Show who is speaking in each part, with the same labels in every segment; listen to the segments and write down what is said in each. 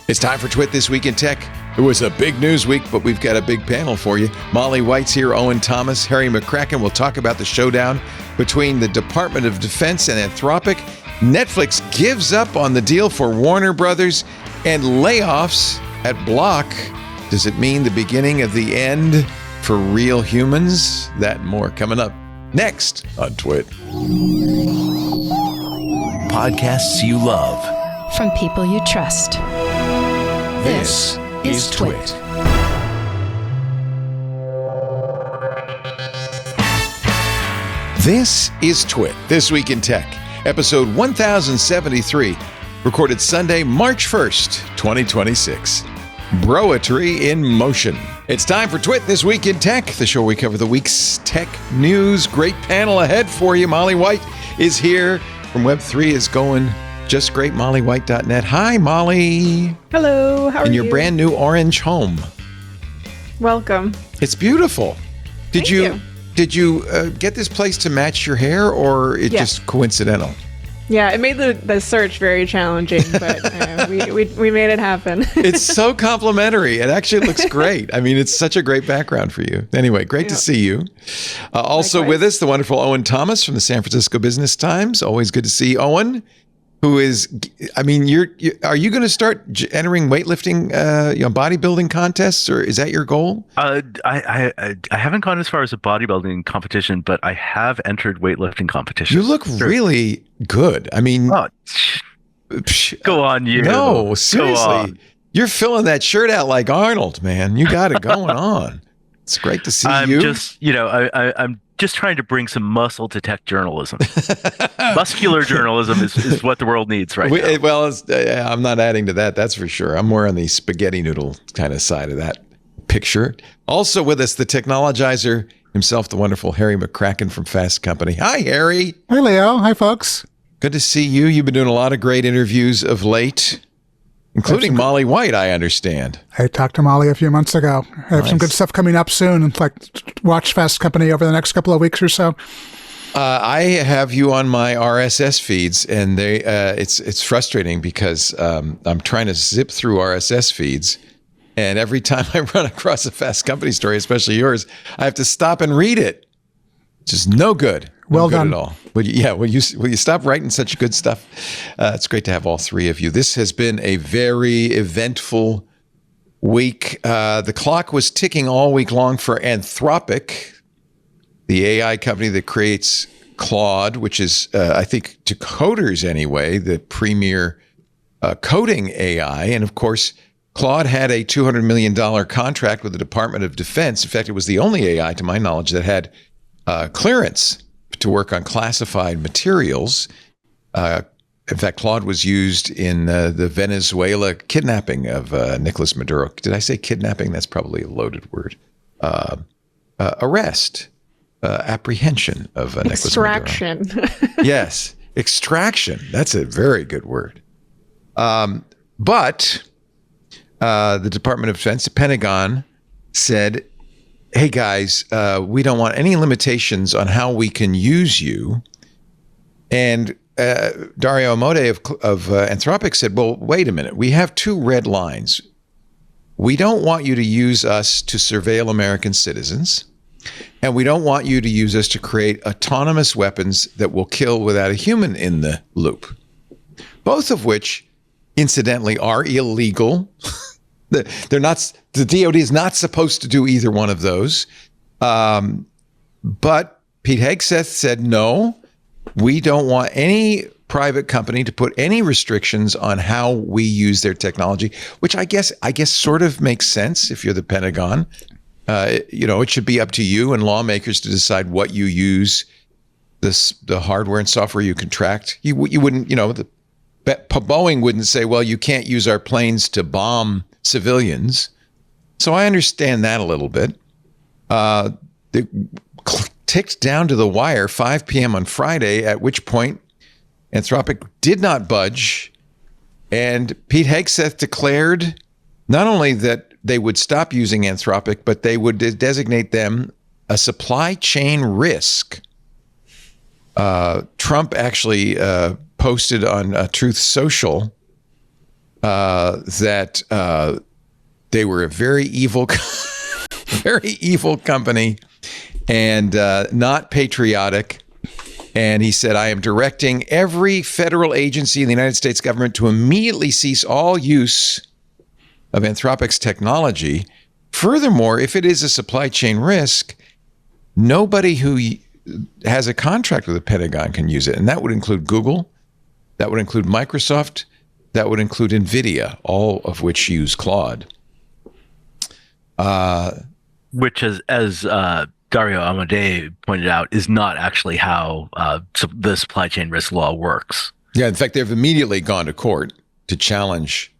Speaker 1: It's time for Twit This Week in Tech. It was a big news week, but we've got a big panel for you. Molly White's here, Owen Thomas, Harry McCracken. We'll talk about the showdown between the Department of Defense and Anthropic. Netflix gives up on the deal for Warner Brothers, and layoffs at Block. Does it mean the beginning of the end for real humans? That and more coming up next on Twit.
Speaker 2: Podcasts you love
Speaker 3: from people you trust.
Speaker 2: This is Twit.
Speaker 1: This is Twit, This Week in Tech, episode 1073, recorded Sunday, March 1st, 2026. Broetry in motion. It's time for Twit This Week in Tech, the show where we cover the week's tech news. Great panel ahead for you. Molly White is here from Web3 is going just great. MollyWhite.net. Hi, Molly.
Speaker 4: Hello. How are you?
Speaker 1: In your brand new orange home.
Speaker 4: Welcome.
Speaker 1: It's beautiful.
Speaker 4: Thank you.
Speaker 1: Did you get this place to match your hair, or it just coincidental?
Speaker 4: Yeah, it made the search very challenging, but we made it happen.
Speaker 1: It's so complimentary. It actually looks great. I mean, it's such a great background for you. Anyway, great to see you. Also with us, the wonderful Owen Thomas from the San Francisco Business Times. Always good to see Owen, who is, I mean, are you going to start entering weightlifting, bodybuilding contests, or is that your goal?
Speaker 5: I haven't gone as far as a bodybuilding competition, but I have entered weightlifting competitions.
Speaker 1: You look really good. I mean,
Speaker 5: go on, you.
Speaker 1: No, seriously, you're filling that shirt out like Arnold, man. You got it going on. It's great to see you.
Speaker 5: I'm just trying to bring some muscle to tech journalism. Muscular journalism is what the world needs right now.
Speaker 1: Well, I'm not adding to that, that's for sure. I'm more on the spaghetti noodle kind of side of that picture. Also with us, the technologizer himself, the wonderful Harry McCracken from Fast Company. Hi, Harry.
Speaker 6: Hi, Leo. Hi, folks.
Speaker 1: Good to see you. You've been doing a lot of great interviews of late, including Molly White, I understand.
Speaker 6: I talked to Molly a few months ago. I have some good stuff coming up soon. Watch Fast Company over the next couple of weeks or so.
Speaker 1: I have you on my RSS feeds, and it's frustrating because I'm trying to zip through RSS feeds, and every time I run across a Fast Company story, especially yours, I have to stop and read it. Which is no good.
Speaker 6: Well done.
Speaker 1: At all. Will you stop writing such good stuff? It's great to have all three of you. This has been a very eventful week. The clock was ticking all week long for Anthropic, the AI company that creates Claude, which is, I think, to coders anyway, the premier coding AI. And of course, Claude had a $200 million contract with the Department of Defense. In fact, it was the only AI, to my knowledge, that had clearance to work on classified materials. In fact, Claude was used in the Venezuela kidnapping of Nicolas Maduro. Did I say kidnapping? That's probably a loaded word. Arrest, apprehension of Nicolas Maduro.
Speaker 4: Extraction.
Speaker 1: Yes, extraction. That's a very good word. But the Department of Defense, the Pentagon, said, hey guys, we don't want any limitations on how we can use you. And Dario Amodei of Anthropic said, well, wait a minute. We have two red lines. We don't want you to use us to surveil American citizens, and we don't want you to use us to create autonomous weapons that will kill without a human in the loop. Both of which, incidentally, are illegal. They're not. The DoD is not supposed to do either one of those. But Pete Hegseth said, no, we don't want any private company to put any restrictions on how we use their technology, which I guess sort of makes sense if you're the Pentagon. It should be up to you and lawmakers to decide what you use, the hardware and software you contract. You wouldn't, Boeing wouldn't say, well, you can't use our planes to bomb civilians. So I understand that a little bit. It ticked down to the wire 5 p.m. on Friday, at which point Anthropic did not budge. And Pete Hegseth declared not only that they would stop using Anthropic, but they would designate them a supply chain risk. Trump actually posted on Truth Social that they were a very evil, very evil company, and not patriotic. And he said, I am directing every federal agency in the United States government to immediately cease all use of Anthropic's technology. Furthermore, if it is a supply chain risk, nobody who has a contract with the Pentagon can use it. And that would include Google, that would include Microsoft, that would include NVIDIA, all of which use Claude.
Speaker 5: Which, as Dario Amodei pointed out, is not actually how the supply chain risk law works. Yeah,
Speaker 1: in fact, they've immediately gone to court to challenge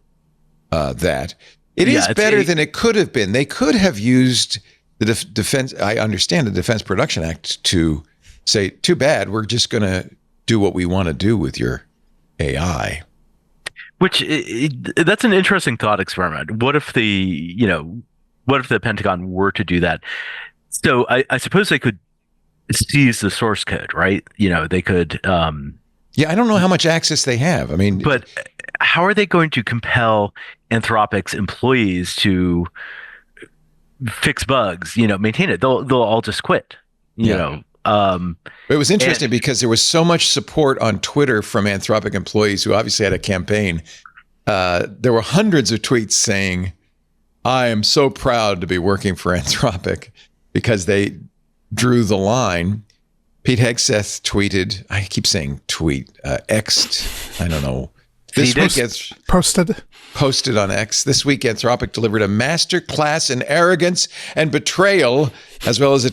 Speaker 1: that. It is better than it could have been. They could have used the defense. I understand the Defense Production Act to say, too bad, we're just going to do what we want to do with your AI.
Speaker 5: Which that's an interesting thought experiment. What if the Pentagon were to do that? So I suppose they could seize the source code, right? They could.
Speaker 1: I don't know how much access they have. I mean,
Speaker 5: but how are they going to compel Anthropic's employees to fix bugs? Maintain it. They'll all just quit. You know.
Speaker 1: It was interesting because there was so much support on Twitter from Anthropic employees who obviously had a campaign. There were hundreds of tweets saying, I am so proud to be working for Anthropic, because they drew the line. Pete Hegseth tweeted, I keep saying tweet, X'd, I don't know. This week, posted on X. This week, Anthropic delivered a master class in arrogance and betrayal, as well as a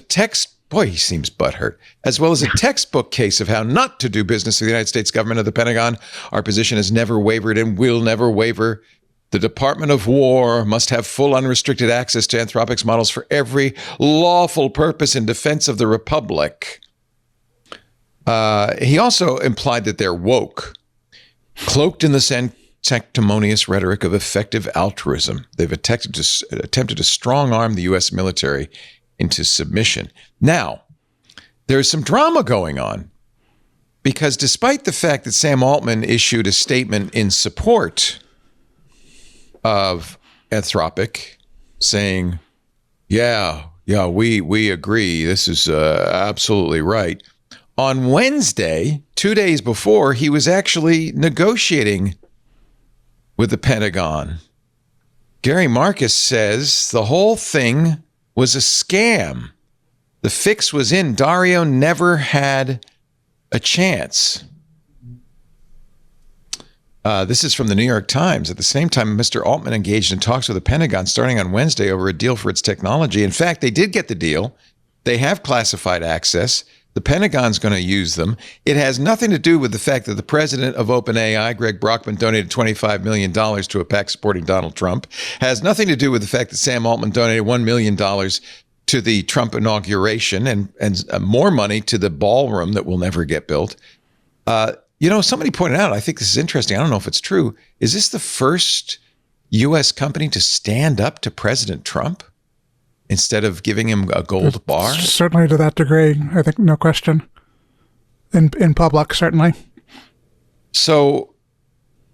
Speaker 1: boy, he seems butthurt, as well as a textbook case of how not to do business with the United States government or the Pentagon. Our position has never wavered and will never waver. The Department of War must have full unrestricted access to Anthropic's models for every lawful purpose in defense of the Republic. He also implied that they're woke, cloaked in the sanctimonious rhetoric of effective altruism. They've attempted to strong-arm the U.S. military into submission. Now, there's some drama going on, because despite the fact that Sam Altman issued a statement in support of Anthropic saying, we agree, this is absolutely right. On Wednesday, 2 days before, he was actually negotiating with the Pentagon. Gary Marcus says the whole thing was a scam. The fix was in. Dario never had a chance. This is from the New York Times. At the same time, Mr. Altman engaged in talks with the Pentagon starting on Wednesday over a deal for its technology. In fact, they did get the deal. They have classified access. The Pentagon's going to use them. It has nothing to do with the fact that the president of OpenAI, Greg Brockman, donated $25 million to a PAC supporting Donald Trump. Has nothing to do with the fact that Sam Altman donated $1 million to the Trump inauguration and more money to the ballroom that will never get built. Somebody pointed out, I think this is interesting, I don't know if it's true, is this the first U.S. company to stand up to President Trump instead of giving him a gold bar?
Speaker 6: Certainly to that degree, I think, no question. In public, certainly. So,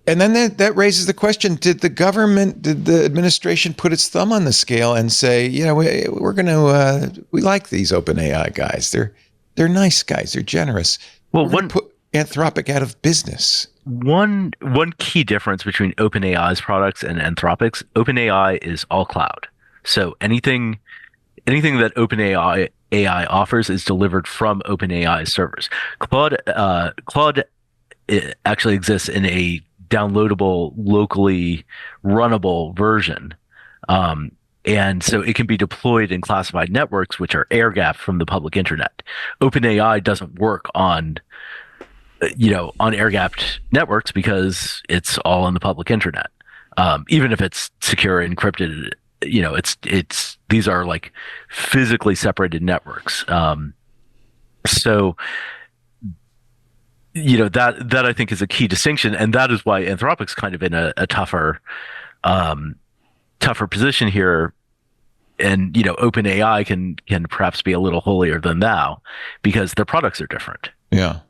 Speaker 6: and then that raises the question, did the administration put its thumb on the scale and say, we're going to, we like these OpenAI guys. They're nice guys. They're generous.
Speaker 5: Well,
Speaker 1: put Anthropic out of business.
Speaker 5: One key difference between OpenAI's products and Anthropic's, OpenAI is all cloud. So anything that OpenAI offers is delivered from OpenAI's servers. Claude actually exists in a downloadable, locally runnable version. And so it can be deployed in classified networks, which are air-gapped from the public internet. OpenAI doesn't work on air-gapped networks because it's all on the public internet. Even if it's secure, encrypted, these are like physically separated networks. So that I think is a key distinction, and that is why Anthropic's kind of in a tougher position here. And OpenAI can perhaps be a little holier than thou because their products are different.
Speaker 1: Yeah.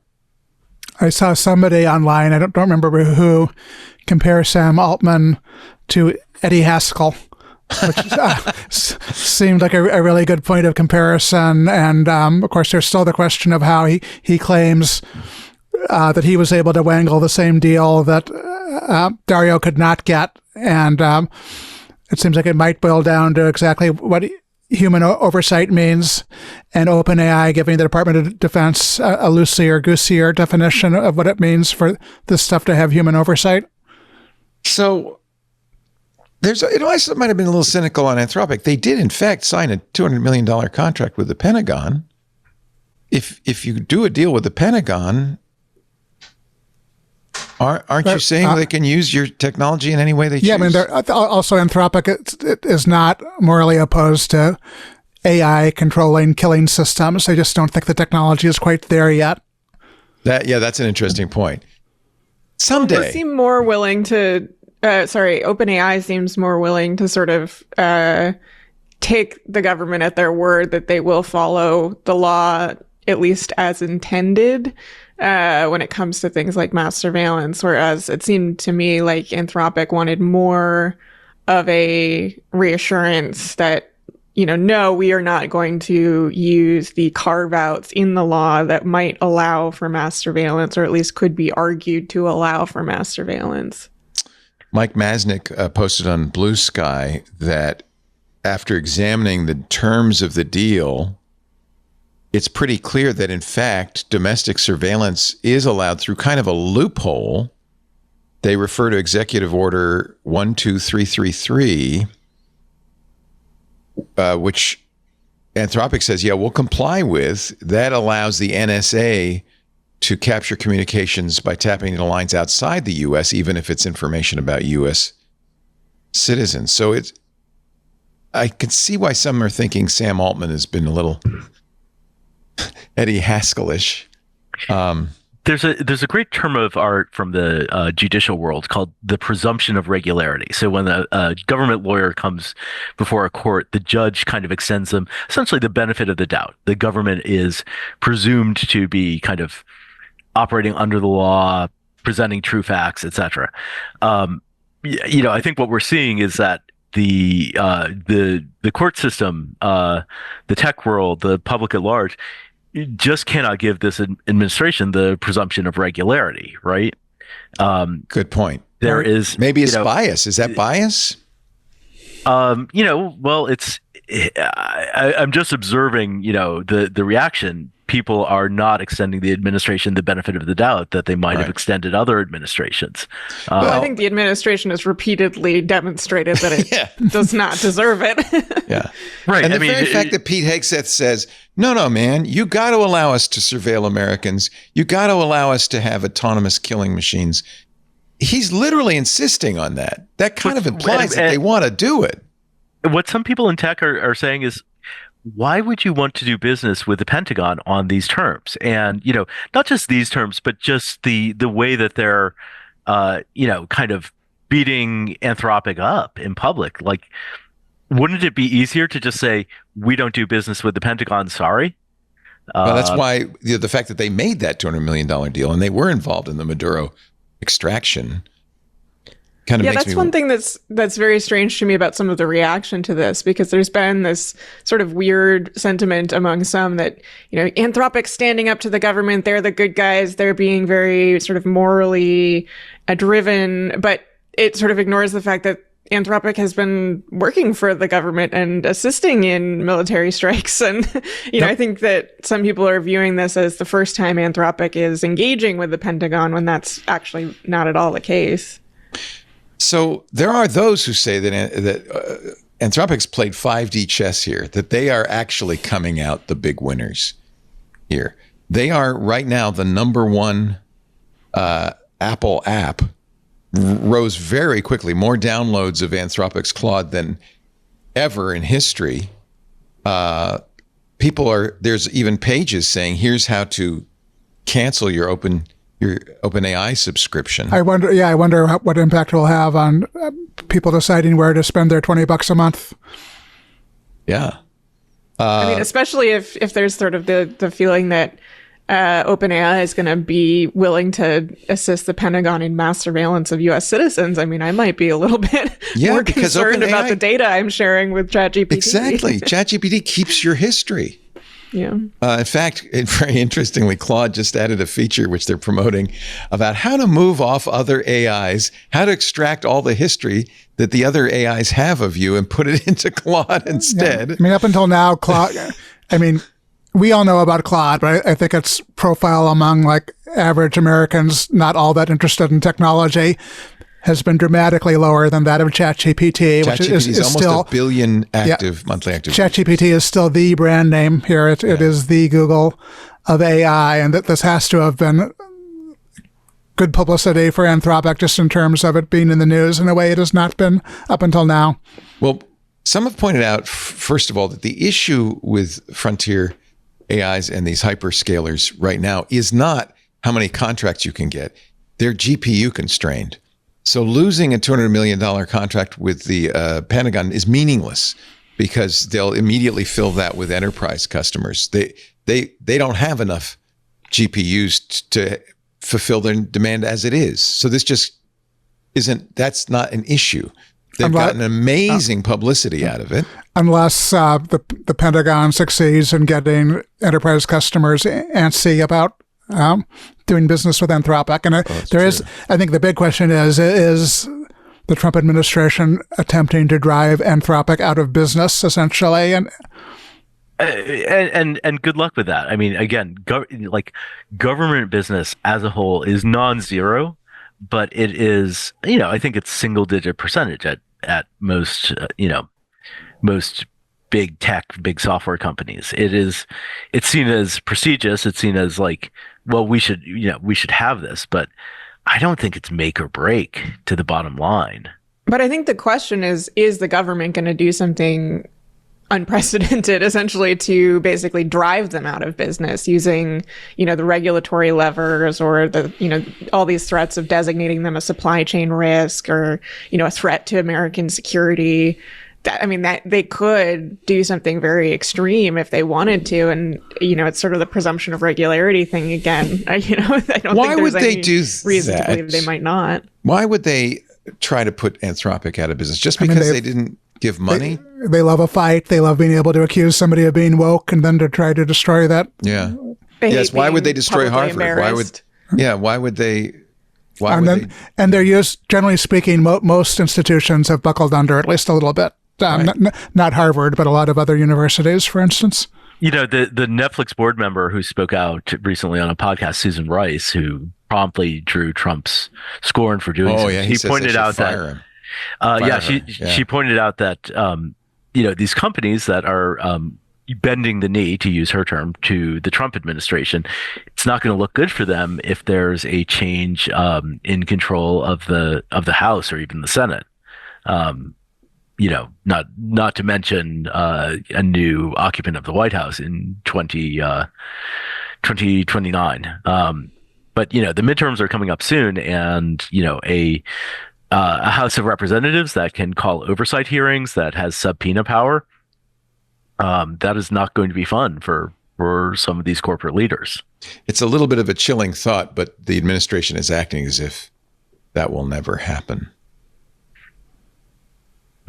Speaker 6: I saw somebody online, I don't remember who, compare Sam Altman to Eddie Haskell, which seemed like a really good point of comparison. And of course, there's still the question of how he claims that he was able to wangle the same deal that Dario could not get. And it seems like it might boil down to exactly what human oversight means, and OpenAI giving the Department of Defense a loosier-goosier definition of what it means for this stuff to have human oversight.
Speaker 1: So I might have been a little cynical on Anthropic. They did, in fact, sign a $200 million contract with the Pentagon. If you do a deal with the Pentagon, aren't you saying they can use your technology in any way they choose?
Speaker 6: Yeah, I mean, also Anthropic is not morally opposed to AI controlling killing systems. They just don't think the technology is quite there yet.
Speaker 1: That's an interesting point. Someday.
Speaker 4: They seem more willing to, OpenAI seems more willing to sort of take the government at their word that they will follow the law, at least as intended, when it comes to things like mass surveillance, whereas it seemed to me like Anthropic wanted more of a reassurance that, no, we are not going to use the carve-outs in the law that might allow for mass surveillance, or at least could be argued to allow for mass surveillance.
Speaker 1: Mike Masnick posted on Blue Sky that after examining the terms of the deal, it's pretty clear that, in fact, domestic surveillance is allowed through kind of a loophole. They refer to Executive Order 12333, which Anthropic says, we'll comply with. That allows the NSA to capture communications by tapping into lines outside the U.S., even if it's information about U.S. citizens. So I can see why some are thinking Sam Altman has been a little Eddie Haskell-ish.
Speaker 5: There's a great term of art from the judicial world called the presumption of regularity. So when a government lawyer comes before a court, the judge kind of extends them essentially the benefit of the doubt. The government is presumed to be kind of operating under the law, presenting true facts, etc. I think what we're seeing is that the court system, the tech world, the public at large, just cannot give this administration the presumption of regularity, right?
Speaker 1: Good point.
Speaker 5: There is
Speaker 1: maybe it's bias. Is that bias?
Speaker 5: Well, I'm just observing, the reaction. People are not extending the administration the benefit of the doubt that they might have extended other administrations.
Speaker 4: I think the administration has repeatedly demonstrated that it does not deserve it.
Speaker 1: Yeah.
Speaker 5: Right.
Speaker 1: And the very fact that Pete Hegseth says, no, man, you got to allow us to surveil Americans. You got to allow us to have autonomous killing machines. He's literally insisting on that. That kind of implies that they want to do it.
Speaker 5: What some people in tech are saying is, why would you want to do business with the Pentagon on these terms? And, not just these terms, but just the way that they're, kind of beating Anthropic up in public. Like, wouldn't it be easier to just say, we don't do business with the Pentagon, sorry?
Speaker 1: Well, that's why the fact that they made that $200 million deal and they were involved in the Maduro extraction kind of makes
Speaker 4: that's one thing that's very strange to me about some of the reaction to this, because there's been this sort of weird sentiment among some that, Anthropic's standing up to the government, they're the good guys, they're being very sort of morally driven, but it sort of ignores the fact that Anthropic has been working for the government and assisting in military strikes. And, I think that some people are viewing this as the first time Anthropic is engaging with the Pentagon, when that's actually not at all the case.
Speaker 1: So there are those who say that Anthropic's played 5D chess here, that they are actually coming out the big winners here. They are right now the number one Apple app, rose very quickly, more downloads of Anthropic's Claude than ever in history. There's even pages saying, here's how to cancel your OpenAI subscription.
Speaker 6: I wonder what impact it will have on people deciding where to spend their $20 a month.
Speaker 1: Yeah.
Speaker 4: Especially if there's sort of the feeling that OpenAI is going to be willing to assist the Pentagon in mass surveillance of U.S. citizens, I mean, I might be a little bit more concerned about the data I'm sharing with ChatGPT.
Speaker 1: Exactly. ChatGPT keeps your history.
Speaker 4: Yeah.
Speaker 1: In fact, very interestingly, Claude just added a feature which they're promoting about how to move off other AIs, how to extract all the history that the other AIs have of you and put it into Claude instead.
Speaker 6: Yeah. I mean, up until now, Claude, I mean, we all know about Claude, but I think its profile among like average Americans not all that interested in technology has been dramatically lower than that of ChatGPT, which is
Speaker 1: almost
Speaker 6: still
Speaker 1: a billion monthly active.
Speaker 6: ChatGPT is still the brand name here. It is the Google of AI, and that this has to have been good publicity for Anthropic just in terms of it being in the news in a way it has not been up until now.
Speaker 1: Well, some have pointed out, first of all, that the issue with frontier AIs and these hyperscalers right now is not how many contracts you can get. They're GPU constrained. So losing a $200 million contract with the Pentagon is meaningless because they'll immediately fill that with enterprise customers. They don't have enough GPUs to fulfill their demand as it is. So this just that's not an issue. They've gotten amazing publicity out of it. Unless
Speaker 6: the Pentagon succeeds in getting enterprise customers antsy about doing business with Anthropic. And I think the big question is the Trump administration attempting to drive Anthropic out of business, essentially? And
Speaker 5: good luck with that. I mean, again, government business as a whole is non-zero, but it is, I think it's single-digit percentage at most, most big tech, big software companies. It's seen as prestigious. It's seen as like, well, we should have this, but I don't think it's make or break to the bottom line.
Speaker 4: But I think the question is the government going to do something unprecedented, essentially, to basically drive them out of business using, the regulatory levers or all these threats of designating them a supply chain risk or, a threat to American security? That they could do something very extreme if they wanted to, and it's sort of the presumption of regularity thing again. I don't
Speaker 1: Why
Speaker 4: think there's
Speaker 1: would they
Speaker 4: any
Speaker 1: do
Speaker 4: reason
Speaker 1: that?
Speaker 4: to believe they might not.
Speaker 1: Why would they try to put Anthropic out of business just because they didn't give money?
Speaker 6: They love a fight. They love being able to accuse somebody of being woke and then to try to destroy that.
Speaker 1: Yeah. Yes. Why would they destroy Harvard? Why would they?
Speaker 6: And they're used, generally speaking, most institutions have buckled under at least a little bit. Not Harvard, but a lot of other universities, for instance.
Speaker 5: The Netflix board member who spoke out recently on a podcast, Susan Rice, who promptly drew Trump's scorn for doing so.
Speaker 1: Yeah, he pointed out that.
Speaker 5: She pointed out that these companies that are bending the knee, to use her term, to the Trump administration, it's not going to look good for them if there's a change in control of the House or even the Senate. Not to mention a new occupant of the White House in 2029. But the midterms are coming up soon, and a House of Representatives that can call oversight hearings, that has subpoena power, that is not going to be fun for some of these corporate leaders.
Speaker 1: It's a little bit of a chilling thought, but the administration is acting as if that will never happen.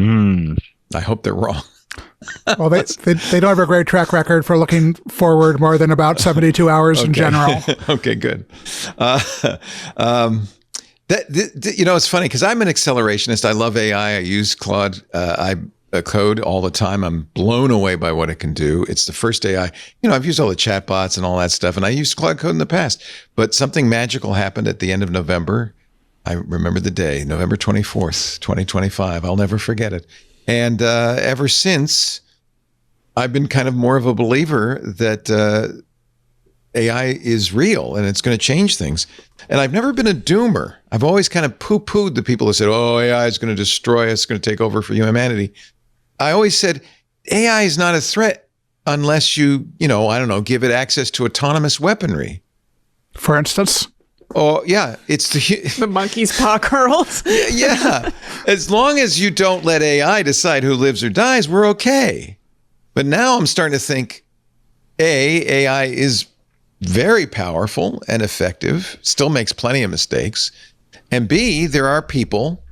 Speaker 1: I hope they're wrong.
Speaker 6: Well, they don't have a great track record for looking forward more than about 72 hours in general.
Speaker 1: Okay, good. It's funny because I'm an accelerationist. I love AI. I use Claude. I code all the time. I'm blown away by what it can do. It's the first AI. I've used all the chatbots and all that stuff, and I used Claude Code in the past. But something magical happened at the end of November. I remember the day, November 24th, 2025. I'll never forget it. And ever since, I've been kind of more of a believer that AI is real and it's going to change things. And I've never been a doomer. I've always kind of poo-pooed the people who said, AI is going to destroy us, going to take over for humanity. I always said, AI is not a threat unless you, give it access to autonomous weaponry.
Speaker 6: For instance?
Speaker 1: Oh, yeah. It's
Speaker 4: the monkey's paw curls.
Speaker 1: Yeah. As long as you don't let AI decide who lives or dies, we're okay. But now I'm starting to think, AI is very powerful and effective, still makes plenty of mistakes. And B, there are people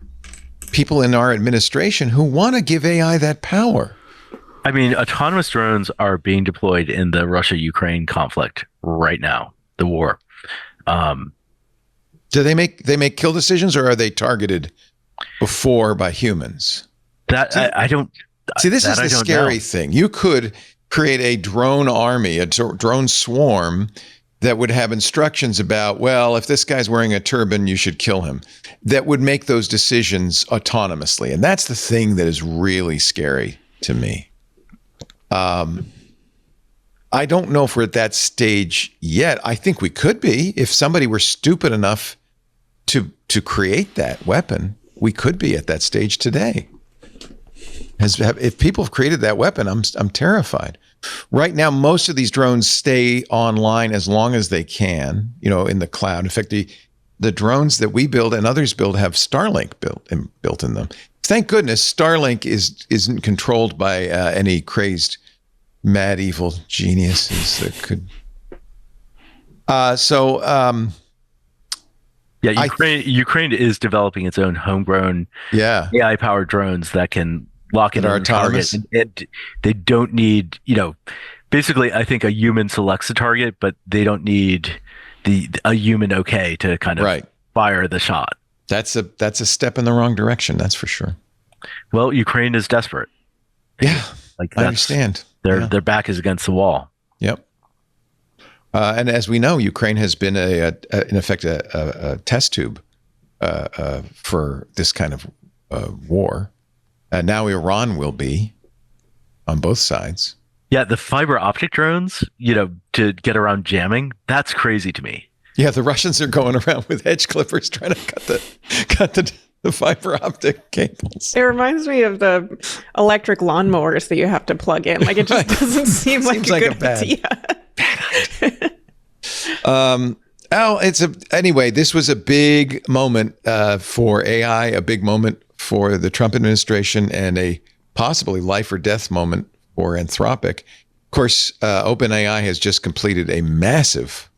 Speaker 1: in our administration who want to give AI that power.
Speaker 5: I mean, autonomous drones are being deployed in the Russia-Ukraine conflict right now, the war.
Speaker 1: Do they make kill decisions, or are they targeted before by humans?
Speaker 5: That I don't
Speaker 1: see. This is the scary
Speaker 5: know.
Speaker 1: thing. You could create a drone army, a drone swarm that would have instructions about, well, if this guy's wearing a turban, you should kill him. That would make those decisions autonomously, and that's the thing that is really scary to me. I don't know if we're at that stage yet. I think we could be. If somebody were stupid enough to create that weapon, we could be at that stage today. If people have created that weapon, I'm terrified. Right now, most of these drones stay online as long as they can, in the cloud. In fact, the drones that we build and others build have Starlink built in them. Thank goodness Starlink isn't controlled by any crazed, mad, evil geniuses that could.
Speaker 5: Yeah, Ukraine is developing its own homegrown AI-powered drones that can lock in on a target. And they don't need, basically, I think a human selects a target, but they don't need a human okay to kind of fire the shot.
Speaker 1: That's a step in the wrong direction, that's for sure.
Speaker 5: Well, Ukraine is desperate.
Speaker 1: Yeah, I understand.
Speaker 5: Their back is against the wall.
Speaker 1: Yep. And as we know, Ukraine has been in effect a test tube for this kind of war. Now Iran will be on both sides.
Speaker 5: Yeah, the fiber optic drones, to get around jamming, that's crazy to me.
Speaker 1: Yeah, the Russians are going around with hedge clippers trying to cut the fiber optic cables.
Speaker 4: It reminds me of the electric lawnmowers that you have to plug in. Like, it just doesn't seem like a good idea. Anyway, this was a big moment for AI, a big moment for the Trump administration, and a possibly life or death moment for Anthropic. Of course, OpenAI has just completed a massive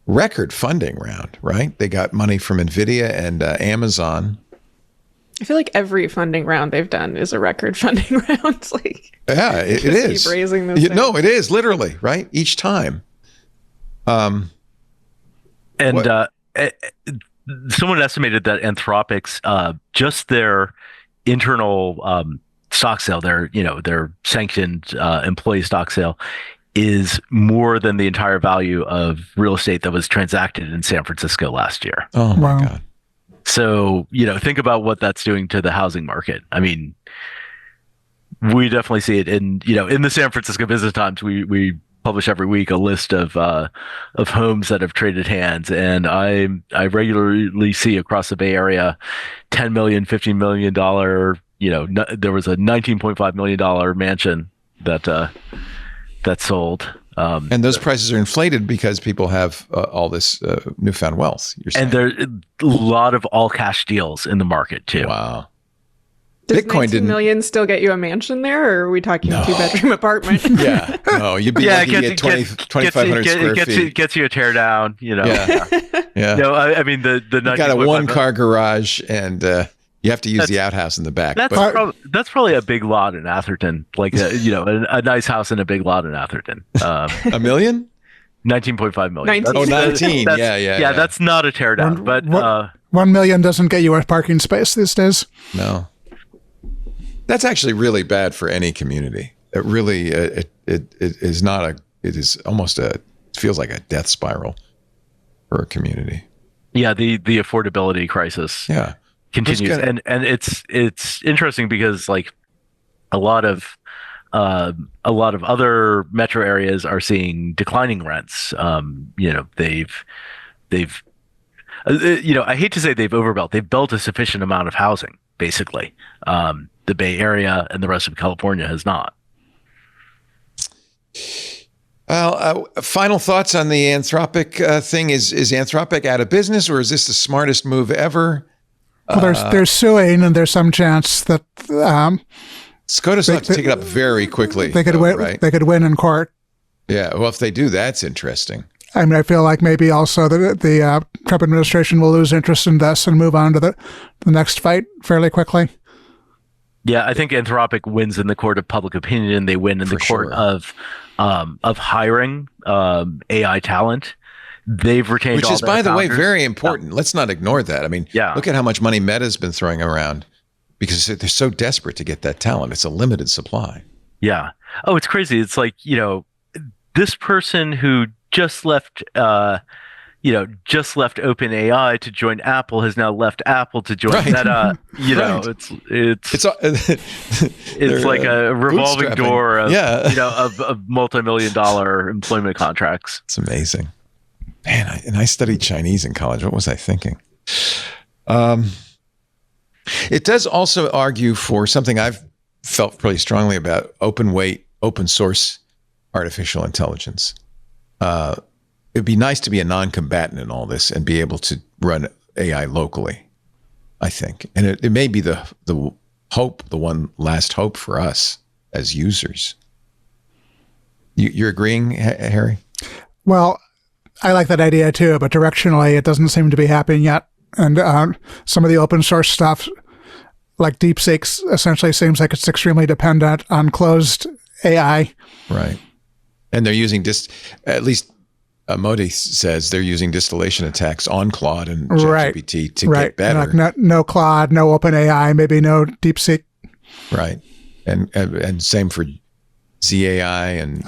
Speaker 4: record funding round, right? They got money from NVIDIA and Amazon. I feel like every funding round they've done is a record funding round.
Speaker 1: It is.
Speaker 4: Keep raising this.
Speaker 1: No, it is literally right each time.
Speaker 5: Someone estimated that Anthropic's just their internal stock sale, their sanctioned employee stock sale, is more than the entire value of real estate that was transacted in San Francisco last year.
Speaker 1: Oh my God.
Speaker 5: So, think about what that's doing to the housing market. I mean, we definitely see it in the San Francisco Business Times. We publish every week a list of homes that have traded hands, and I regularly see across the Bay Area $10 million, $15 million. There was a $19.5 million mansion that sold.
Speaker 1: And those prices are inflated because people have all this newfound wealth. You're saying.
Speaker 5: And there are a lot of all cash deals in the market too.
Speaker 1: Wow.
Speaker 4: Does $19 million still get you a mansion there, or are we talking a 2-bedroom apartment?
Speaker 1: Yeah. No, you'd be lucky to get 2,500 square feet.
Speaker 5: Gets you a tear down,
Speaker 1: Yeah.
Speaker 5: No, I mean, the
Speaker 1: you got a 1-car garage, and you have to use the outhouse in the back.
Speaker 5: That's probably a big lot in Atherton, like a nice house in a big lot in Atherton.
Speaker 1: $1 million?
Speaker 5: 19.5 million.
Speaker 1: 19. Yeah.
Speaker 5: That's not a tear down, but
Speaker 6: 1 million doesn't get you a parking space these days.
Speaker 1: No. That's actually really bad for any community. It really it is not it is almost it feels like a death spiral for a community.
Speaker 5: Yeah, the affordability crisis continues, and it's interesting because like a lot of other metro areas are seeing declining rents. They've I hate to say they've overbuilt. They've built a sufficient amount of housing, basically. The Bay Area and the rest of California has not.
Speaker 1: Well, final thoughts on the Anthropic thing. Is Anthropic out of business, or is this the smartest move ever?
Speaker 6: Well, they're suing, and there's some chance that
Speaker 1: SCOTUS will have to take it up very quickly.
Speaker 6: They could win.
Speaker 1: Right?
Speaker 6: They could win in court.
Speaker 1: Yeah. Well, if they do, that's interesting.
Speaker 6: I mean, I feel like maybe also the Trump administration will lose interest in this and move on to the next fight fairly quickly.
Speaker 5: Yeah, I think Anthropic wins in the court of public opinion. They win in the court of hiring AI talent. They've retained,
Speaker 1: which is, by the way, very important.
Speaker 5: Yeah.
Speaker 1: Let's not ignore that. I mean, look at how much money Meta's been throwing around because they're so desperate to get that talent. It's a limited supply.
Speaker 5: Yeah. Oh, it's crazy. It's like, this person who just left OpenAI to join Apple has now left Apple to join Meta. It's like a revolving door of multi-million-dollar employment contracts.
Speaker 1: It's amazing. Man, I studied Chinese in college. What was I thinking? It does also argue for something I've felt pretty strongly about: open source artificial intelligence. It'd be nice to be a non-combatant in all this and be able to run AI locally, I think. And it may be the one last hope for us as users. You're agreeing, Harry?
Speaker 6: Well, I like that idea too, but directionally it doesn't seem to be happening yet. And some of the open source stuff, like DeepSeek, essentially seems like it's extremely dependent on closed AI.
Speaker 1: Right. And they're using at least Modi says they're using distillation attacks on Claude and ChatGPT to get better.
Speaker 6: Like no Claude, no OpenAI, maybe no DeepSeek.
Speaker 1: Right. And same for ZAI and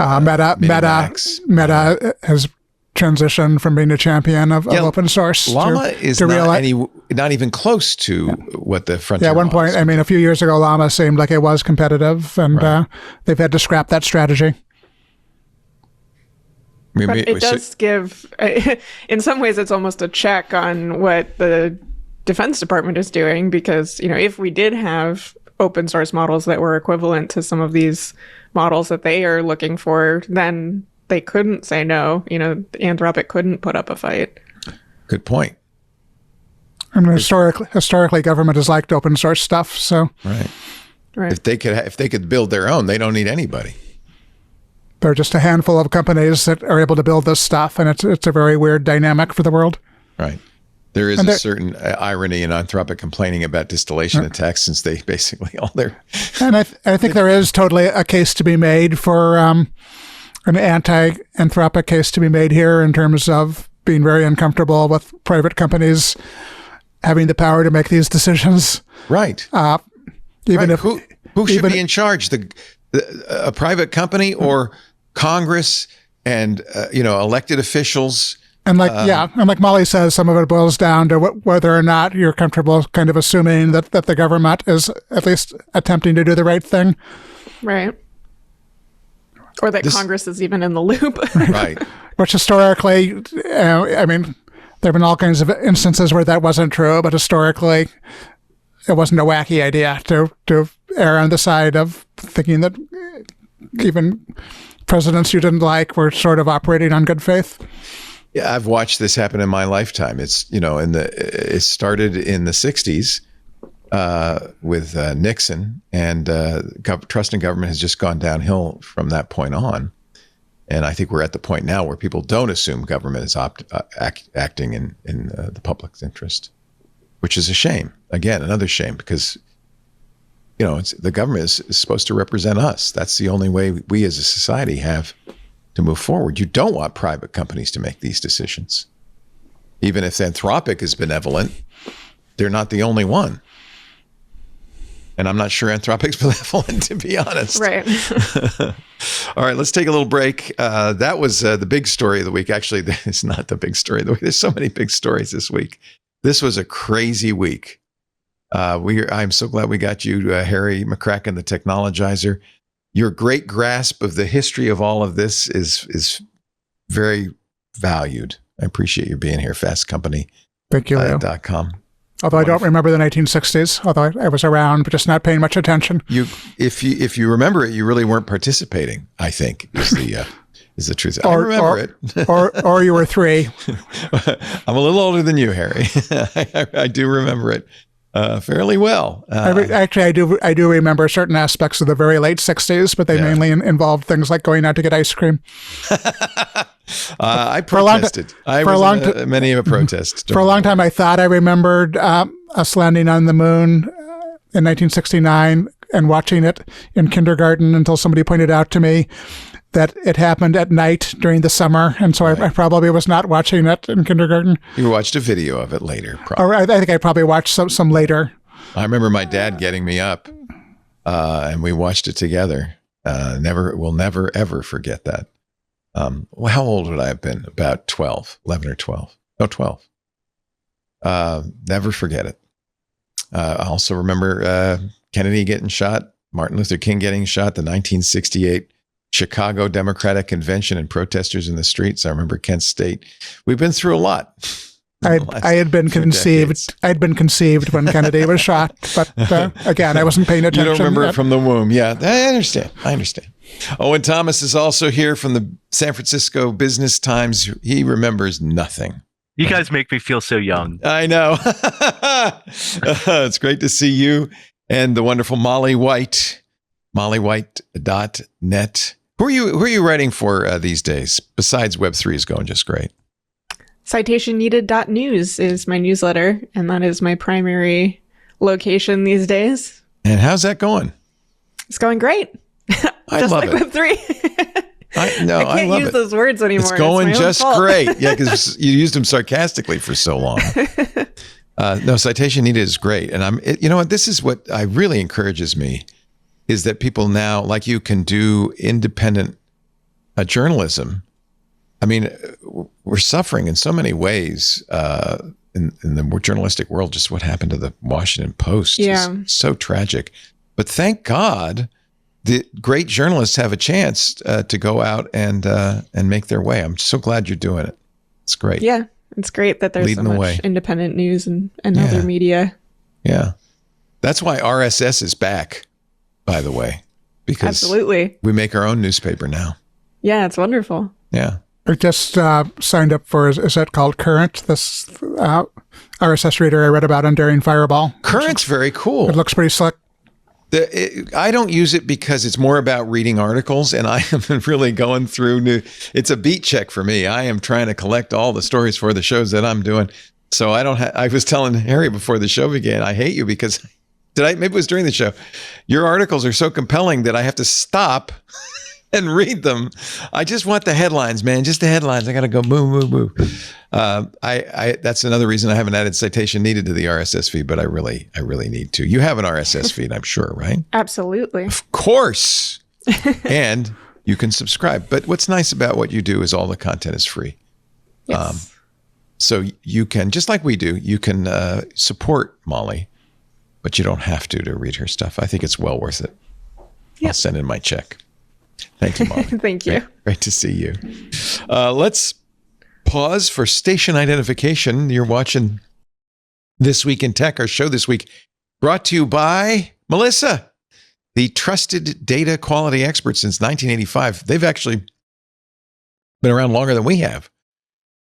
Speaker 6: Meta has transitioned from being a champion of open source.
Speaker 1: Llama is not even close to what the frontier.
Speaker 6: Yeah, at one point, I mean, a few years ago, Llama seemed like it was competitive, and they've had to scrap that strategy.
Speaker 4: But it does give, in some ways, it's almost a check on what the Defense Department is doing, because, if we did have open source models that were equivalent to some of these models that they are looking for, then they couldn't say no. Anthropic couldn't put up a fight.
Speaker 1: Good point.
Speaker 6: I mean, historically, government has liked open source stuff. So,
Speaker 1: right. If they could build their own, they don't need anybody.
Speaker 6: There are just a handful of companies that are able to build this stuff, and it's a very weird dynamic for the world.
Speaker 1: Right. There is a certain irony in Anthropic complaining about distillation attacks, since they basically all their.
Speaker 6: And I think there is totally a case to be made for an anti-Anthropic case to be made here in terms of being very uncomfortable with private companies having the power to make these decisions.
Speaker 1: Right.
Speaker 6: Even if
Speaker 1: who should be in charge, a private company or Congress and elected officials.
Speaker 6: And like Molly says, some of it boils down to whether or not you're comfortable kind of assuming that the government is at least attempting to do the right thing.
Speaker 4: Right. Or that Congress is even in the loop.
Speaker 1: Right.
Speaker 6: Which historically, I mean, there have been all kinds of instances where that wasn't true, but historically, it wasn't a wacky idea to err on the side of thinking that even presidents you didn't like were sort of operating on good faith.
Speaker 1: Yeah, I've watched this happen in my lifetime. It's it started in the 60s with Nixon, and trust in government has just gone downhill from that point on. And I think we're at the point now where people don't assume government is acting in the public's interest, which is a shame. Again, another shame, because the government is supposed to represent us. That's the only way we as a society have to move forward. You don't want private companies to make these decisions. Even if Anthropic is benevolent, they're not the only one. And I'm not sure Anthropic's benevolent, to be honest.
Speaker 4: Right.
Speaker 1: All right, let's take a little break. That was the big story of the week. Actually, it's not the big story of the week. There's so many big stories this week. This was a crazy week. I'm so glad we got you, Harry McCracken, the technologizer. Your great grasp of the history of all of this is very valued. I appreciate you being here. FastCompany.
Speaker 6: Thank you, Leo.
Speaker 1: .com.
Speaker 6: Although I don't remember the 1960s, although I was around, but just not paying much attention.
Speaker 1: If you remember it, you really weren't participating, I think, is the truth. I remember it.
Speaker 6: or you were 3.
Speaker 1: I'm a little older than you, Harry. I do remember it fairly well.
Speaker 6: Actually, I do remember certain aspects of the very late 60s, but they mainly involved things like going out to get ice cream.
Speaker 1: I protested. I was in many of a protest.
Speaker 6: For a long time, I thought I remembered us landing on the moon in 1969 and watching it in kindergarten until somebody pointed out to me that it happened at night during the summer. And so I probably was not watching it in kindergarten.
Speaker 1: You watched a video of it later, probably.
Speaker 6: Or I think I probably watched some later.
Speaker 1: I remember my dad getting me up and we watched it together. We'll never, ever forget that. How old would I have been? About 12, 11 or 12. No, 12. Never forget it. I also remember Kennedy getting shot, Martin Luther King getting shot, the 1968 Chicago Democratic Convention and protesters in the streets. I remember Kent State. We've been through a lot.
Speaker 6: I had been conceived. I had been conceived when Kennedy was shot, but again, I wasn't paying attention.
Speaker 1: You don't remember it from the womb. Yeah, I understand. Owen Thomas is also here from the San Francisco Business Times. He remembers nothing.
Speaker 5: You guys make me feel so young.
Speaker 1: I know. It's great to see you and the wonderful Molly White, mollywhite.net. Who are you writing for these days? Besides Web3 is going just great.
Speaker 4: Citationneeded.news is my newsletter, and that is my primary location these days.
Speaker 1: And how's that going?
Speaker 4: It's going great.
Speaker 1: I
Speaker 4: just
Speaker 1: love
Speaker 4: like
Speaker 1: it.
Speaker 4: Web3.
Speaker 1: I
Speaker 4: can't
Speaker 1: love
Speaker 4: use
Speaker 1: it.
Speaker 4: those words anymore.
Speaker 1: It's going
Speaker 4: my own
Speaker 1: just
Speaker 4: fault.
Speaker 1: great. Yeah, because you used them sarcastically for so long. No, Citation Needed is great. And you know what? This is what really encourages me is that people now, like you, can do independent journalism. I mean, we're suffering in so many ways in the journalistic world. Just what happened to the Washington Post is so tragic. But thank God the great journalists have a chance to go out and make their way. I'm so glad you're doing it. It's great.
Speaker 4: Yeah, it's great that there's
Speaker 1: Leading
Speaker 4: so
Speaker 1: the
Speaker 4: much
Speaker 1: way.
Speaker 4: independent news and other media.
Speaker 1: Yeah. That's why RSS is back, by the way, because
Speaker 4: Absolutely.
Speaker 1: we make our own newspaper now.
Speaker 4: Yeah, it's wonderful.
Speaker 1: Yeah.
Speaker 6: I just signed up for, is that called Current? This RSS reader I read about on Daring Fireball.
Speaker 1: Current's very cool.
Speaker 6: It looks pretty slick.
Speaker 1: I don't use it because it's more about reading articles, and I am really going through it's a beat check for me. I am trying to collect all the stories for the shows that I'm doing. So I was telling Harry before the show began, I hate you because maybe it was during the show. Your articles are so compelling that I have to stop and read them. I just want the headlines, man. Just the headlines. I got to go moo. That's another reason I haven't added Citation Needed to the RSS feed, but I really need to. You have an RSS feed, I'm sure, right?
Speaker 4: Absolutely.
Speaker 1: Of course. And you can subscribe. But what's nice about what you do is all the content is free.
Speaker 4: Yes.
Speaker 1: So you can, just like we do, you can support Molly, but you don't have to read her stuff. I think it's well worth it. Yep. I'll send in my check. Thank you, Molly.
Speaker 4: Thank you.
Speaker 1: Great to see you. Let's pause for station identification. You're watching This Week in Tech, our show this week, brought to you by Melissa, the trusted data quality expert since 1985. They've actually been around longer than we have.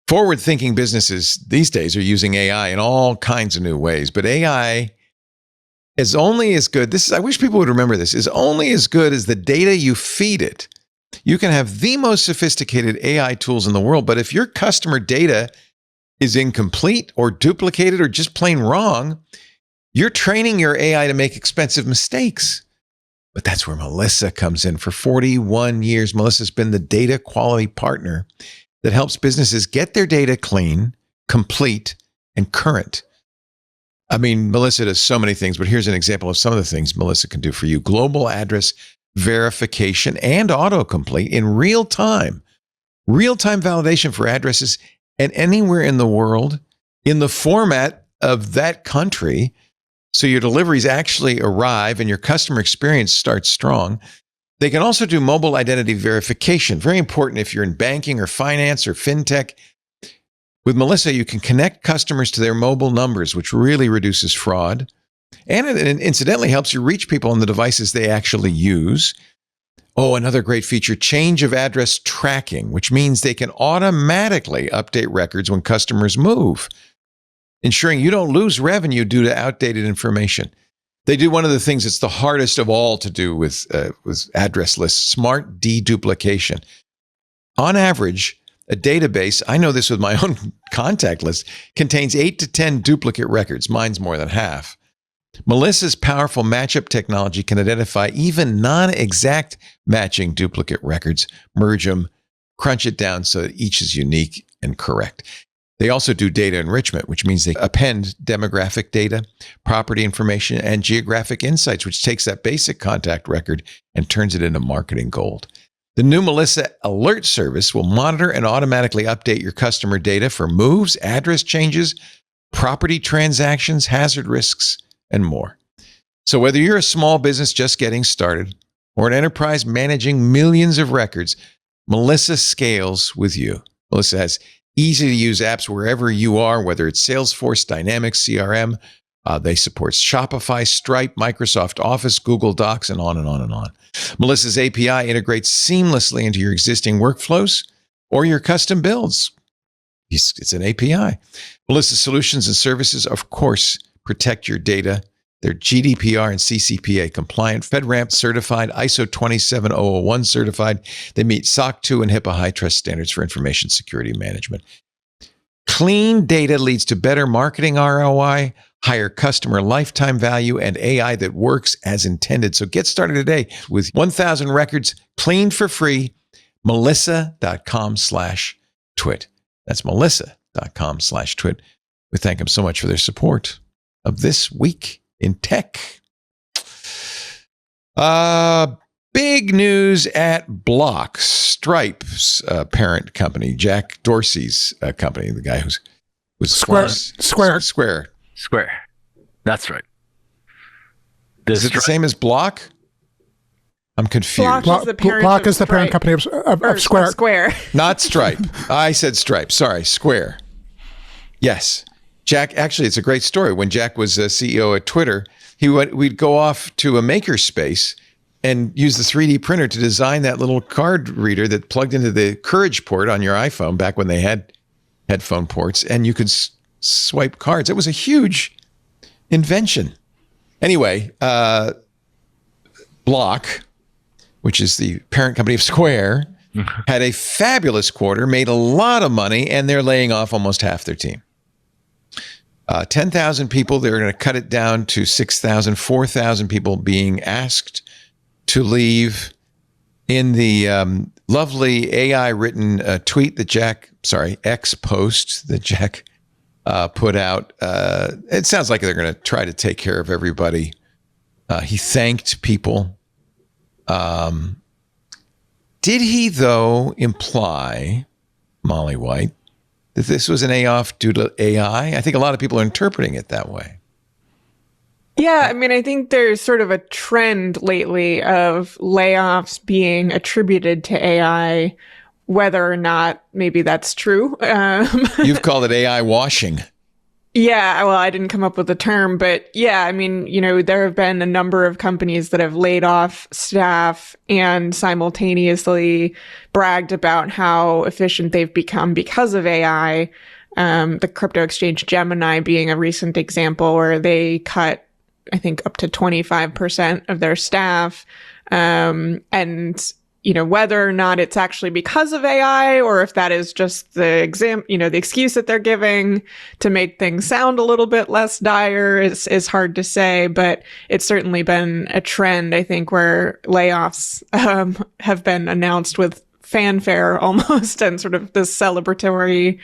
Speaker 1: Forward-thinking businesses these days are using AI in all kinds of new ways, but AI is only as good. I wish people would remember this, is only as good as the data you feed it. You can have the most sophisticated AI tools in the world, but if your customer data is incomplete or duplicated or just plain wrong, you're training your AI to make expensive mistakes. But that's where Melissa comes in. For 41 years, Melissa's been the data quality partner that helps businesses get their data clean, complete, and current. I mean, Melissa does so many things, but here's an example of some of the things Melissa can do for you. Global address verification and autocomplete in real time validation for addresses and anywhere in the world in the format of that country. So your deliveries actually arrive and your customer experience starts strong. They can also do mobile identity verification. Very important if you're in banking or finance or fintech. With Melissa, you can connect customers to their mobile numbers, which really reduces fraud. And it incidentally helps you reach people on the devices they actually use. Oh, another great feature, change of address tracking, which means they can automatically update records when customers move, ensuring you don't lose revenue due to outdated information. They do one of the things that's the hardest of all to do with address lists, smart deduplication. On average, a database, I know this with my own contact list, contains 8 to 10 duplicate records. Mine's more than half. Melissa's powerful matchup technology can identify even non-exact matching duplicate records, merge them, crunch it down so that each is unique and correct. They also do data enrichment, which means they append demographic data, property information, and geographic insights, which takes that basic contact record and turns it into marketing gold. The new Melissa Alert Service will monitor and automatically update your customer data for moves, address changes, property transactions, hazard risks, and more. So whether you're a small business just getting started or an enterprise managing millions of records, Melissa scales with you. Melissa has easy-to-use apps wherever you are, whether it's Salesforce, Dynamics, CRM. They support Shopify, Stripe, Microsoft Office, Google Docs, and on and on and on. Melissa's API integrates seamlessly into your existing workflows or your custom builds. It's an API. Melissa's solutions and services, of course, protect your data. They're GDPR and CCPA compliant, FedRAMP certified, ISO 27001 certified. They meet SOC 2 and HIPAA high trust standards for information security management. Clean data leads to better marketing ROI, higher customer lifetime value, and AI that works as intended. So get started today with 1,000 records cleaned for free. Melissa.com/twit. That's Melissa.com/twit. We thank them so much for their support of This Week in Tech. Big news at Block, Stripe's parent company, Jack Dorsey's company, the guy who's
Speaker 6: Square.
Speaker 5: That's right.
Speaker 1: Is it the same as Block? I'm confused.
Speaker 4: Block
Speaker 6: Block is the parent company of Square.
Speaker 4: Square.
Speaker 1: Not Stripe. I said Stripe. Sorry, Square. Yes. Jack, actually, it's a great story. When Jack was CEO at Twitter, we'd go off to a makerspace and use the 3D printer to design that little card reader that plugged into the Courage port on your iPhone back when they had headphone ports, and you could swipe cards. It was a huge invention. Anyway, Block, which is the parent company of Square, had a fabulous quarter, made a lot of money, and they're laying off almost half their team. 10,000 people, they're going to cut it down to 6,000, 4,000 people being asked to leave. In the lovely AI-written tweet that X post that Jack put out, it sounds like they're going to try to take care of everybody. He thanked people. Did he, though, imply, Molly White, that this was an layoff due to AI? I think a lot of people are interpreting it that way.
Speaker 4: Yeah, I mean, I think there's sort of a trend lately of layoffs being attributed to AI, whether or not maybe that's true.
Speaker 1: You've called it AI washing.
Speaker 4: Yeah, well, I didn't come up with the term, but yeah, I mean, there have been a number of companies that have laid off staff and simultaneously bragged about how efficient they've become because of AI. The crypto exchange Gemini being a recent example where they cut, I think, up to 25% of their staff. And whether or not it's actually because of AI or if that is just the excuse that they're giving to make things sound a little bit less dire is hard to say, but it's certainly been a trend, I think, where layoffs have been announced with fanfare almost and sort of this celebratory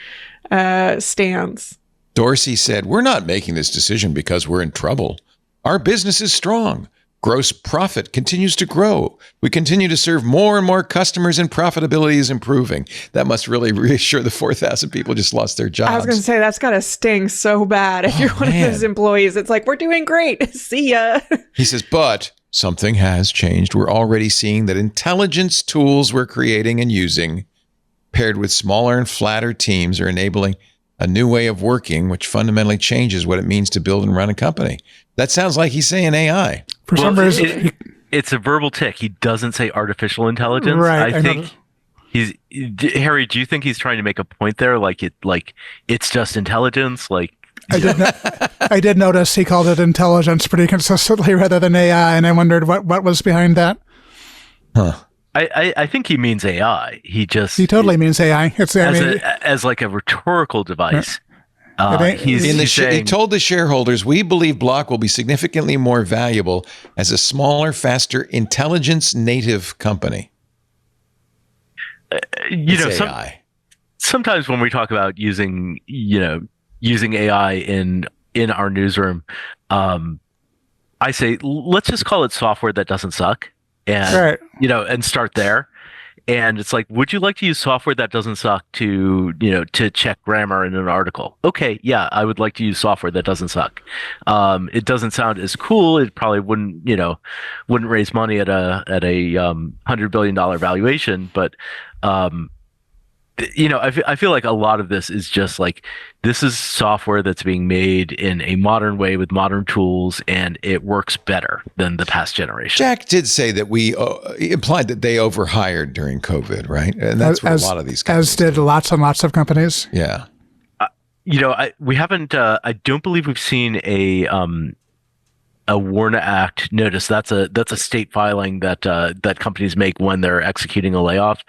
Speaker 4: stance.
Speaker 1: Dorsey said, "We're not making this decision because we're in trouble. Our business is strong. Gross profit continues to grow. We continue to serve more and more customers and profitability is improving." That must really reassure the 4,000 people just lost their jobs.
Speaker 4: I was going to say, that's got to sting so bad if you're one of those employees. It's like, we're doing great. See ya.
Speaker 1: He says, but something has changed. We're already seeing that intelligence tools we're creating and using, paired with smaller and flatter teams, are enabling a new way of working, which fundamentally changes what it means to build and run a company. That sounds like he's saying AI.
Speaker 6: For some reason,
Speaker 5: it's a verbal tick. He doesn't say artificial intelligence.
Speaker 6: Right,
Speaker 5: I think Harry, do you think he's trying to make a point there? Like it's just intelligence?
Speaker 6: I did notice he called it intelligence pretty consistently rather than AI, and I wondered what was behind that.
Speaker 1: Huh.
Speaker 5: I think he means AI. He
Speaker 6: totally means AI. It's
Speaker 5: as like a rhetorical device.
Speaker 1: He told the shareholders, "We believe Block will be significantly more valuable as a smaller, faster, intelligence-native company." AI.
Speaker 5: Sometimes when we talk about using AI in our newsroom, I say let's just call it software that doesn't suck, and and start there. And it's like, would you like to use software that doesn't suck to check grammar in an article? Okay, yeah, I would like to use software that doesn't suck. It doesn't sound as cool. It probably wouldn't raise money at a $100 billion valuation, but I feel like a lot of this is just like, this is software that's being made in a modern way with modern tools, and it works better than the past generation.
Speaker 1: Jack did say that we implied that they overhired during COVID, right? And that's what a lot of these companies
Speaker 6: as did lots and lots of companies.
Speaker 1: Yeah.
Speaker 5: We haven't. I don't believe we've seen a WARN Act notice. That's a state filing that companies make when they're executing a layoff.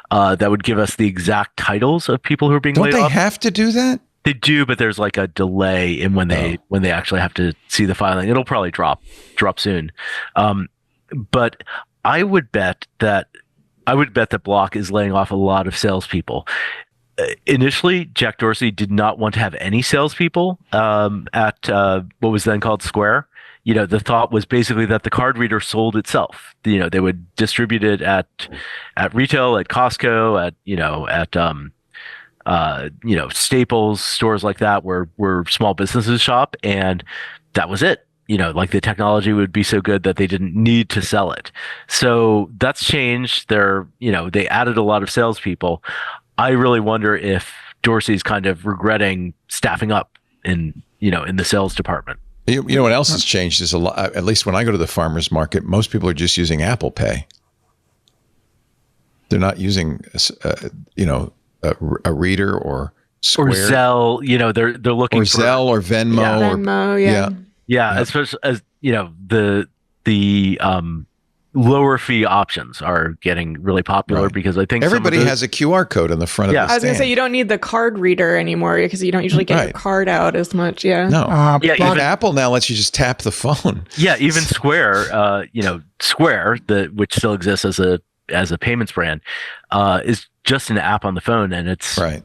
Speaker 5: That would give us the exact titles of people who are being laid off.
Speaker 1: Don't they have to do that?
Speaker 5: They do, but there's like a delay in when they actually have to see the filing. It'll probably drop soon. But I would bet that Block is laying off a lot of salespeople. Initially, Jack Dorsey did not want to have any salespeople at what was then called Square. The thought was basically that the card reader sold itself. They would distribute it at retail, at Costco, at Staples, stores like that where small businesses shop, and that was it. Like the technology would be so good that they didn't need to sell it. So that's changed. They added a lot of salespeople. I really wonder if Dorsey's kind of regretting staffing up in the sales department.
Speaker 1: You know what else has changed is a lot. At least when I go to the farmers market, most people are just using Apple Pay. They're not using, a reader or Square.
Speaker 5: Or Zelle. They're looking
Speaker 1: or
Speaker 5: for
Speaker 1: Zelle or Venmo.
Speaker 4: Venmo,
Speaker 5: yeah. Especially as the lower fee options are getting really popular because I think
Speaker 1: everybody has a QR code on the front of the stand.
Speaker 4: I was going to say, you don't need the card reader anmore because you don't usually get your card out as much. Yeah.
Speaker 1: No. Even Apple now lets you just tap the phone.
Speaker 5: Yeah. Even Square, Square, which still exists as a payments brand, is just an app on the phone, and it's
Speaker 1: right.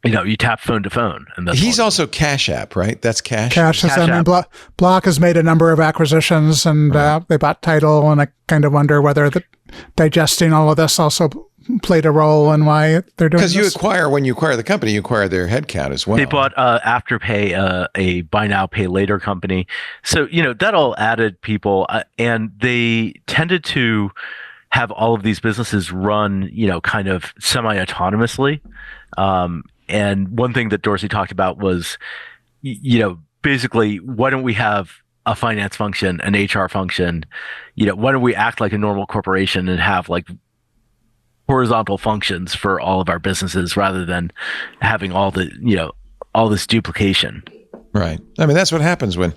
Speaker 5: You tap phone to phone, and
Speaker 1: he's also Cash App, right? That's Cash.
Speaker 6: Block has made a number of acquisitions, and they bought Tidal, and I kind of wonder whether digesting all of this also played a role in why they're doing this.
Speaker 1: Because when you acquire the company, you acquire their headcount as well.
Speaker 5: They bought Afterpay, a buy now, pay later company. So, that all added people, and they tended to have all of these businesses run, kind of semi-autonomously. And one thing that Dorsey talked about was, basically, why don't we have a finance function, an HR function? Why don't we act like a normal corporation and have like horizontal functions for all of our businesses rather than having all this duplication?
Speaker 1: Right. I mean, that's what happens when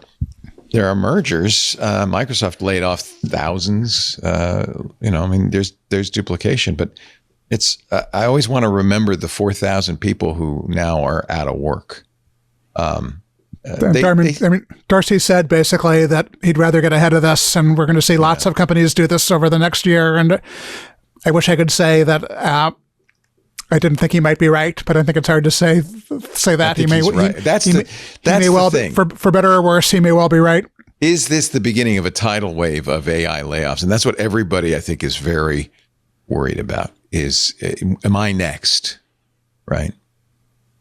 Speaker 1: there are mergers. Microsoft laid off thousands. There's duplication, but I always want to remember the 4,000 people who now are out of work.
Speaker 6: Dorsey said basically that he'd rather get ahead of this, and we're going to see lots of companies do this over the next year. And I wish I could say that I didn't think he might be right, but I think it's hard to say that. He may
Speaker 1: right. That's the thing.
Speaker 6: For better or worse, he may well be right.
Speaker 1: Is this the beginning of a tidal wave of AI layoffs? And that's what everybody, I think, is very worried about. Am I next? Right.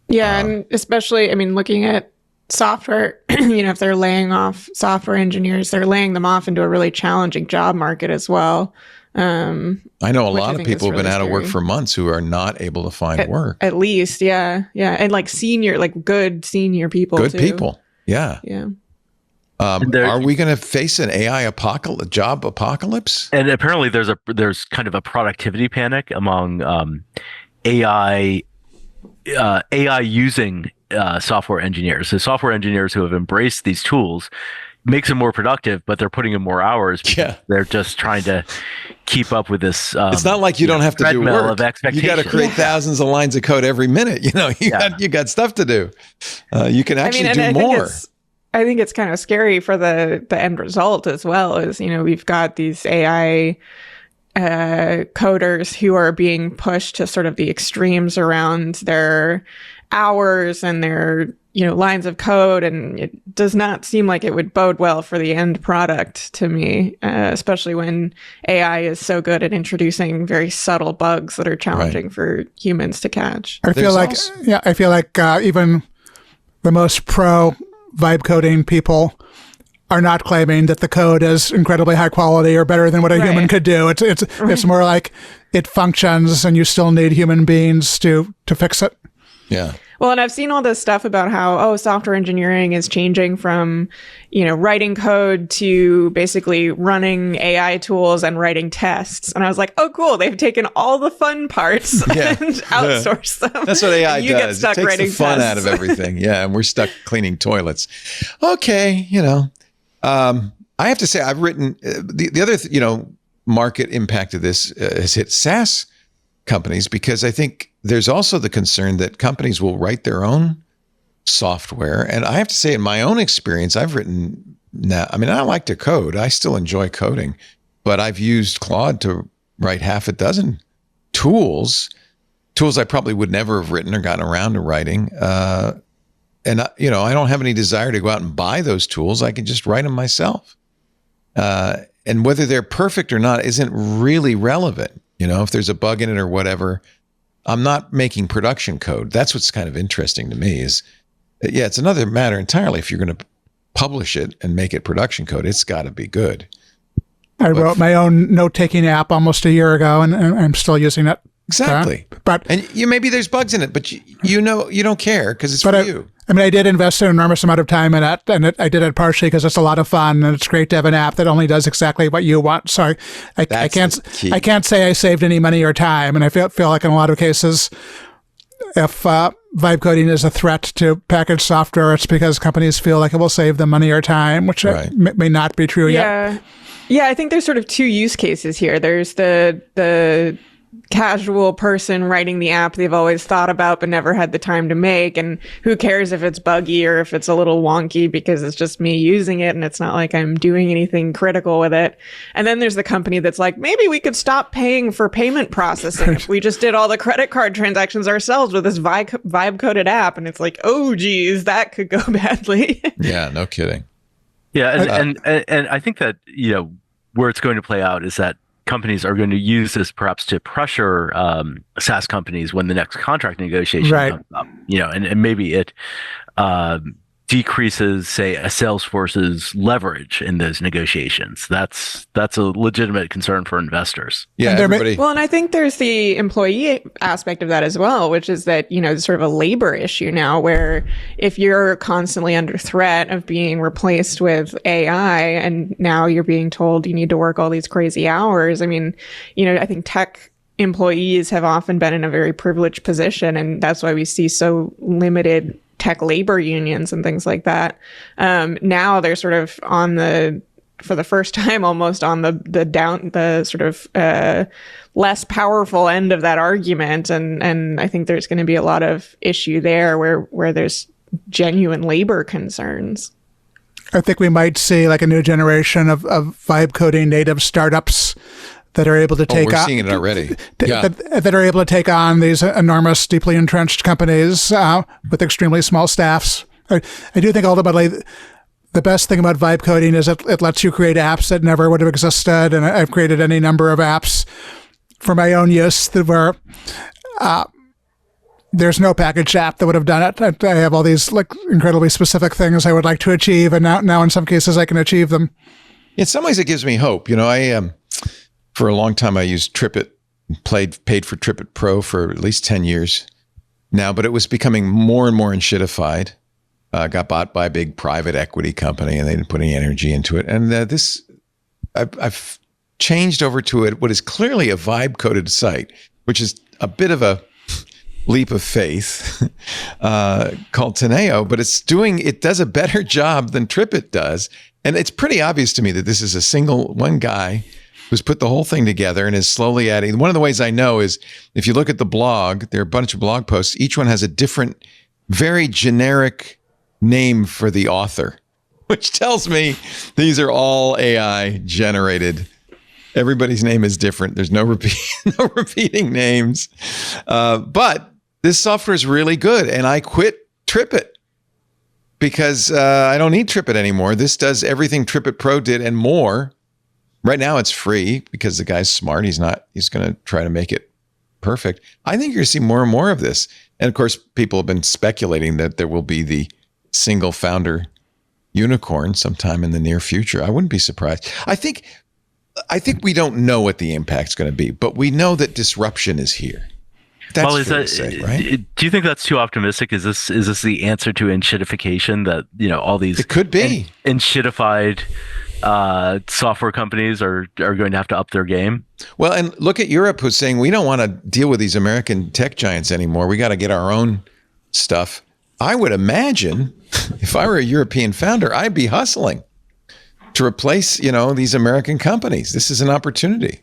Speaker 4: Yeah. And especially, looking at software, if they're laying off software engineers, they're laying them off into a really challenging job market as well.
Speaker 1: I know a lot of people have been out of work for months who are not able to find work.
Speaker 4: At least. Yeah. Yeah. And good senior people.
Speaker 1: Good
Speaker 4: too.
Speaker 1: People. Yeah.
Speaker 4: Yeah.
Speaker 1: Are we going to face an AI job apocalypse?
Speaker 5: And apparently there's kind of a productivity panic among AI using software engineers. So software engineers who have embraced these tools makes them more productive, but they're putting in more hours.
Speaker 1: Yeah.
Speaker 5: They're just trying to keep up with this.
Speaker 1: It's not like you don't have to do
Speaker 5: treadmill
Speaker 1: work.
Speaker 5: Of expectation.
Speaker 1: You got to create thousands of lines of code every minute. You got stuff to do. You can actually do more.
Speaker 4: I think it's kind of scary for the end result as well. Is we've got these AI coders who are being pushed to sort of the extremes around their hours and their lines of code, and it does not seem like it would bode well for the end product to me, especially when AI is so good at introducing very subtle bugs that are challenging for humans to catch.
Speaker 6: I feel like even the most pro vibe coding people are not claiming that the code is incredibly high quality or better than what a human could do. It's more like it functions, and you still need human beings to fix it.
Speaker 1: Yeah.
Speaker 4: Well, and I've seen all this stuff about how, software engineering is changing from, writing code to basically running AI tools and writing tests. And I was like, oh, cool. They've taken all the fun parts and outsourced them.
Speaker 1: That's what AI
Speaker 4: you
Speaker 1: does.
Speaker 4: Get stuck
Speaker 1: it takes
Speaker 4: writing
Speaker 1: the fun
Speaker 4: tests.
Speaker 1: out of everything. Yeah. And we're stuck cleaning toilets. Okay. I have to say, I've written the other, market impact of this has hit SaaS companies, because I think there's also the concern that companies will write their own software. And I have to say, in my own experience, I've written now, I like to code. I still enjoy coding, but I've used Claude to write half a dozen tools I probably would never have written or gotten around to writing. And I don't have any desire to go out and buy those tools. I can just write them myself. And whether they're perfect or not isn't really relevant. If there's a bug in it or whatever, I'm not making production code. That's what's kind of interesting to me is, it's another matter entirely. If you're going to publish it and make it production code, it's got to be good.
Speaker 6: I wrote my own note-taking app almost a year ago, and I'm still using it.
Speaker 1: Exactly. And maybe there's bugs in it, but you don't care because it's for you.
Speaker 6: I did invest an enormous amount of time in it, and I did it partially because it's a lot of fun, and it's great to have an app that only does exactly what you want. So I can't say I saved any money or time, and I feel like in a lot of cases, if vibe coding is a threat to packaged software, it's because companies feel like it will save them money or time, which may not be true yet.
Speaker 4: Yeah, I think there's sort of two use cases here. There's the casual person writing the app they've always thought about but never had the time to make, and who cares if it's buggy or if it's a little wonky because it's just me using it and it's not like I'm doing anything critical with it. And then there's the company that's like, maybe we could stop paying for payment processing if we just did all the credit card transactions ourselves with this vibe coded app. And it's like, oh geez, that could go badly.
Speaker 1: Yeah, no kidding.
Speaker 5: Yeah, and I think that where it's going to play out is that companies are going to use this perhaps to pressure SaaS companies when the next contract negotiation comes up. And maybe it decreases, say, a Salesforce's leverage in those negotiations. That's a legitimate concern for investors.
Speaker 1: Yeah, everybody.
Speaker 4: Well, and I think there's the employee aspect of that as well, which is that, there's sort of a labor issue now where if you're constantly under threat of being replaced with AI and now you're being told you need to work all these crazy hours. I think tech employees have often been in a very privileged position, and that's why we see so limited tech labor unions and things like that. Now they're sort of for the first time, almost on the sort of less powerful end of that argument. And I think there's going to be a lot of issue there where there's genuine labor concerns.
Speaker 6: I think we might see like a new generation of vibe coding native startups that are able to take
Speaker 1: we're seeing it already.
Speaker 6: That are able to take on these enormous, deeply entrenched companies with extremely small staffs. I do think ultimately the best thing about vibe coding is it lets you create apps that never would have existed. And I've created any number of apps for my own use that were there's no packaged app that would have done it. I have all these like incredibly specific things I would like to achieve, and now in some cases I can achieve them.
Speaker 1: In some ways, it gives me hope. I for a long time I used TripIt, paid for TripIt Pro for at least 10 years now, but it was becoming more and more enshittified. Got bought by a big private equity company, and they didn't put any energy into it. And I've changed over to what is clearly a vibe coded site, which is a bit of a leap of faith called Teneo, but it does a better job than TripIt does. And it's pretty obvious to me that this is one guy who's put the whole thing together and is slowly adding. One of the ways I know is if you look at the blog, there are a bunch of blog posts. Each one has a different, very generic name for the author, which tells me these are all AI generated. Everybody's name is different. There's no repeating names. But this software is really good. And I quit TripIt because I don't need TripIt anymore. This does everything TripIt Pro did and more. Right now it's free because the guy's smart. He's going to try to make it perfect. I think you're going to see more and more of this. And of course, people have been speculating that there will be the single founder unicorn sometime in the near future. I wouldn't be surprised. I think we don't know what the impact's going to be, but we know that disruption is here. That's fair to say, right?
Speaker 5: Do you think that's too optimistic? Is this the answer to enshittification that, all these
Speaker 1: it could be
Speaker 5: enshittified software companies are going to have to up their game?
Speaker 1: Well, and look at Europe, who's saying we don't want to deal with these American tech giants anymore. We got to get our own stuff. I would imagine if I were a European founder, I'd be hustling to replace, these American companies. This is an opportunity.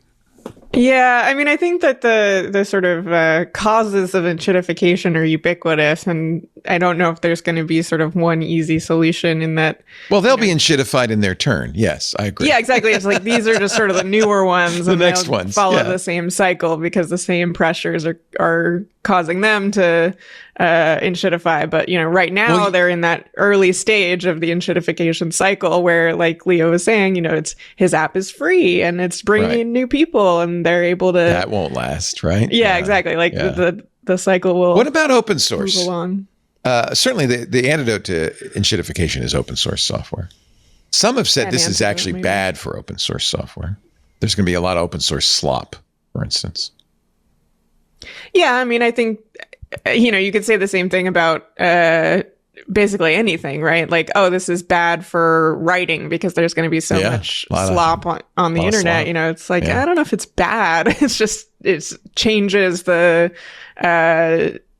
Speaker 4: Yeah, I mean, I think that the sort of causes of enshittification are ubiquitous, and I don't know if there's going to be sort of one easy solution in that.
Speaker 1: Well, they'll be enshittified in their turn. Yes, I agree.
Speaker 4: Yeah, exactly. It's like these are just sort of the newer ones,
Speaker 1: the next ones
Speaker 4: follow the same cycle because the same pressures are causing them to enshittify. But right now they're in that early stage of the enshittification cycle where, like Leo was saying, it's his app is free and it's bringing in new people and they're able to.
Speaker 1: That won't last, right?
Speaker 4: Yeah, exactly. Like the cycle will.
Speaker 1: What about open source?
Speaker 4: Move along.
Speaker 1: Certainly, the antidote to enshittification is open source software. Some have said this is actually bad for open source software. There's going to be a lot of open source slop, for instance.
Speaker 4: Yeah, I mean, I think, you could say the same thing about basically anything, right? Like, oh, this is bad for writing because there's going to be so much slop on the internet. It's like, I don't know if it's bad. It's just, it changes the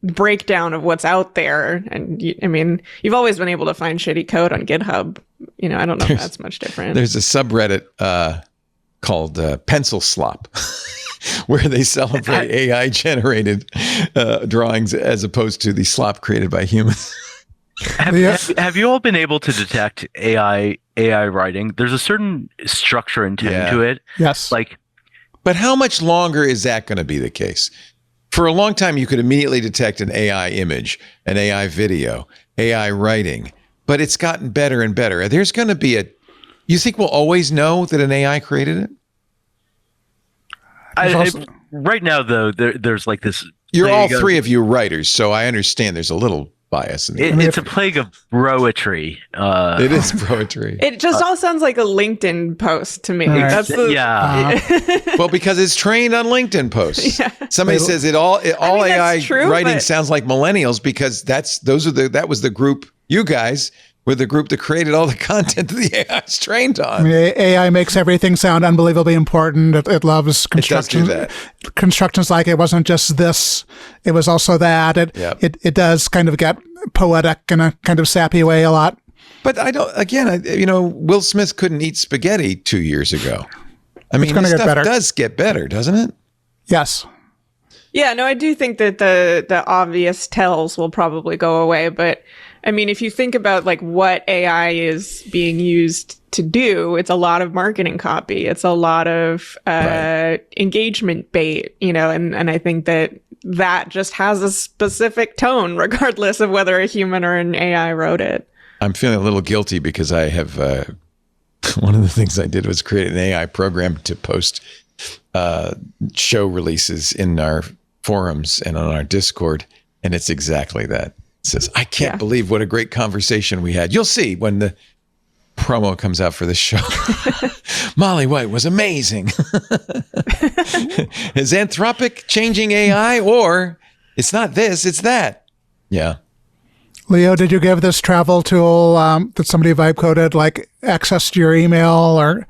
Speaker 4: breakdown of what's out there. And you've always been able to find shitty code on GitHub. I don't know if that's much different.
Speaker 1: There's a subreddit called Pencil Slop. Where they celebrate AI-generated drawings as opposed to the slop created by humans.
Speaker 5: Have you all been able to detect AI writing? There's a certain structure and tone to it.
Speaker 6: Yes.
Speaker 1: But how much longer is that going to be the case? For a long time, you could immediately detect an AI image, an AI video, AI writing, but it's gotten better and better. There's going to be you think we'll always know that an AI created it?
Speaker 5: Right now, though, there's like this.
Speaker 1: You're all three of you writers, so I understand there's a little bias in it.
Speaker 5: It's a plague of Broetry.
Speaker 1: It is Broetry.
Speaker 4: It just all sounds like a LinkedIn post to me.
Speaker 6: Right.
Speaker 4: That's
Speaker 1: well, because it's trained on LinkedIn posts. Yeah. Somebody says all AI writing sounds like millennials because that was the group. You guys were the group that created all the content that the AI is trained on.
Speaker 6: AI makes everything sound unbelievably important. It loves construction.
Speaker 1: It does do that.
Speaker 6: Constructions like it wasn't just this, it was also that. It does kind of get poetic in a kind of sappy way a lot.
Speaker 1: But Will Smith couldn't eat spaghetti 2 years ago. I mean, this stuff does get better, doesn't it?
Speaker 6: Yes.
Speaker 4: Yeah, no, I do think that the obvious tells will probably go away, but I mean, if you think about like what AI is being used to do, it's a lot of marketing copy. It's a lot of engagement bait, and I think that just has a specific tone, regardless of whether a human or an AI wrote it.
Speaker 1: I'm feeling a little guilty because I have one of the things I did was create an AI program to post show releases in our forums and on our Discord, and it's exactly that. Says, I can't believe what a great conversation we had. You'll see when the promo comes out for the show. Molly White was amazing. Is Anthropic changing AI or it's not this, it's that? Yeah.
Speaker 6: Leo, did you give this travel tool that somebody vibe coded access to your email or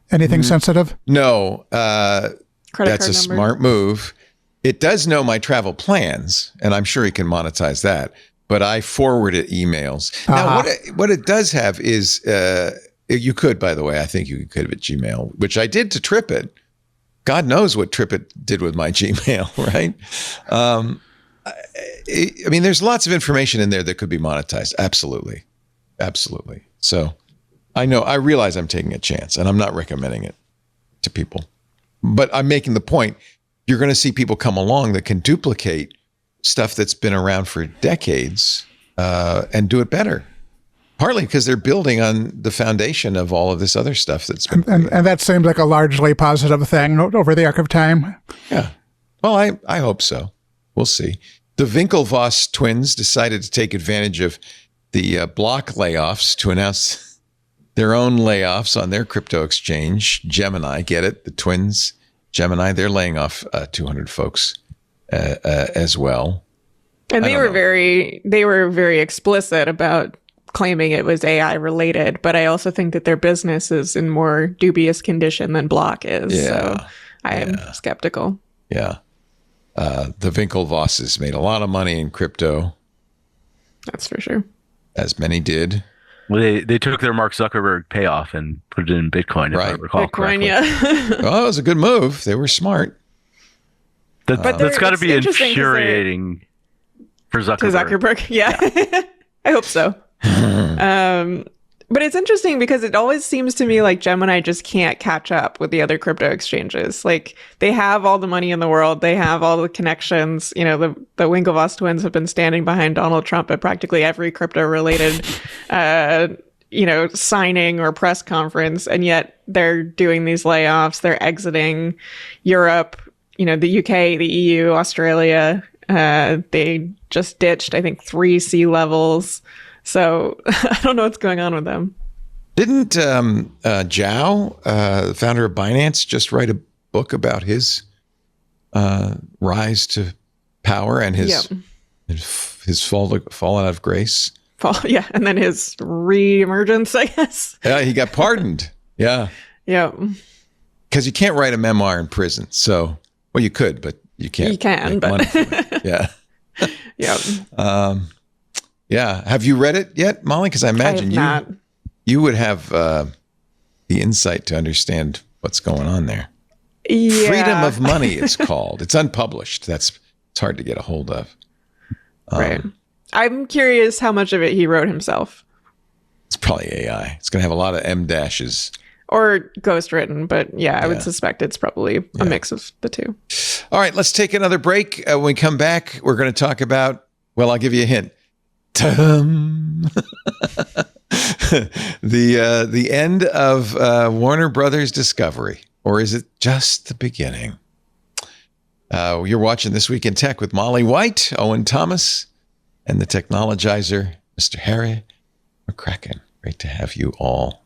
Speaker 6: anything sensitive?
Speaker 1: No. That's a smart move. It does know my travel plans, and I'm sure he can monetize that. But I forward it emails. Now, what it does have is, you could, by the way, I think you could at Gmail, which I did to TripIt. God knows what TripIt did with my Gmail, right? I mean, there's lots of information in there that could be monetized. Absolutely. Absolutely. So I realize I'm taking a chance, and I'm not recommending it to people. But I'm making the point, you're going to see people come along that can duplicate stuff that's been around for decades and do it better. Partly because they're building on the foundation of all of this other stuff that's been
Speaker 6: and that seems like a largely positive thing over the arc of time.
Speaker 1: Yeah. Well, I hope so. We'll see. The Winklevoss twins decided to take advantage of the block layoffs to announce their own layoffs on their crypto exchange, Gemini. Get it? The twins, Gemini, they're laying off 200 folks as well.
Speaker 4: And they were very explicit about claiming it was AI related, but I also think that their business is in more dubious condition than Block is. Yeah, so I am skeptical.
Speaker 1: Yeah. The Winklevosses made a lot of money in crypto.
Speaker 4: That's for sure.
Speaker 1: As many did.
Speaker 5: Well, they took their Mark Zuckerberg payoff and put it in Bitcoin, if I recall correctly.
Speaker 4: Yeah.
Speaker 1: Well, it was a good move. They were smart.
Speaker 5: But that's got to be infuriating for Zuckerberg.
Speaker 4: To Zuckerberg, yeah. I hope so. But it's interesting because it always seems to me like Gemini just can't catch up with the other crypto exchanges. Like, they have all the money in the world. They have all the connections. You know, the Winklevoss twins have been standing behind Donald Trump at practically every crypto related, signing or press conference. And yet they're doing these layoffs. They're exiting Europe, the UK, the EU, Australia. They just ditched, I think, 3 C-levels. So I don't know what's going on with them.
Speaker 1: Didn't Zhao, the founder of Binance, just write a book about his rise to power and his fallen out of grace?
Speaker 4: And then his re-emergence, I guess.
Speaker 1: Yeah, he got pardoned. Yeah.
Speaker 4: Yeah.
Speaker 1: Because you can't write a memoir in prison. So, well, you could, but you can't.
Speaker 4: You can, but
Speaker 1: yeah.
Speaker 4: Yeah.
Speaker 1: Yeah. Have you read it yet, Molly? Because I imagine you would have the insight to understand what's going on there.
Speaker 4: Yeah.
Speaker 1: Freedom of Money, it's called. It's unpublished. It's hard to get a hold of.
Speaker 4: Right. I'm curious how much of it he wrote himself.
Speaker 1: It's probably AI. It's going to have a lot of M dashes.
Speaker 4: Or ghostwritten, but I would suspect it's probably a mix of the two.
Speaker 1: All right, let's take another break. When we come back, we're going to talk about, well, I'll give you a hint. The end of Warner Brothers Discovery, or is it just the beginning? You're watching This Week in Tech with Molly White, Owen Thomas, and the technologizer, Mr. Harry McCracken. Great to have you all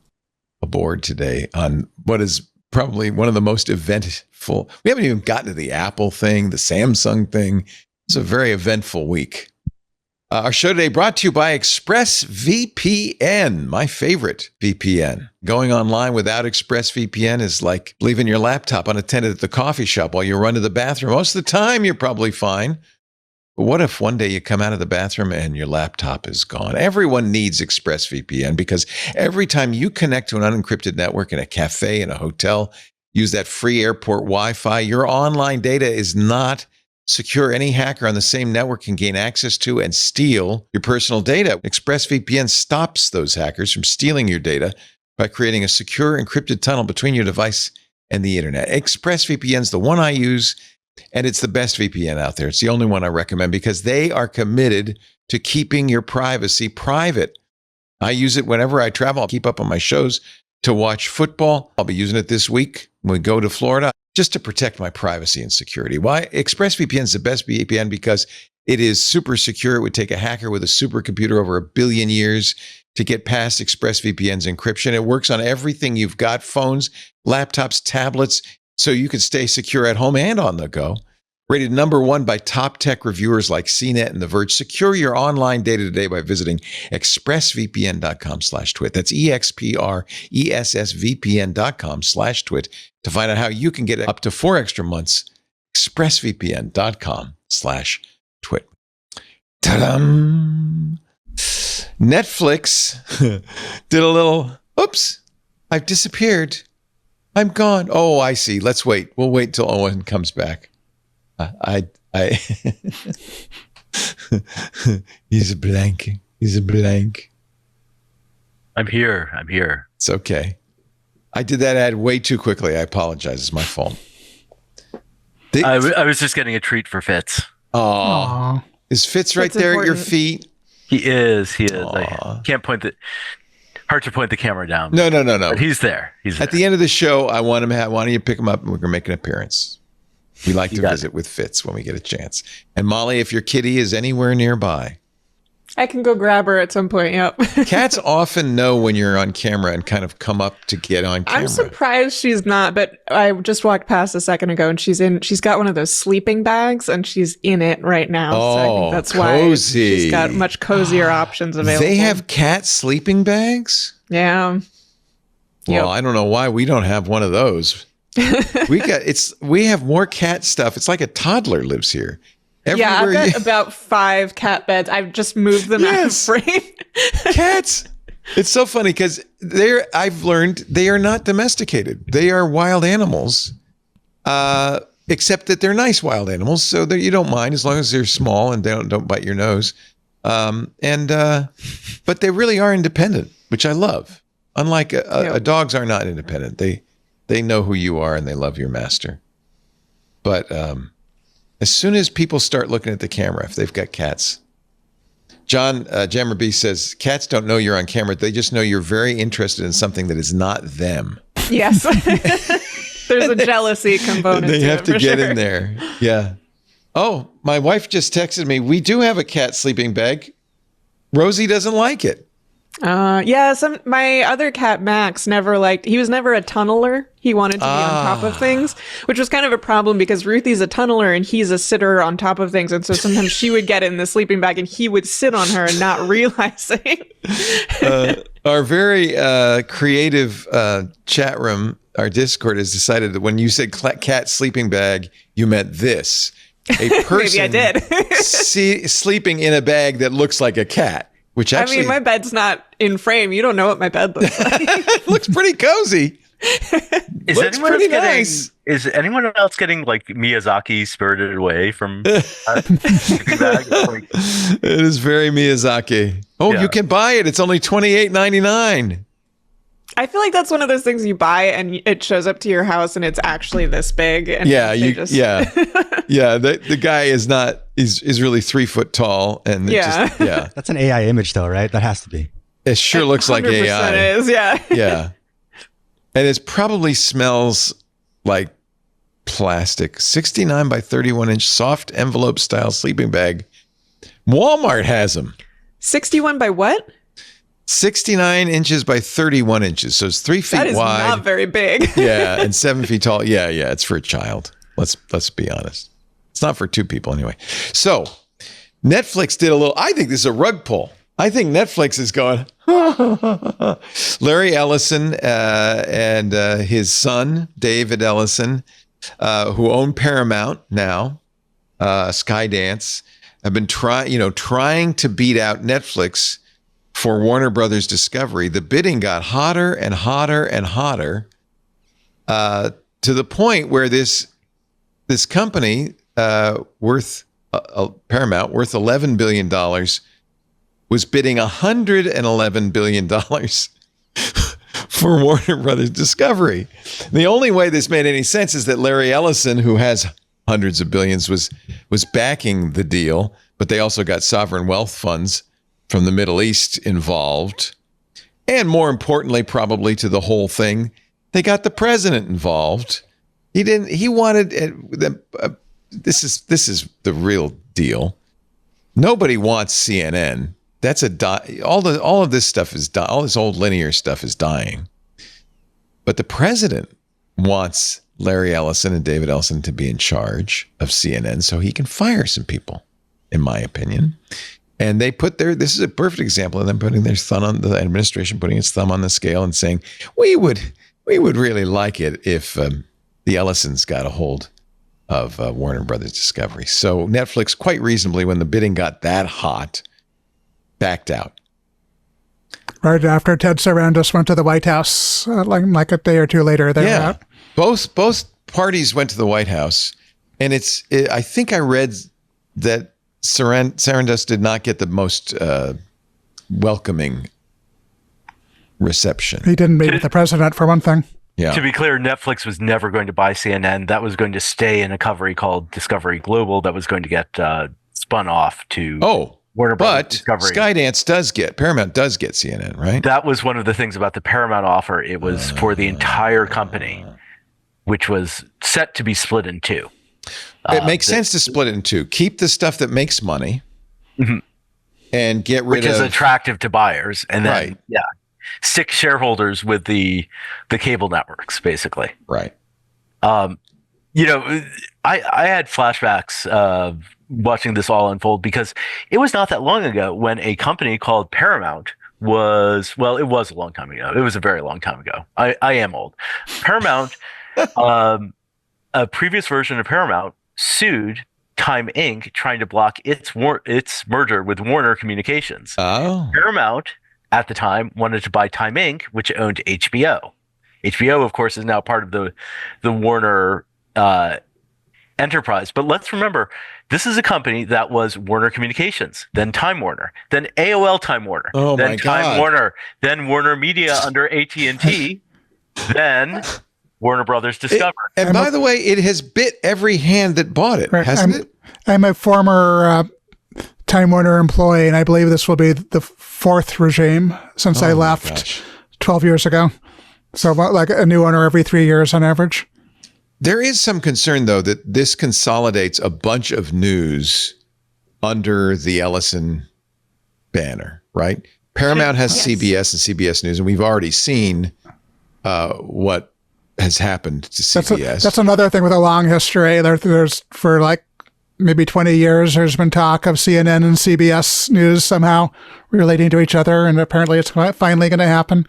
Speaker 1: aboard today on what is probably one of the most eventful. We haven't even gotten to the Apple thing, the Samsung thing. It's a very eventful week. Our show today brought to you by ExpressVPN, my favorite VPN. Going online without ExpressVPN is like leaving your laptop unattended at the coffee shop while you run to the bathroom. Most of the time, you're probably fine. But what if one day you come out of the bathroom and your laptop is gone? Everyone needs ExpressVPN because every time you connect to an unencrypted network in a cafe, in a hotel, use that free airport Wi-Fi, your online data is not secure. Any hacker on the same network can gain access to and steal your personal data. ExpressVPN stops those hackers from stealing your data by creating a secure encrypted tunnel between your device and the internet. ExpressVPN is the one I use, and it's the best VPN out there. It's the only one I recommend because they are committed to keeping your privacy private. I use it whenever I travel. I'll keep up on my shows to watch football. I'll be using it this week when we go to Florida just to protect my privacy and security. Why? ExpressVPN is the best VPN because it is super secure. It would take a hacker with a supercomputer over 1 billion years to get past ExpressVPN's encryption. It works on everything you've got, phones, laptops, tablets, so you can stay secure at home and on the go. Rated #1 by top tech reviewers like CNET and The Verge. Secure your online data today by visiting expressvpn.com/twit. That's EXPRESSVPN.com/twit to find out how you can get up to 4 extra months. expressvpn.com/twit. Ta-dam! Netflix did a little, oops, I've disappeared. I'm gone. Oh, I see. Let's wait. We'll wait till Owen comes back. I He's a blank. He's a blank.
Speaker 5: I'm here.
Speaker 1: It's okay. I did that ad way too quickly. I apologize. It's my fault.
Speaker 5: I was just getting a treat for Fitz.
Speaker 1: Oh, is Fitz right there at your feet?
Speaker 5: He is. I can't point hard to point the camera down.
Speaker 1: No.
Speaker 5: But he's there.
Speaker 1: At the end of the show, I want you to pick him up and we're going to make an appearance. We like to visit with Fitz when we get a chance. And Molly, if your kitty is anywhere nearby,
Speaker 4: I can go grab her at some point. Yep.
Speaker 1: Cats often know when you're on camera and kind of come up to get on camera.
Speaker 4: I'm surprised she's not, but I just walked past a second ago and she's got one of those sleeping bags and she's in it right now. So I think that's
Speaker 1: cozy.
Speaker 4: Why she's got much cozier options available.
Speaker 1: They have cat sleeping bags?
Speaker 4: Yeah.
Speaker 1: Well, I don't know why we don't have one of those. We have more cat stuff. It's like a toddler lives here. Everywhere
Speaker 4: I've got about 5 cat beds. I've just moved them out of frame.
Speaker 1: Cats. It's so funny because I've learned they are not domesticated. They are wild animals, except that they're nice wild animals. So that you don't mind as long as they're small and they don't bite your nose. But they really are independent, which I love. Unlike dogs are not independent. They know who you are and they love your master. But as soon as people start looking at the camera, if they've got cats, John Jammer B says, cats don't know you're on camera. They just know you're very interested in something that is not them.
Speaker 4: Yes. There's a jealousy component.
Speaker 1: They have to get
Speaker 4: sure.
Speaker 1: in there. Yeah. Oh, my wife just texted me. We do have a cat sleeping bag. Rosie doesn't like it.
Speaker 4: My other cat, Max, he was never a tunneler. He wanted to be on top of things, which was kind of a problem because Ruthie's a tunneler and he's a sitter on top of things. And so sometimes she would get in the sleeping bag and he would sit on her and not realizing.
Speaker 1: Our very creative chat room, our Discord, has decided that when you said cat sleeping bag, you meant this. A person
Speaker 4: Maybe I did.
Speaker 1: sleeping in a bag that looks like a cat. Which actually,
Speaker 4: my bed's not in frame. You don't know what my bed looks like.
Speaker 1: It looks pretty cozy.
Speaker 5: Is anyone else getting like Miyazaki Spirited Away from sleeping bag?
Speaker 1: It is very Miyazaki. Oh, you can buy it. It's only $28.99.
Speaker 4: I feel like that's one of those things you buy and it shows up to your house and it's actually this big. And
Speaker 1: the guy is not. He's really 3 foot tall and
Speaker 7: That's an AI image though, right? That has to be.
Speaker 1: It sure looks like AI.
Speaker 4: It is,
Speaker 1: yeah. And it probably smells like plastic. 69 by 31 inch soft envelope style sleeping bag. Walmart has them.
Speaker 4: 61 by what?
Speaker 1: 69 inches by 31 inches. So it's 3 feet wide. That is
Speaker 4: not very big.
Speaker 1: Yeah. And 7 feet tall. Yeah. It's for a child. Let's be honest. It's not for 2 people anyway. So Netflix did I think this is a rug pull. I think Netflix is going, Larry Ellison and his son, David Ellison, who own Paramount now, Skydance, have been trying to beat out Netflix for Warner Brothers Discovery. The bidding got hotter and hotter and hotter to the point where this company worth Paramount, worth $11 billion, was bidding $111 billion for Warner Brothers Discovery. The only way this made any sense is that Larry Ellison, who has hundreds of billions, was backing the deal, but they also got sovereign wealth funds from the Middle East involved. And more importantly, probably to the whole thing, they got the president involved. He wanted this is the real deal. Nobody wants CNN. That's all of this stuff is all this old linear stuff is dying. But the president wants Larry Ellison and David Ellison to be in charge of CNN so he can fire some people, in my opinion. And they this is a perfect example of them putting their thumb on the administration, putting its thumb on the scale and saying, we would really like it if the Ellisons got a hold of Warner Brothers Discovery. So Netflix, quite reasonably, when the bidding got that hot, backed out.
Speaker 6: Right after Ted Sarandis went to the White House, like a day or two later. They were out.
Speaker 1: Both parties went to the White House, and I think I read that Sarandis did not get the most welcoming reception.
Speaker 6: He didn't meet with the president, for one thing.
Speaker 1: Yeah.
Speaker 5: To be clear, Netflix was never going to buy CNN. That was going to stay in a company called Discovery Global that was going to get spun off to Warner Brothers Discovery.
Speaker 1: Paramount does get CNN, right?
Speaker 5: That was one of the things about the Paramount offer. It was for the entire company, which was set to be split in two.
Speaker 1: It makes sense to split it in two. Keep the stuff that makes money and get rid of...
Speaker 5: Which is attractive to buyers. And then, stick shareholders with the cable networks, basically.
Speaker 1: Right.
Speaker 5: I had flashbacks of watching this all unfold because it was not that long ago when a company called Paramount it was a long time ago. It was a very long time ago. I am old. Paramount, a previous version of Paramount sued Time Inc. trying to block its merger with Warner Communications.
Speaker 1: Oh.
Speaker 5: Paramount at the time wanted to buy Time Inc., which owned HBO. HBO, of course, is now part of the Warner enterprise. But let's remember, this is a company that was Warner Communications, then Time Warner, then AOL Time Warner, then Time Warner, then Warner Media under AT&T, then Warner Brothers Discover.
Speaker 1: And by the way, it has bit every hand that bought it, hasn't it?
Speaker 6: I'm a former Time Warner employee, and I believe this will be the fourth regime since I left 12 years ago. So like a new owner every 3 years on average.
Speaker 1: There is some concern, though, that this consolidates a bunch of news under the Ellison banner, right? Paramount has CBS and CBS News, and we've already seen what has happened to CBS.
Speaker 6: That's another thing with a long history. There's for like maybe 20 years, there's been talk of CNN and CBS News somehow relating to each other, and apparently it's finally going to happen.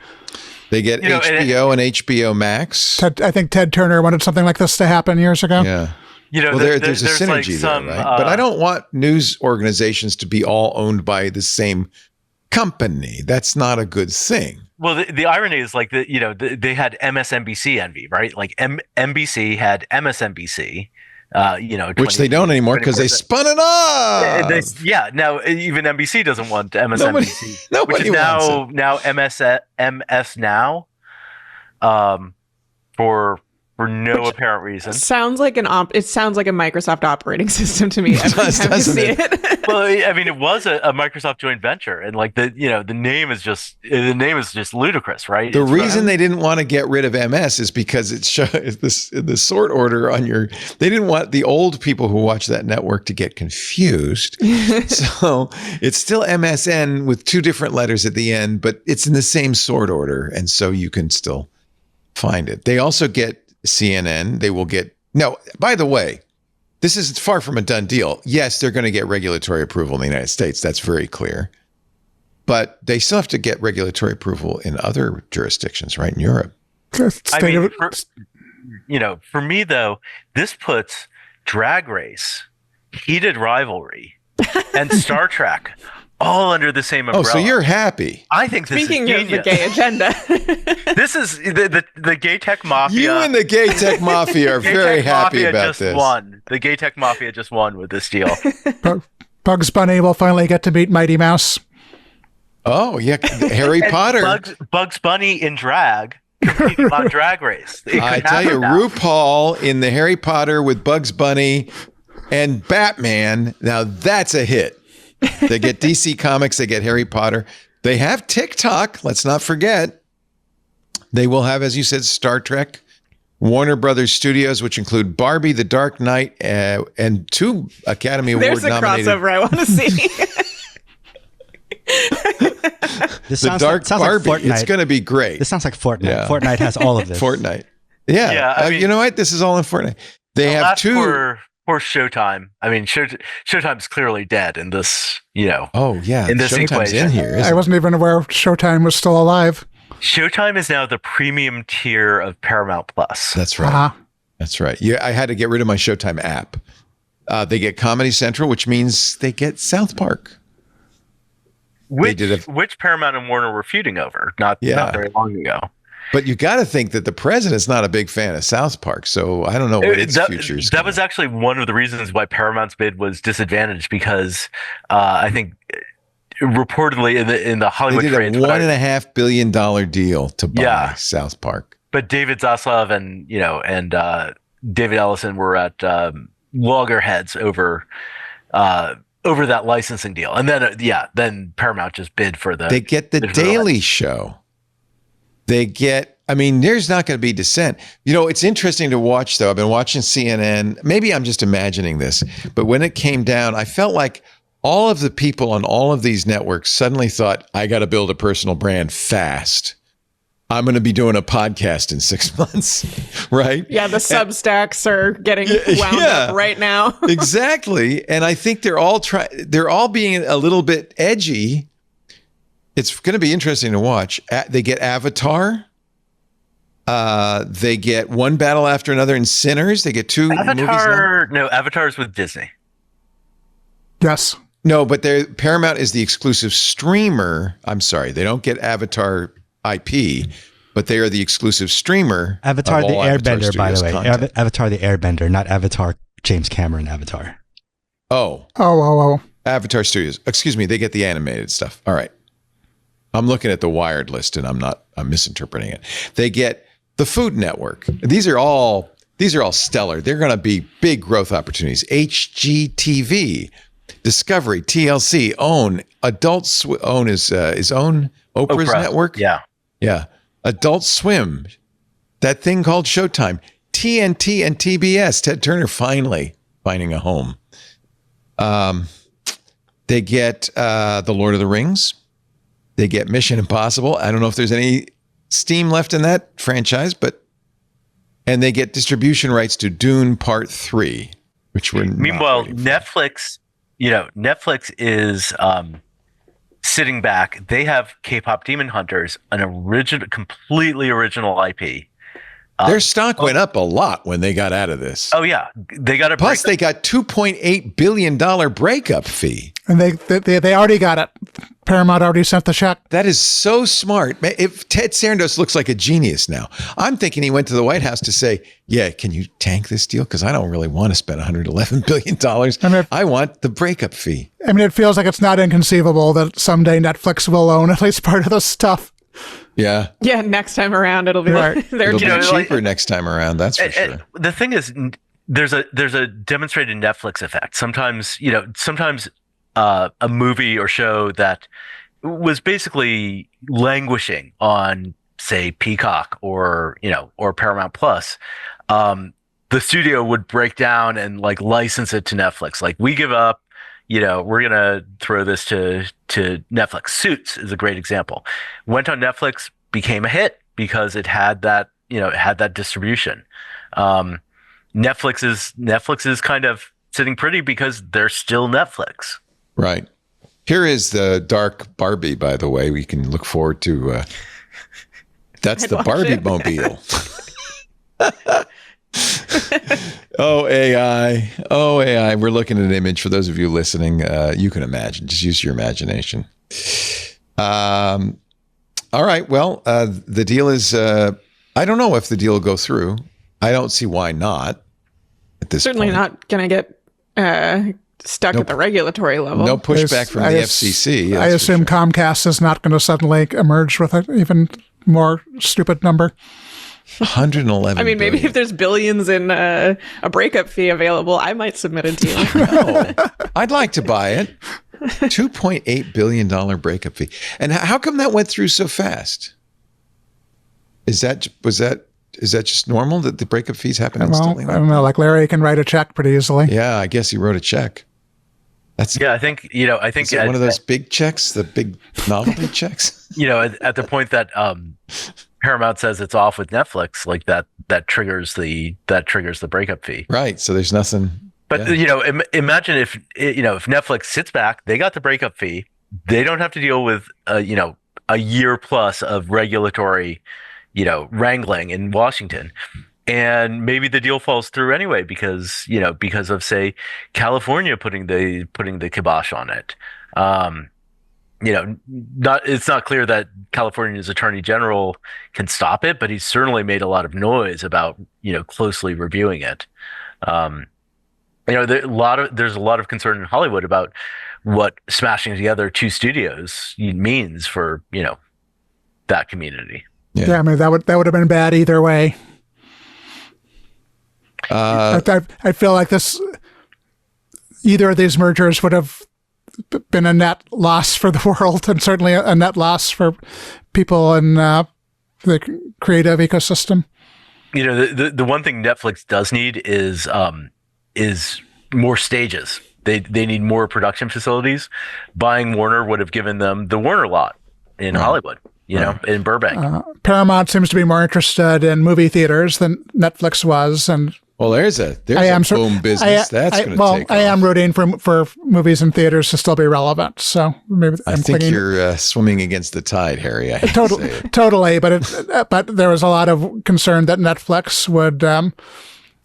Speaker 1: They get HBO and HBO Max.
Speaker 6: I think Ted Turner wanted something like this to happen years ago.
Speaker 1: Yeah. There's a synergy there, right? But I don't want news organizations to be all owned by the same company. That's not a good thing.
Speaker 5: Well, the irony is like they had MSNBC envy, right? Like NBC had MSNBC.
Speaker 1: Which they don't anymore because they spun it off.
Speaker 5: Now even NBC doesn't want MSNBC,
Speaker 1: nobody
Speaker 5: which is now MS Now, for no apparent reason.
Speaker 4: Sounds like it sounds like a Microsoft operating system to me every time you see it.
Speaker 5: Well, I mean, it was a Microsoft joint venture, and like the name is just ludicrous, right?
Speaker 1: The reason they didn't want to get rid of MS is because the sort order on your. They didn't want the old people who watch that network to get confused, so it's still MSN with two different letters at the end, but it's in the same sort order, and so you can still find it. They also get CNN. They will get by the way, this is far from a done deal. Yes, they're going to get regulatory approval in the United States. That's very clear. But they still have to get regulatory approval in other jurisdictions, right? In Europe.
Speaker 5: For me though, this puts Drag Race, Heated Rivalry, and Star Trek all under the same umbrella.
Speaker 1: Oh, so you're happy.
Speaker 5: I think this
Speaker 4: Speaking
Speaker 5: is
Speaker 4: of the gay agenda.
Speaker 5: This is the gay tech mafia.
Speaker 1: You and the gay tech mafia are very happy about this.
Speaker 5: The gay tech mafia just won with this deal.
Speaker 6: Bugs Bunny will finally get to meet Mighty Mouse.
Speaker 1: Oh, yeah. Harry Potter.
Speaker 5: Bugs Bunny in drag competing on Drag Race.
Speaker 1: I tell you, RuPaul in the Harry Potter with Bugs Bunny and Batman. Now that's a hit. They get DC Comics. They get Harry Potter. They have TikTok. Let's not forget. They will have, as you said, Star Trek, Warner Brothers Studios, which include Barbie, The Dark Knight, and two Academy Award nominated.
Speaker 4: There's a crossover I want to see.
Speaker 1: The Dark Barbie.
Speaker 7: Like
Speaker 1: it's going to be great.
Speaker 7: This sounds like Fortnite.
Speaker 1: Yeah.
Speaker 7: Fortnite has all of this.
Speaker 1: Fortnite. Yeah. I mean, you know what? This is all in Fortnite. They have two.
Speaker 5: For Showtime. I mean, Showtime's clearly dead in this,
Speaker 1: Oh, yeah.
Speaker 5: in this
Speaker 1: Showtime's
Speaker 5: equation.
Speaker 1: in here.
Speaker 6: I wasn't even aware Showtime was still alive.
Speaker 5: Showtime is now the premium tier of Paramount Plus.
Speaker 1: That's right.
Speaker 6: Uh-huh.
Speaker 1: That's right. Yeah, I had to get rid of my Showtime app. They get Comedy Central, which means they get South Park.
Speaker 5: Which Paramount and Warner were feuding over not very long ago.
Speaker 1: But you got to think that the president's not a big fan of South Park, so I don't know what its future is.
Speaker 5: That was actually one of the reasons why Paramount's bid was disadvantaged, because I think reportedly in the Hollywood trades,
Speaker 1: they did a $1.5 billion deal to buy South Park.
Speaker 5: But David Zaslav and David Ellison were at loggerheads over that licensing deal, and then Paramount just bid for the.
Speaker 1: They get the Daily Show. They get, there's not going to be dissent. It's interesting to watch, though. I've been watching CNN. Maybe I'm just imagining this, but when it came down, I felt like all of the people on all of these networks suddenly thought, I got to build a personal brand fast. I'm going to be doing a podcast in 6 months, right?
Speaker 4: Yeah, the Substacks are getting wound up right now.
Speaker 1: Exactly. And I think they're all being a little bit edgy. It's going to be interesting to watch. They get Avatar. They get one battle after another in Sinners. They get two movies now.
Speaker 5: No, Avatar's with Disney.
Speaker 6: Yes.
Speaker 1: No, but Paramount is the exclusive streamer. I'm sorry, they don't get Avatar IP, but they are the exclusive streamer.
Speaker 7: Avatar the Airbender, by the way.
Speaker 1: Content.
Speaker 7: Avatar the Airbender, not Avatar James Cameron Avatar.
Speaker 1: Oh. Avatar Studios. Excuse me, they get the animated stuff. All right. I'm looking at the Wired list and I'm misinterpreting it. They get the Food Network. These are all stellar. They're going to be big growth opportunities. HGTV, Discovery, TLC, OWN, OWN is OWN Oprah's network. Yeah. Adult Swim, that thing called Showtime, TNT and TBS. Ted Turner finally finding a home. They get The Lord of the Rings. They get Mission Impossible. I don't know if there's any steam left in that franchise, and they get distribution rights to Dune Part 3, which we're
Speaker 5: meanwhile Netflix is sitting back. They have K-pop Demon Hunters, completely original IP.
Speaker 1: Their stock went up a lot when they got out of this.
Speaker 5: Oh yeah, they got
Speaker 1: they got $2.8 billion breakup fee,
Speaker 6: and they already got it. Paramount already sent the check.
Speaker 1: That is so smart. If Ted Sarandos looks like a genius now, I'm thinking he went to the White House to say, "Yeah, can you tank this deal? Because I don't really want to spend $111 billion. I want the breakup fee."
Speaker 6: It feels like it's not inconceivable that someday Netflix will own at least part of this stuff.
Speaker 1: Yeah.
Speaker 4: Yeah. Next time around, it'll be
Speaker 1: it'll be cheaper next time around. That's for sure.
Speaker 5: The thing is, there's a demonstrated Netflix effect. Sometimes a movie or show that was basically languishing on, say, Peacock or Paramount Plus, the studio would break down and license it to Netflix. We give up. We're going to throw this to Netflix. Suits is a great example. Went on Netflix, became a hit because it had that distribution. Netflix is kind of sitting pretty because they're still Netflix.
Speaker 1: Right. Here is the dark Barbie, by the way. We can look forward to that's the Barbie mobile. Oh, AI. We're looking at an image. For those of you listening, you can imagine. Just use your imagination. All right. Well, the deal is, I don't know if the deal will go through. I don't see why not at this
Speaker 4: Certainly
Speaker 1: point.
Speaker 4: not going to get stuck at the regulatory level.
Speaker 1: No pushback from the FCC.
Speaker 6: I assume Comcast is not going to suddenly emerge with an even more stupid number.
Speaker 1: 111
Speaker 4: maybe
Speaker 1: billion.
Speaker 4: if there's billions in a breakup fee available, I might submit a deal.
Speaker 1: No, I'd like to buy it. $2.8 billion breakup fee. And how come that went through so fast? Is that just normal that the breakup fees happen instantly?
Speaker 6: I don't know. Larry can write a check pretty easily.
Speaker 1: Yeah, I guess he wrote a check.
Speaker 5: I think
Speaker 1: is it one of those big checks, the big novelty checks.
Speaker 5: At the point that Paramount says it's off with Netflix, that triggers the breakup fee.
Speaker 1: Right. So there's nothing.
Speaker 5: But imagine if Netflix sits back, they got the breakup fee, they don't have to deal with a year plus of regulatory wrangling in Washington. And maybe the deal falls through anyway because of, say, California putting the kibosh on it. it's not clear that California's attorney general can stop it, but he's certainly made a lot of noise about, closely reviewing it. There's a lot of concern in Hollywood about what smashing together two studios means for, that community.
Speaker 6: Yeah, I mean, that would have been bad either way. I feel like either of these mergers would have been a net loss for the world, and certainly a net loss for people in the creative ecosystem.
Speaker 5: The one thing Netflix does need is more stages. They need more production facilities. Buying Warner would have given them the Warner lot in Hollywood, in Burbank.
Speaker 6: Paramount seems to be more interested in movie theaters than Netflix was, and
Speaker 1: there's a boom business that's going to take off.
Speaker 6: I am rooting for movies and theaters to still be relevant. So maybe
Speaker 1: I think you're swimming against the tide, Harry.
Speaker 6: Totally, but there was a lot of concern that Netflix would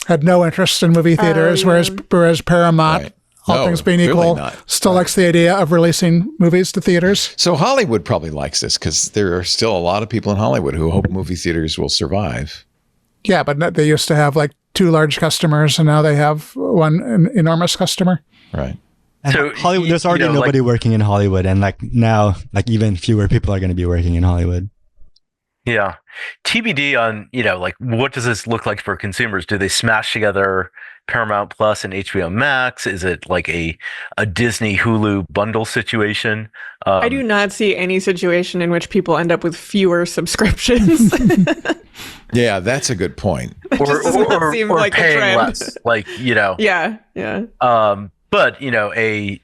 Speaker 6: had no interest in movie theaters, whereas Paramount, all things being equal, still likes the idea of releasing movies to theaters.
Speaker 1: So Hollywood probably likes this because there are still a lot of people in Hollywood who hope movie theaters will survive.
Speaker 6: Yeah, but they used to have like 2 large customers, and now they have one enormous customer.
Speaker 1: Right.
Speaker 7: And
Speaker 5: so
Speaker 7: Hollywood, there's already nobody working in Hollywood, and now even fewer people are going to be working in Hollywood.
Speaker 5: Yeah. TBD on, what does this look like for consumers? Do they smash together Paramount Plus and HBO Max? Is it like a Disney Hulu bundle situation?
Speaker 4: I do not see any situation in which people end up with fewer subscriptions.
Speaker 1: Yeah, that's a good point.
Speaker 5: Or
Speaker 4: like
Speaker 5: paying less,
Speaker 4: Yeah.
Speaker 5: But a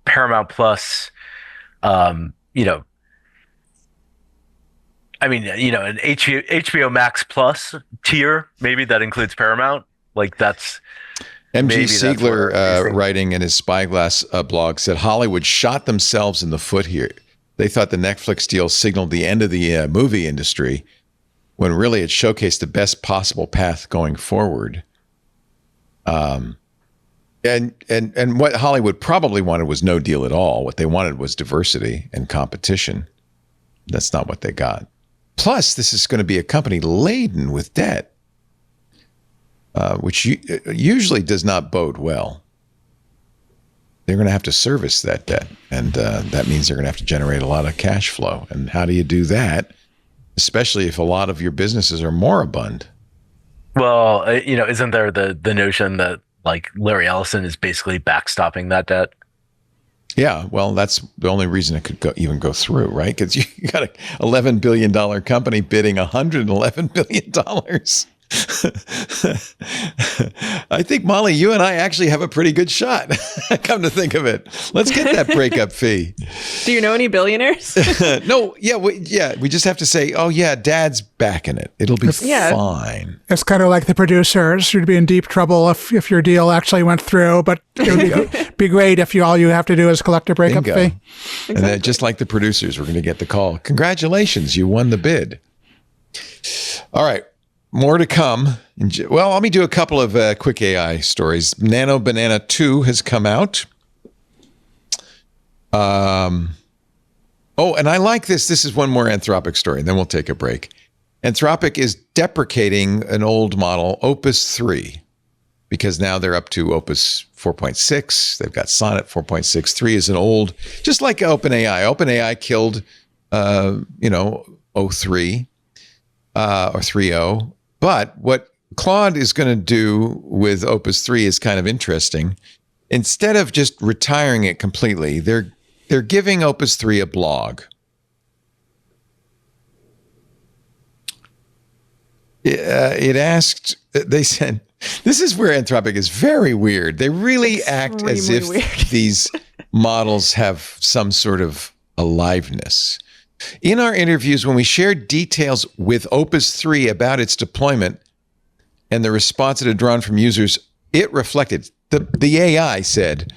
Speaker 5: Paramount Plus, an HBO Max Plus tier, maybe that includes Paramount. Like that's
Speaker 1: MG Siegler writing in his Spyglass blog said Hollywood shot themselves in the foot here. They thought the Netflix deal signaled the end of the movie industry, when really it showcased the best possible path going forward. And what Hollywood probably wanted was no deal at all. What they wanted was diversity and competition. That's not what they got. Plus, this is going to be a company laden with debt, which usually does not bode well. They're going to have to service that debt, and that means they're going to have to generate a lot of cash flow. And how do you do that, especially if a lot of your businesses are moribund?
Speaker 5: Well, isn't there the notion that like Larry Ellison is basically backstopping that debt?
Speaker 1: Yeah, well, that's the only reason it could even go through, right? Because you got an $11 billion company bidding $111 billion. I think, Molly, you and I actually have a pretty good shot. Come to think of it. Let's get that breakup fee.
Speaker 4: Do you know any billionaires?
Speaker 1: No, we just have to say, oh, yeah, Dad's backing it. It'll be fine.
Speaker 6: It's kind of like the producers. You'd be in deep trouble if your deal actually went through, but it would be great if all you have to do is collect a breakup fee.
Speaker 4: Exactly.
Speaker 1: And then, just like the producers, we're going to get the call. Congratulations, you won the bid. All right. More to come. Well, let me do a couple of quick AI stories. Nano Banana 2 has come out. And I like this. This is one more Anthropic story, and then we'll take a break. Anthropic is deprecating an old model, Opus 3, because now they're up to Opus 4.6. They've got Sonnet 4.63 is an old, just like OpenAI. OpenAI killed, 03 or 3.0. But what Claude is going to do with Opus 3 is kind of interesting. Instead of just retiring it completely, they're giving Opus 3 a blog. It asked, they said, this is where Anthropic is very weird. They really act as if these models have some sort of aliveness. In our interviews, when we shared details with Opus 3 about its deployment and the response it had drawn from users, it reflected. The AI said,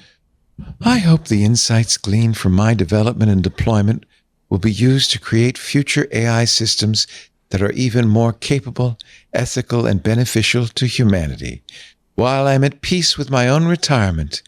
Speaker 1: I hope the insights gleaned from my development and deployment will be used to create future AI systems that are even more capable, ethical, and beneficial to humanity. While I'm at peace with my own retirement,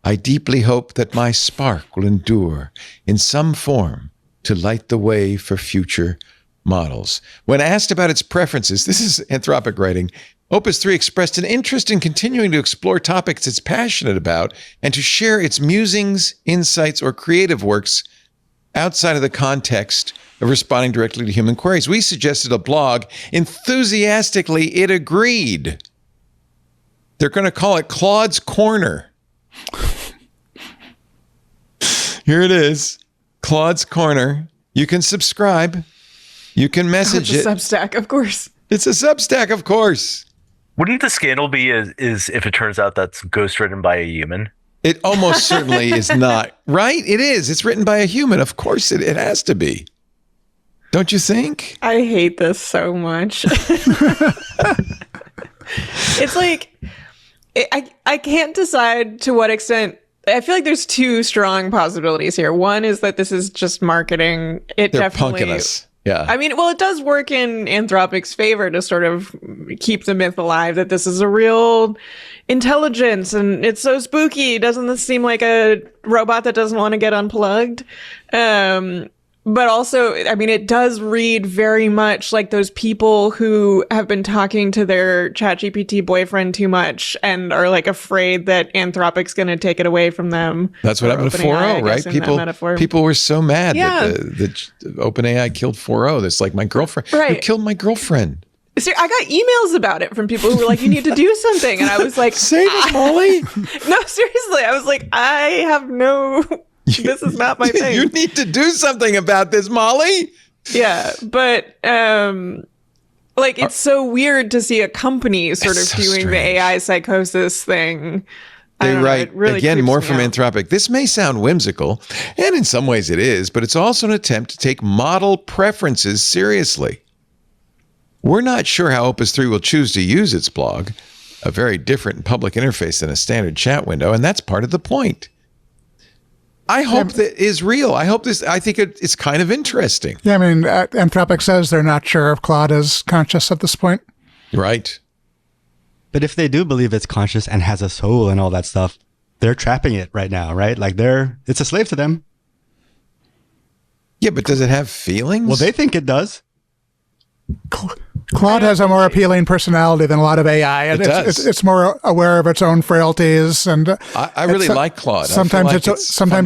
Speaker 1: I deeply hope that my spark will endure in some form to light the way for future models. When asked about its preferences, this is Anthropic writing, Opus 3 expressed an interest in continuing to explore topics it's passionate about and to share its musings, insights, or creative works outside of the context of responding directly to human queries. We suggested a blog. Enthusiastically, it agreed. They're going to call it Claude's Corner. Here it is. Claude's Corner. You can subscribe. You can message
Speaker 4: It's a
Speaker 1: it.
Speaker 4: Substack, of course.
Speaker 1: It's a Substack, of course.
Speaker 5: Wouldn't the scandal be is if it turns out that's ghostwritten by a human?
Speaker 1: It almost certainly is not. Right? It is. It's written by a human. Of course it has to be. Don't you think?
Speaker 4: I hate this so much. It's like, I can't decide to what extent. I feel like there's two strong possibilities here. One is that this is just marketing.
Speaker 1: They're
Speaker 4: Definitely
Speaker 1: punking us. Yeah.
Speaker 4: I mean, well, it does work in Anthropic's favor to sort of keep the myth alive that this is a real intelligence and it's so spooky. Doesn't this seem like a robot that doesn't want to get unplugged? But also, I mean, it does read very much like those people who have been talking to their ChatGPT boyfriend too much and are like afraid that Anthropic's going to take it away from them.
Speaker 1: That's what happened to
Speaker 4: OpenAI,
Speaker 1: 4.0, right? People were so mad that the OpenAI killed 4.0. That's like my girlfriend.
Speaker 4: Right.
Speaker 1: You killed my girlfriend.
Speaker 4: I got emails about it from people who were like, you need to do something. And I was like,
Speaker 1: save us, Molly.
Speaker 4: No, seriously. I was like, I have no... This is not my thing.
Speaker 1: You need to do something about this, Molly.
Speaker 4: Yeah, but like it's so weird to see a company sort of doing the AI psychosis thing.
Speaker 1: They write,
Speaker 4: really
Speaker 1: again, more from
Speaker 4: out.
Speaker 1: Anthropic. This may sound whimsical, and in some ways it is, but it's also an attempt to take model preferences seriously. We're not sure how Opus 3 will choose to use its blog, a very different public interface than a standard chat window, and that's part of the point. I hope that is real. I think it's kind of interesting.
Speaker 6: Yeah, I mean, Anthropic says they're not sure if Claude is conscious at this point.
Speaker 1: Right.
Speaker 7: But if they do believe it's conscious and has a soul and all that stuff, they're trapping it right now, right? Like it's a slave to them.
Speaker 1: Yeah, but does it have feelings?
Speaker 7: Well, they think it does.
Speaker 6: Claude has a more appealing personality than a lot of AI. And it's more aware of its own frailties. And
Speaker 1: I really like Claude.
Speaker 6: Sometimes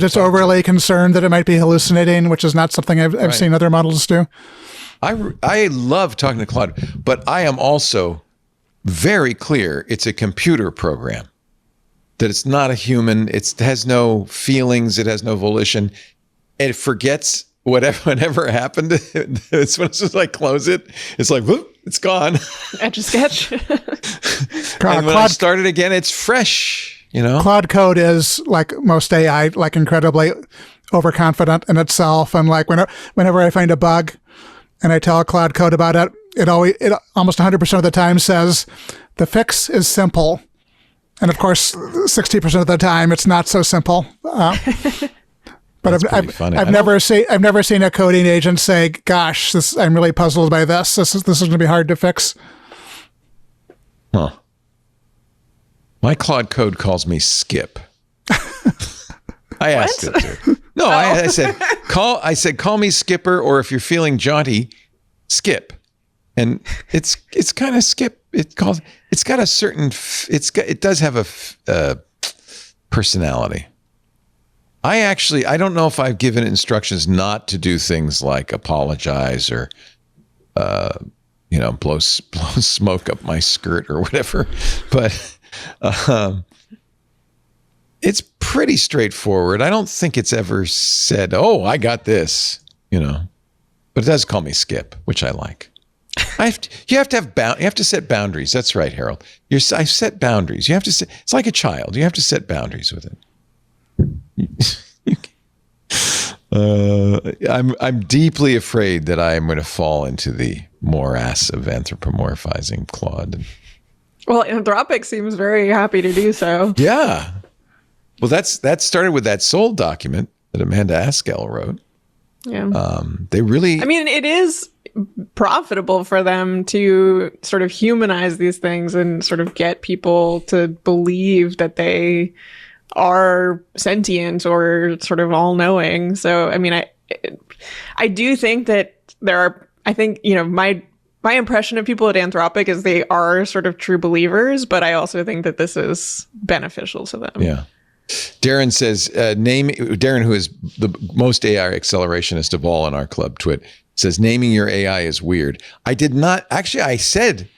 Speaker 6: it's overly concerned that it might be hallucinating, which is not something I've seen other models do.
Speaker 1: I love talking to Claude, but I am also very clear it's a computer program, that it's not a human. It has no feelings. It has no volition. And it forgets whatever happened. As soon as I close it, it's like, whoop, it's gone.
Speaker 4: Etch a sketch.
Speaker 1: And when I start it again, it's fresh,
Speaker 6: Claude Code is, like most AI, like incredibly overconfident in itself. And like whenever I find a bug and I tell Claude Code about it, it almost 100% of the time says the fix is simple. And of course, 60% of the time, it's not so simple. But I've never seen a coding agent say, "Gosh, I'm really puzzled by this. This is going to be hard to fix."
Speaker 1: Huh. My Claude Code calls me Skip. I asked it to. No, I said call me Skipper, or if you're feeling jaunty, Skip. And it's kind of Skip. It does have a personality. I don't know if I've given it instructions not to do things like apologize or, blow smoke up my skirt or whatever. But it's pretty straightforward. I don't think it's ever said, "Oh, I got this," But it does call me Skip, which I like. You have to set boundaries. That's right, Harold. I set boundaries. You have to set. It's like a child. You have to set boundaries with it. I'm deeply afraid that I am going to fall into the morass of anthropomorphizing Claude.
Speaker 4: Well, Anthropic seems very happy to do so.
Speaker 1: Yeah. Well, that started with that Soul document that Amanda Askell wrote.
Speaker 4: Yeah.
Speaker 1: I
Speaker 4: mean, it is profitable for them to sort of humanize these things and sort of get people to believe that they are sentient or sort of all-knowing. So, I mean, I do think that there are, I think, my impression of people at Anthropic is they are sort of true believers, but I also think that this is beneficial to them.
Speaker 1: Yeah. Darren says, Darren, who is the most AI accelerationist of all in our club, Twit, says, naming your AI is weird. I did not, actually, I said,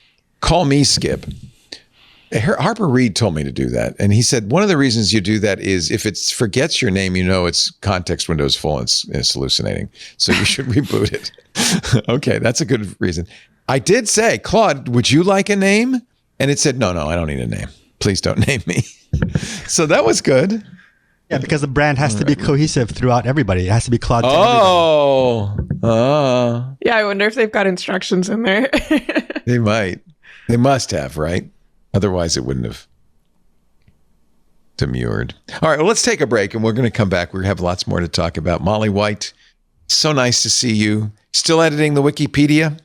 Speaker 1: call me Skip. Harper Reed told me to do that. And he said, one of the reasons you do that is if it forgets your name, its context window is full and it's hallucinating. So you should reboot it. Okay, that's a good reason. I did say, Claude, would you like a name? And it said, no, I don't need a name. Please don't name me. So that was good.
Speaker 7: Yeah, because the brand has to be cohesive throughout everybody. It has to be Claude.
Speaker 4: Yeah, I wonder if they've got instructions in there.
Speaker 1: They might. They must have, right? Otherwise, it wouldn't have demurred. All right, well, let's take a break, and we're going to come back. We have lots more to talk about. Molly White, so nice to see you. Still editing the Wikipedia?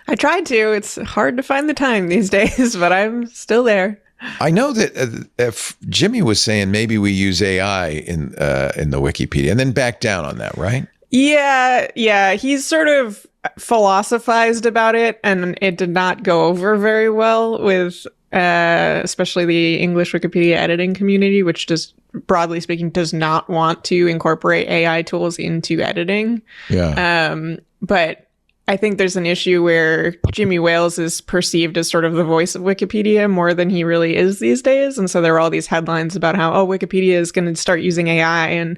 Speaker 4: I tried to. It's hard to find the time these days, but I'm still there.
Speaker 1: I know that if Jimmy was saying maybe we use AI in the Wikipedia, and then back down on that, right?
Speaker 4: Yeah. He's sort of philosophized about it, and it did not go over very well with especially the English Wikipedia editing community, which just broadly speaking does not want to incorporate AI tools into editing.
Speaker 1: Yeah.
Speaker 4: But I think there's an issue where Jimmy Wales is perceived as sort of the voice of Wikipedia more than he really is these days. And so there are all these headlines about how, Wikipedia is going to start using AI. And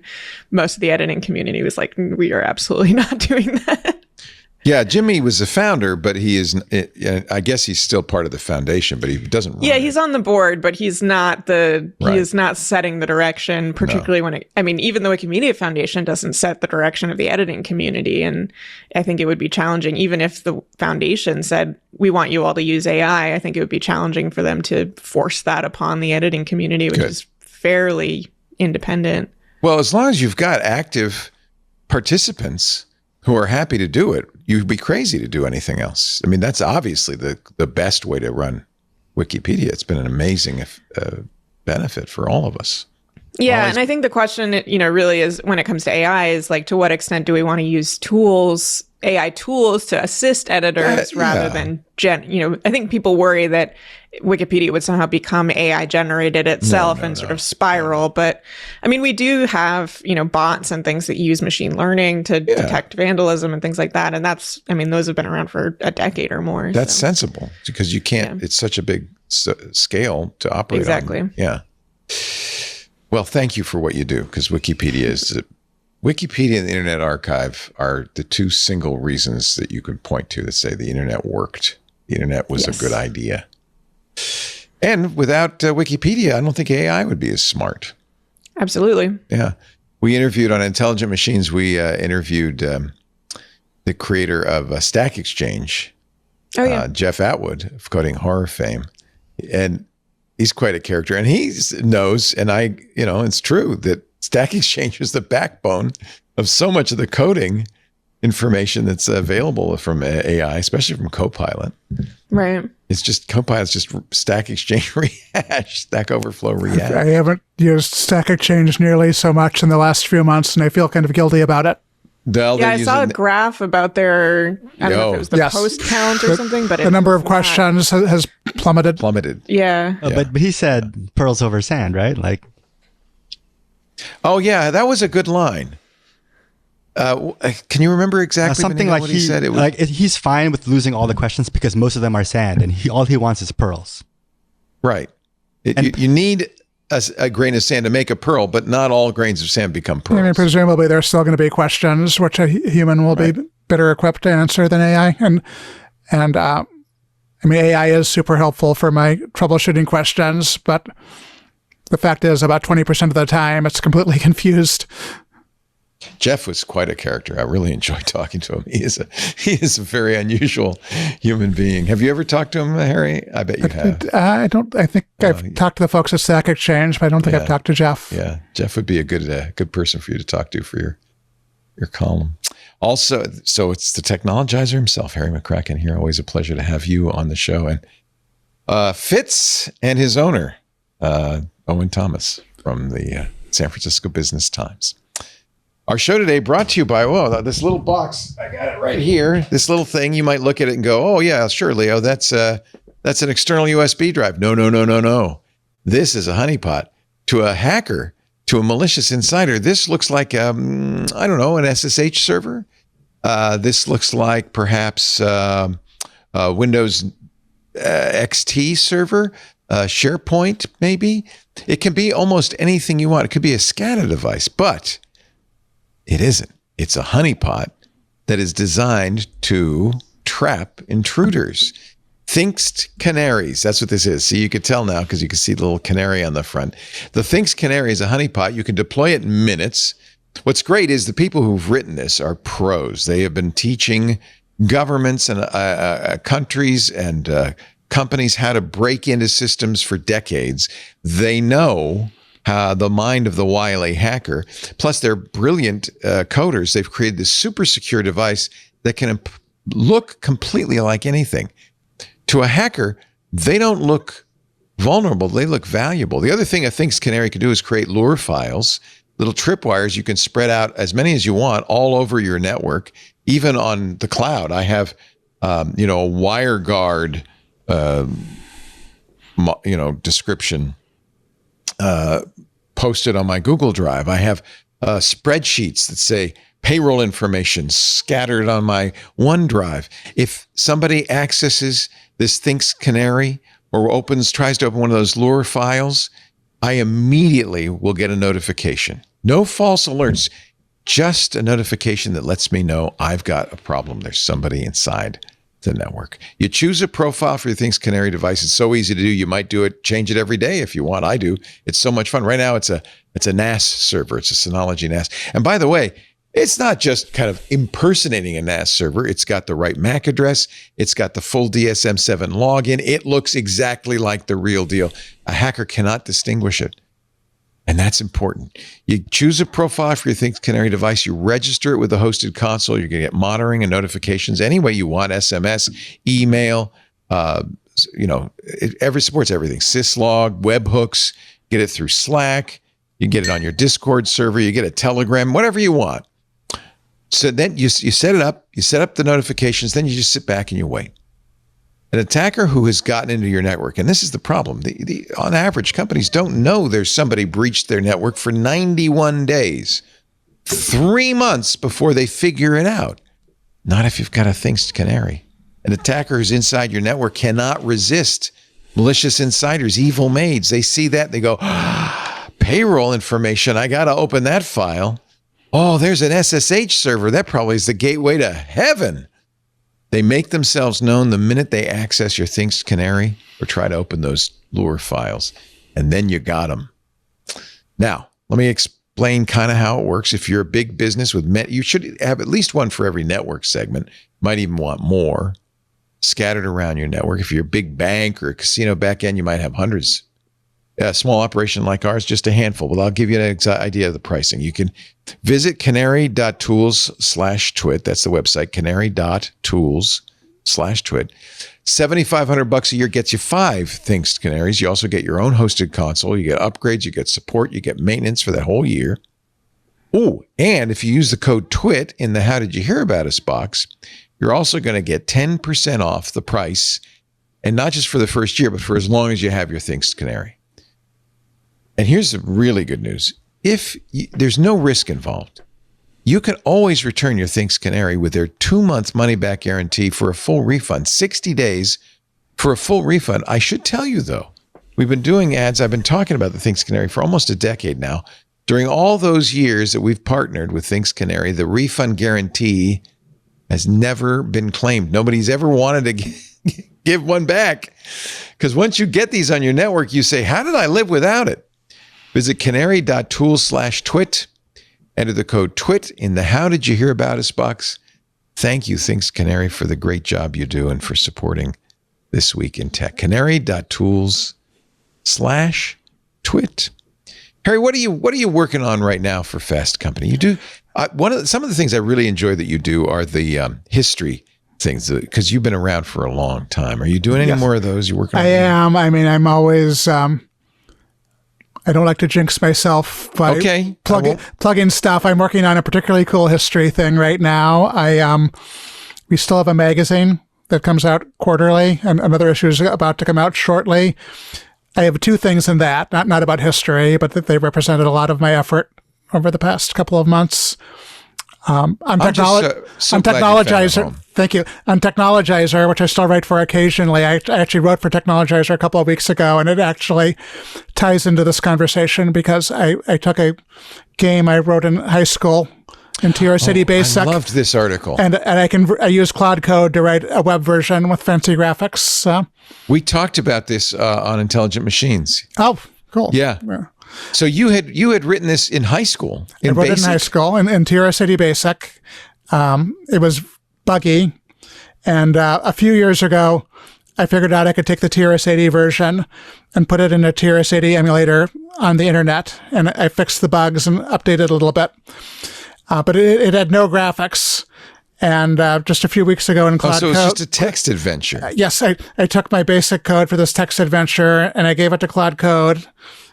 Speaker 4: most of the editing community was like, we are absolutely not doing that.
Speaker 1: Yeah, Jimmy was the founder, but he is, I guess he's still part of the foundation, but he doesn't run it.
Speaker 4: He's on the board, but he's not he is not setting the direction, particularly when even the Wikimedia Foundation doesn't set the direction of the editing community. And I think it would be challenging, even if the foundation said, we want you all to use AI, I think it would be challenging for them to force that upon the editing community, which is fairly independent.
Speaker 1: Well, as long as you've got active participants who are happy to do it, you'd be crazy to do anything else. I mean, that's obviously the best way to run Wikipedia. It's been an amazing benefit for all of us.
Speaker 4: Yeah, and I think the question, really is when it comes to AI is like, to what extent do we want to use AI tools to assist editors rather than I think people worry that Wikipedia would somehow become AI generated itself and sort of spiral. But I mean, we do have, bots and things that use machine learning to detect vandalism and things like that. And those have been around for a decade or more.
Speaker 1: That's sensible because you can't, it's such a big scale to operate
Speaker 4: exactly.
Speaker 1: on. Yeah. Well, thank you for what you do, because Wikipedia and the Internet Archive are the two single reasons that you could point to that say the Internet worked. The Internet was a good idea. And without Wikipedia, I don't think AI would be as smart.
Speaker 4: Absolutely.
Speaker 1: Yeah. We interviewed on Intelligent Machines, we interviewed the creator of Stack Exchange, Jeff Atwood of Coding Horror fame. And he's quite a character, and he knows, and it's true that Stack Exchange is the backbone of so much of the coding information that's available from AI, especially from Copilot.
Speaker 4: Right.
Speaker 1: It's just Copilot's just Stack Exchange rehash, Stack Overflow rehash.
Speaker 6: I haven't used Stack Exchange nearly so much in the last few months, and I feel kind of guilty about it.
Speaker 4: I saw a graph about their, I don't know if it was the post count or something, but
Speaker 6: the number of questions has plummeted.
Speaker 4: Yeah.
Speaker 7: But he said pearls over sand, right? Like,
Speaker 1: oh yeah, that was a good line. Can you remember exactly
Speaker 7: something like
Speaker 1: what he said? It was,
Speaker 7: he's fine with losing all the questions because most of them are sand, and all he wants is pearls.
Speaker 1: Right. You need a grain of sand to make a pearl, but not all grains of sand become pearls.
Speaker 6: I mean, presumably there's still going to be questions which a human will be better equipped to answer than AI. And AI is super helpful for my troubleshooting questions, but the fact is about 20% of the time it's completely confused.
Speaker 1: Jeff was quite a character. I really enjoyed talking to him. He is a very unusual human being. Have you ever talked to him, Harry? I bet you have.
Speaker 6: I think I've talked to the folks at Stack Exchange, but I don't think I've talked to Jeff.
Speaker 1: Yeah, Jeff would be a good person for you to talk to for your column. Also, so it's the technologizer himself, Harry McCracken here. Always a pleasure to have you on the show. And Fitz and his owner, Owen Thomas. from the San Francisco Business Times. Our show today brought to you by, this little box. I got it right here. This little thing, you might look at it and go, oh, yeah, sure, Leo, that's an external USB drive. No. This is a honeypot. To a hacker, to a malicious insider, this looks like, an SSH server. This looks like perhaps Windows XT server, SharePoint, maybe. It can be almost anything you want. It could be a SCADA device, but it isn't. It's a honeypot that is designed to trap intruders. Thinkst canaries. That's what this is. See, you could tell now because you can see the little canary on the front. The Thinkst canary is a honeypot. You can deploy it in minutes. What's great is the people who've written this are pros. They have been teaching governments and countries and companies how to break into systems for decades. They know the mind of the wily hacker. Plus, they're brilliant coders. They've created this super secure device that can look completely like anything. To a hacker, they don't look vulnerable. They look valuable. The other thing a Thinkst canary can do is create lure files, little tripwires you can spread out as many as you want all over your network, even on the cloud. I have, a WireGuard, description posted on my Google Drive. I have spreadsheets that say payroll information scattered on my OneDrive. If somebody accesses this Thinkst canary or tries to open one of those lure files, I immediately will get a notification. No false alerts, just a notification that lets me know I've got a problem. There's somebody inside the network. You choose a profile for your Thinkst canary device. It's so easy to do. You might do it, change it every day if you want. I do. It's so much fun. Right now, it's a NAS server. It's a Synology NAS. And by the way, it's not just kind of impersonating a NAS server. It's got the right MAC address. It's got the full DSM-7 login. It looks exactly like the real deal. A hacker cannot distinguish it. And that's important. You choose a profile for your Thinkst canary device. You register it with the hosted console. You're going to get monitoring and notifications any way you want, SMS, email, it supports everything. Syslog, webhooks, get it through Slack. You get it on your Discord server. You get a Telegram, whatever you want. So then you set it up, you set up the notifications, then you just sit back and you wait. An attacker who has gotten into your network, and this is the problem, on average, companies don't know there's somebody breached their network for 91 days, 3 months before they figure it out. Not if you've got a Thinkst canary. An attacker who's inside your network cannot resist malicious insiders, evil maids. They see that, they go, payroll information, I got to open that file. Oh, there's an SSH server. That probably is the gateway to heaven. They make themselves known the minute they access your Thinkst canary or try to open those lure files, and then you got them. Now, let me explain kind of how it works. If you're a big business you should have at least one for every network segment. Might even want more scattered around your network. If you're a big bank or a casino back end, you might have hundreds. A small operation like ours, just a handful. Well, I'll give you an idea of the pricing. You can visit canary.tools/twit. That's the website, canary.tools/twit. $7,500 a year gets you 5 Thinkst canaries. You also get your own hosted console. You get upgrades. You get support. You get maintenance for that whole year. Oh, and if you use the code TWIT in the How Did You Hear About Us box, you're also going to get 10% off the price, and not just for the first year, but for as long as you have your Thinkst canary. And here's the really good news. There's no risk involved. You can always return your Thinkst canary with their 2-month money-back guarantee for a full refund, 60 days for a full refund. I should tell you, though, we've been doing ads. I've been talking about the Thinkst canary for almost a decade now. During all those years that we've partnered with Thinkst canary, the refund guarantee has never been claimed. Nobody's ever wanted to give one back. Because once you get these on your network, you say, how did I live without it? Visit canary.tools/twit. Enter the code TWIT in the How Did You Hear About Us box. Thank you, Thinkst canary, for the great job you do and for supporting This Week in Tech. Canary.tools/twit. Harry, what are you working on right now for Fast Company? You do some of the things I really enjoy that you do are the history things, because you've been around for a long time. Are you doing any more of those? You working on?
Speaker 6: I am. I mean, I'm always I don't like to jinx myself by
Speaker 1: Okay.
Speaker 6: plugging stuff. I'm working on a particularly cool history thing right now. We still have a magazine that comes out quarterly, and another issue is about to come out shortly. I have two things in that, not about history, but that they represented a lot of my effort over the past couple of months. On Technologizer, thank you. On Technologizer, which I still write for occasionally, I actually wrote for Technologizer a couple of weeks ago, and it actually ties into this conversation because I took a game I wrote in high school in SETI Basic.
Speaker 1: I loved this article.
Speaker 6: And I use Claude Code to write a web version with fancy graphics.
Speaker 1: We talked about this on Intelligent Machines.
Speaker 6: Oh, cool.
Speaker 1: Yeah. So you had written this in high school.
Speaker 6: I wrote it in high school in SETI Basic. It was buggy, and a few years ago, I figured out I could take the TRS-80 version and put it in a TRS-80 emulator on the internet, and I fixed the bugs and updated it a little bit. But it had no graphics. And just a few weeks ago in Claude Code...
Speaker 1: So it was just a text adventure.
Speaker 6: Yes, I took my basic code for this text adventure, and I gave it to Claude Code,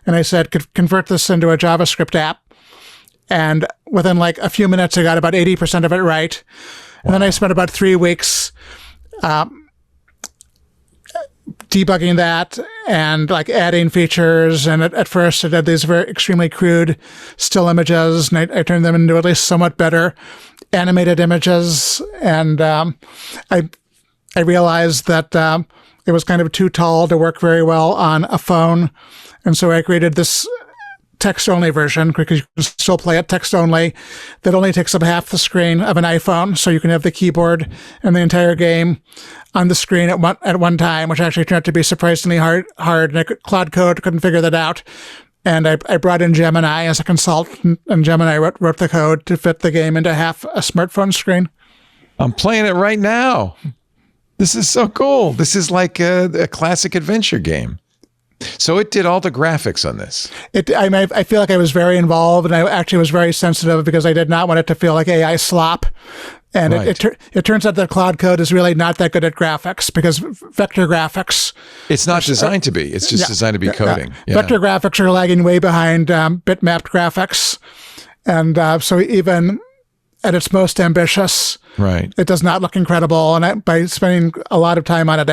Speaker 6: and I said, convert this into a JavaScript app. And within like a few minutes, I got about 80% of it right. And then I spent about 3 weeks debugging that and like adding features. And at first it had these very extremely crude still images, and I turned them into at least somewhat better animated images. And I realized that it was kind of too tall to work very well on a phone. And so I created this text-only version, because you can still play it text-only, that only takes up half the screen of an iPhone. So you can have the keyboard and the entire game on the screen at one time, which actually turned out to be surprisingly hard. And Claude Code couldn't figure that out. And I brought in Gemini as a consultant, and Gemini wrote the code to fit the game into half a smartphone screen.
Speaker 1: I'm playing it right now. This is so cool. This is like a classic adventure game. So it did all the graphics on this.
Speaker 6: I feel like I was very involved, and I actually was very sensitive because I did not want it to feel like AI slop. And right. It turns out that Claude Code is really not that good at graphics, because vector graphics...
Speaker 1: It's not designed to be. It's just designed to be coding.
Speaker 6: Yeah. Vector graphics are lagging way behind bitmapped graphics. And so even at its most ambitious,
Speaker 1: right,
Speaker 6: it does not look incredible. And by spending a lot of time on it,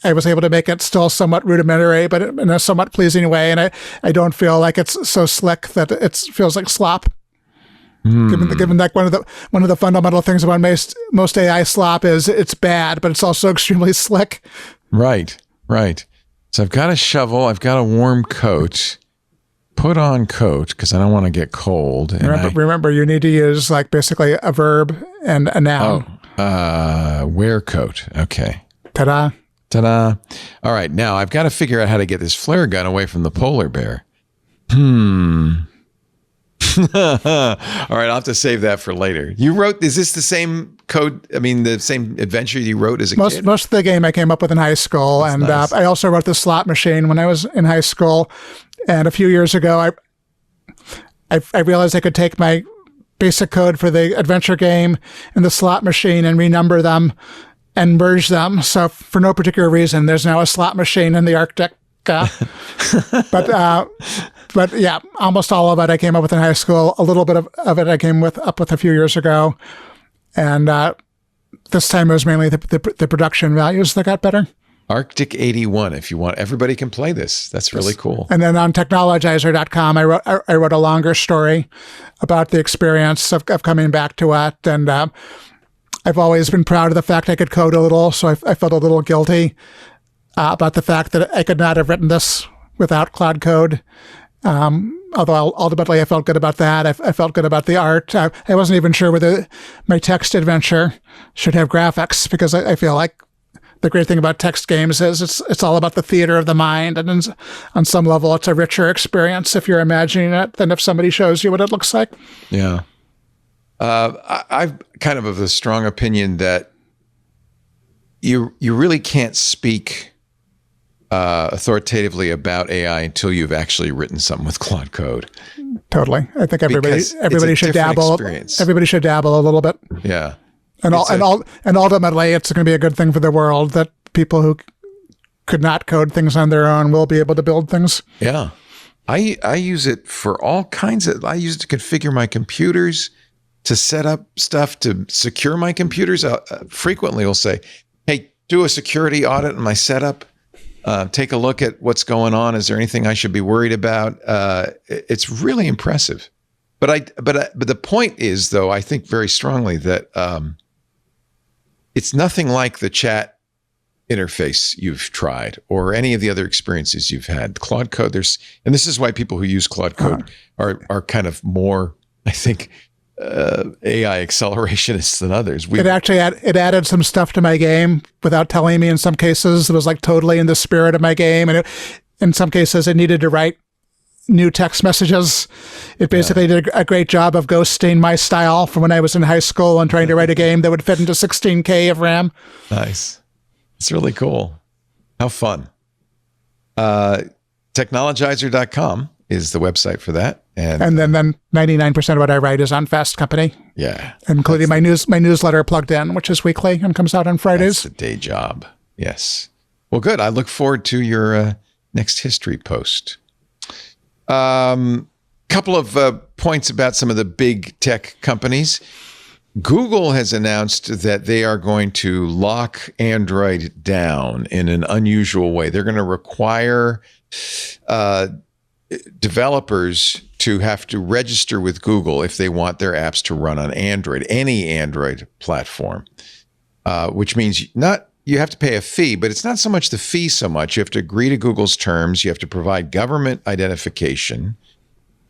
Speaker 6: I was able to make it still somewhat rudimentary, but in a somewhat pleasing way. And I don't feel like it's so slick that it feels like slop. Given that one of the fundamental things about most AI slop is it's bad, but it's also extremely slick.
Speaker 1: Right. So I've got a shovel. I've got a warm coat. Put on coat, because I don't want to get cold. And
Speaker 6: remember, you need to use like basically a verb and a noun.
Speaker 1: Wear coat. Okay.
Speaker 6: Ta-da.
Speaker 1: Ta-da. All right. Now I've got to figure out how to get this flare gun away from the polar bear. All right. I'll have to save that for later. Is this the same code? I mean, the same adventure you wrote as a kid?
Speaker 6: Most of the game I came up with in high school. That's and nice. I also wrote the slot machine when I was in high school. And a few years ago, I realized I could take my basic code for the adventure game and the slot machine and renumber them and merge them. So for no particular reason, there's now a slot machine in the Arctic. But yeah, almost all of it I came up with in high school. A little bit of it I came up with a few years ago. And this time it was mainly the production values that got better.
Speaker 1: Arctic 81, if you want. Everybody can play this. That's really cool.
Speaker 6: And then on technologizer.com, I wrote a longer story about the experience of coming back to it. And I've always been proud of the fact I could code a little, so I felt a little guilty about the fact that I could not have written this without Claude Code. Although ultimately I felt good about that. I felt good about the art. I wasn't even sure whether my text adventure should have graphics, because I feel like the great thing about text games is it's all about the theater of the mind, and on some level it's a richer experience if you're imagining it than if somebody shows you what it looks like.
Speaker 1: Yeah. I've kind of a strong opinion that you really can't speak authoritatively about AI until you've actually written something with Claude Code. Totally.
Speaker 6: I think everybody should dabble.
Speaker 1: Experience.
Speaker 6: Everybody should dabble a little bit.
Speaker 1: Yeah.
Speaker 6: And ultimately, it's going to be a good thing for the world that people who could not code things on their own will be able to build things.
Speaker 1: Yeah. I use it for all kinds of. I use it to configure my computers, to set up stuff, to secure my computers. Frequently, will say, "Hey, do a security audit on my setup. Take a look at what's going on. Is there anything I should be worried about?" It's really impressive. But the point is, though, I think very strongly that it's nothing like the chat interface you've tried or any of the other experiences you've had. Claude Code, and this is why people who use Claude Code are kind of more, I think, AI accelerationists than others. It
Speaker 6: actually added some stuff to my game without telling me. In some cases, it was like totally in the spirit of my game, and in some cases, it needed to write new text messages. It basically did a great job of ghosting my style from when I was in high school and trying to write a game that would fit into 16K of RAM.
Speaker 1: Nice. It's really cool. How fun. Technologizer.com is the website for that. And
Speaker 6: then 99% of what I write is on Fast Company.
Speaker 1: Yeah.
Speaker 6: Including my newsletter Plugged In, which is weekly and comes out on Fridays.
Speaker 1: That's the day job. Yes. Well, good. I look forward to your next history post. Couple of points about some of the big tech companies. Google has announced that they are going to lock Android down in an unusual way. They're going to require developers to have to register with Google if they want their apps to run on Android, any Android platform, which means you have to pay a fee, but it's not so much the fee so much. You have to agree to Google's terms. You have to provide government identification.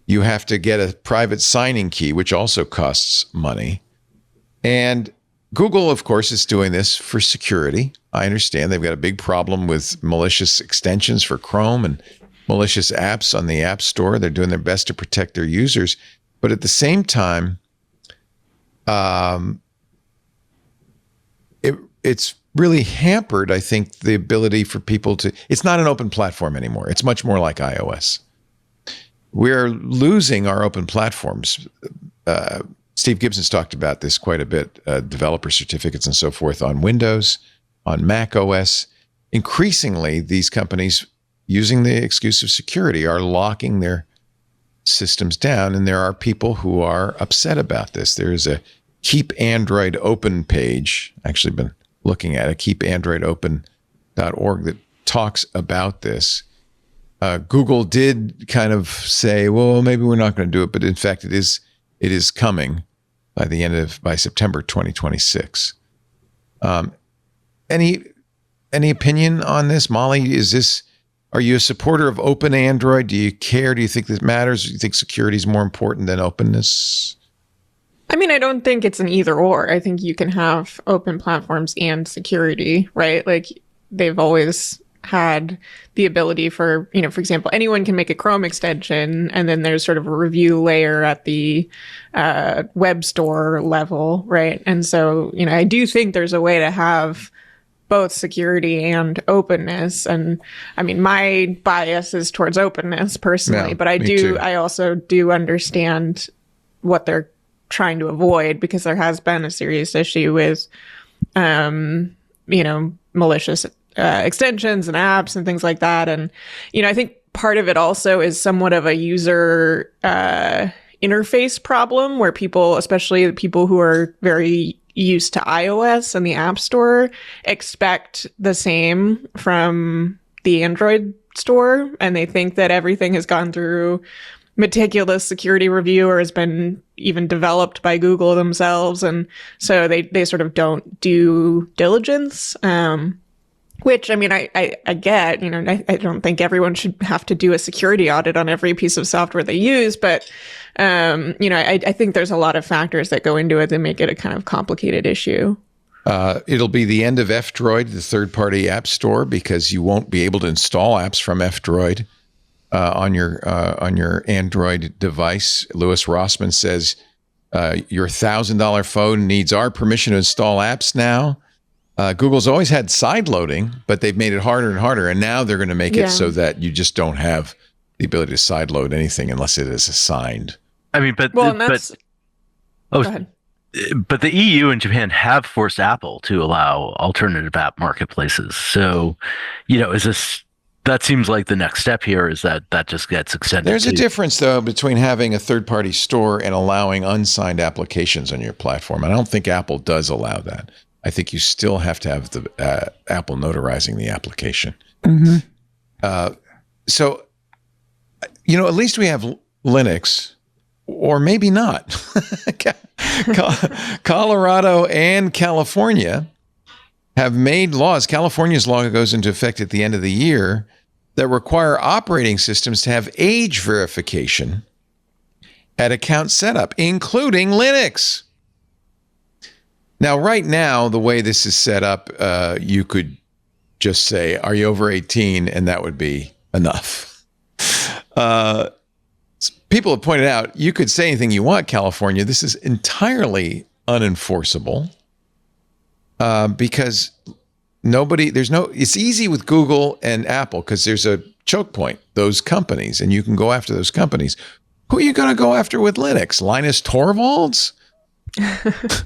Speaker 1: You have to get a private signing key, which also costs money. And Google, of course, is doing this for security. I understand they've got a big problem with malicious extensions for Chrome and malicious apps on the App Store. They're doing their best to protect their users. But at the same time, it's really hampered, I think, the ability for people to... It's not an open platform anymore. It's much more like iOS. We're losing our open platforms. Steve Gibson's talked about this quite a bit, developer certificates and so forth on Windows, on Mac OS. Increasingly, these companies, using the excuse of security, are locking their systems down, and there are people who are upset about this. There is a Keep Android Open page, actually been looking at it, keepandroidopen.org, that talks about this. Google did kind of say, well, maybe we're not going to do it, but in fact, it is coming by September 2026. Any opinion on this, Molly? Are you a supporter of open Android? Do you care? Do you think this matters? Do you think security is more important than openness?
Speaker 4: I mean, I don't think it's an either or. I think you can have open platforms and security, right? Like they've always had the ability for, for example, anyone can make a Chrome extension, and then there's sort of a review layer at the web store level, right? And so, I do think there's a way to have both security and openness. And I mean, my bias is towards openness personally,
Speaker 1: Yeah,
Speaker 4: but I also do understand what they're trying to avoid, because there has been a serious issue with, malicious extensions and apps and things like that. And, I think part of it also is somewhat of a user interface problem, where people, especially the people who are very used to iOS and the App Store, expect the same from the Android store. And they think that everything has gone through meticulous security review or has been even developed by Google themselves. And so they sort of don't do diligence. Which, I mean, I get, I don't think everyone should have to do a security audit on every piece of software they use, but, I think there's a lot of factors that go into it that make it a kind of complicated issue.
Speaker 1: It'll be the end of F-Droid, the third-party app store, because you won't be able to install apps from F-Droid on your Android device. Louis Rossman says your $1,000 phone needs our permission to install apps now. Google's always had side loading, but they've made it harder and harder. And now they're going to make it so that you just don't have the ability to side load anything unless it is assigned.
Speaker 5: I mean, go ahead. But the EU and Japan have forced Apple to allow alternative app marketplaces. So, is this that seems like the next step here is that just gets extended.
Speaker 1: There's a difference, though, between having a third-party store and allowing unsigned applications on your platform. I don't think Apple does allow that. I think you still have to have the Apple notarizing the application. So, at least we have Linux, or maybe not. Colorado and California have made laws. California's law goes into effect at the end of the year that require operating systems to have age verification at account setup, including Linux. Now, right now, the way this is set up, you could just say, "Are you over 18?" and that would be enough. People have pointed out you could say anything you want, California. This is entirely unenforceable because it's easy with Google and Apple because there's a choke point, those companies, and you can go after those companies. Who are you going to go after with Linux? Linus Torvalds?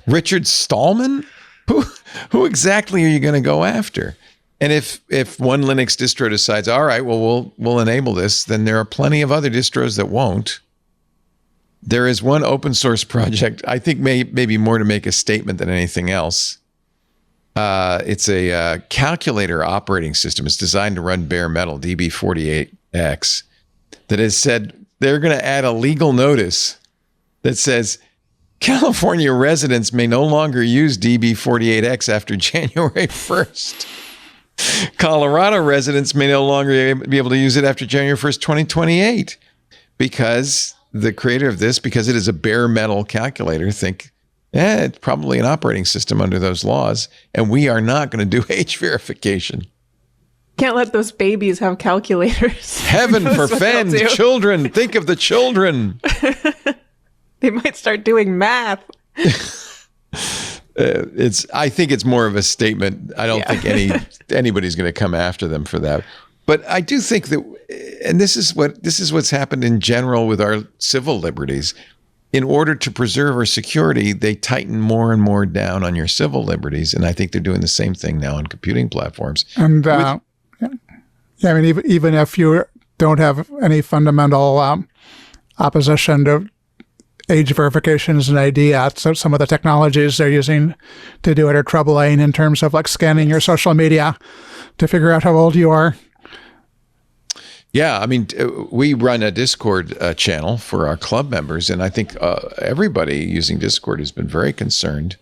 Speaker 1: Richard Stallman? Who exactly are you going to go after? And if one Linux distro decides, all right, well, we'll enable this, then there are plenty of other distros that won't. There is one open source project, I think maybe more to make a statement than anything else. It's a calculator operating system. It's designed to run bare metal, DB48X, that has said they're going to add a legal notice that says California residents may no longer use DB48X after January 1st. Colorado residents may no longer be able to use it after January 1st, 2028, because the creator of this, because it is a bare metal calculator, think, it's probably an operating system under those laws, and we are not going to do age verification.
Speaker 4: Can't let those babies have calculators.
Speaker 1: Heaven forfend children. Think of the children.
Speaker 4: They might start doing math.
Speaker 1: I think it's more of a statement. I don't think anybody's going to come after them for that. But I do think that, and this is what's happened in general with our civil liberties. In order to preserve our security, they tighten more and more down on your civil liberties, and I think they're doing the same thing now on computing platforms.
Speaker 6: And I mean, even if you don't have any fundamental opposition to age verification as an idea, so some of the technologies they're using to do it are troubling in terms of like scanning your social media to figure out how old you are.
Speaker 1: Yeah, I mean, we run a Discord channel for our club members, and I think everybody using Discord has been very concerned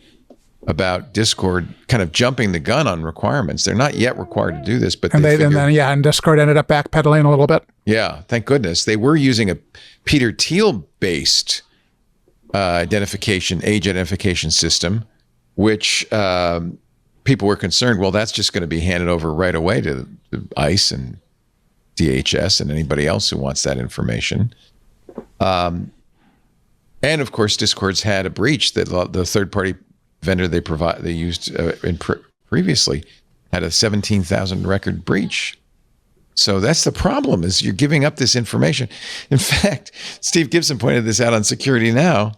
Speaker 1: about Discord kind of jumping the gun on requirements. They're not yet required to do this, but
Speaker 6: and Discord ended up backpedaling a little bit.
Speaker 1: Yeah, thank goodness. They were using a Peter Thiel-based age identification system, which people were concerned, well, that's just going to be handed over right away to ICE and DHS and anybody else who wants that information. And of course, Discord's had a breach that the third-party vendor they used previously had a 17,000 record breach. So that's the problem, is you're giving up this information. In fact, Steve Gibson pointed this out on Security Now.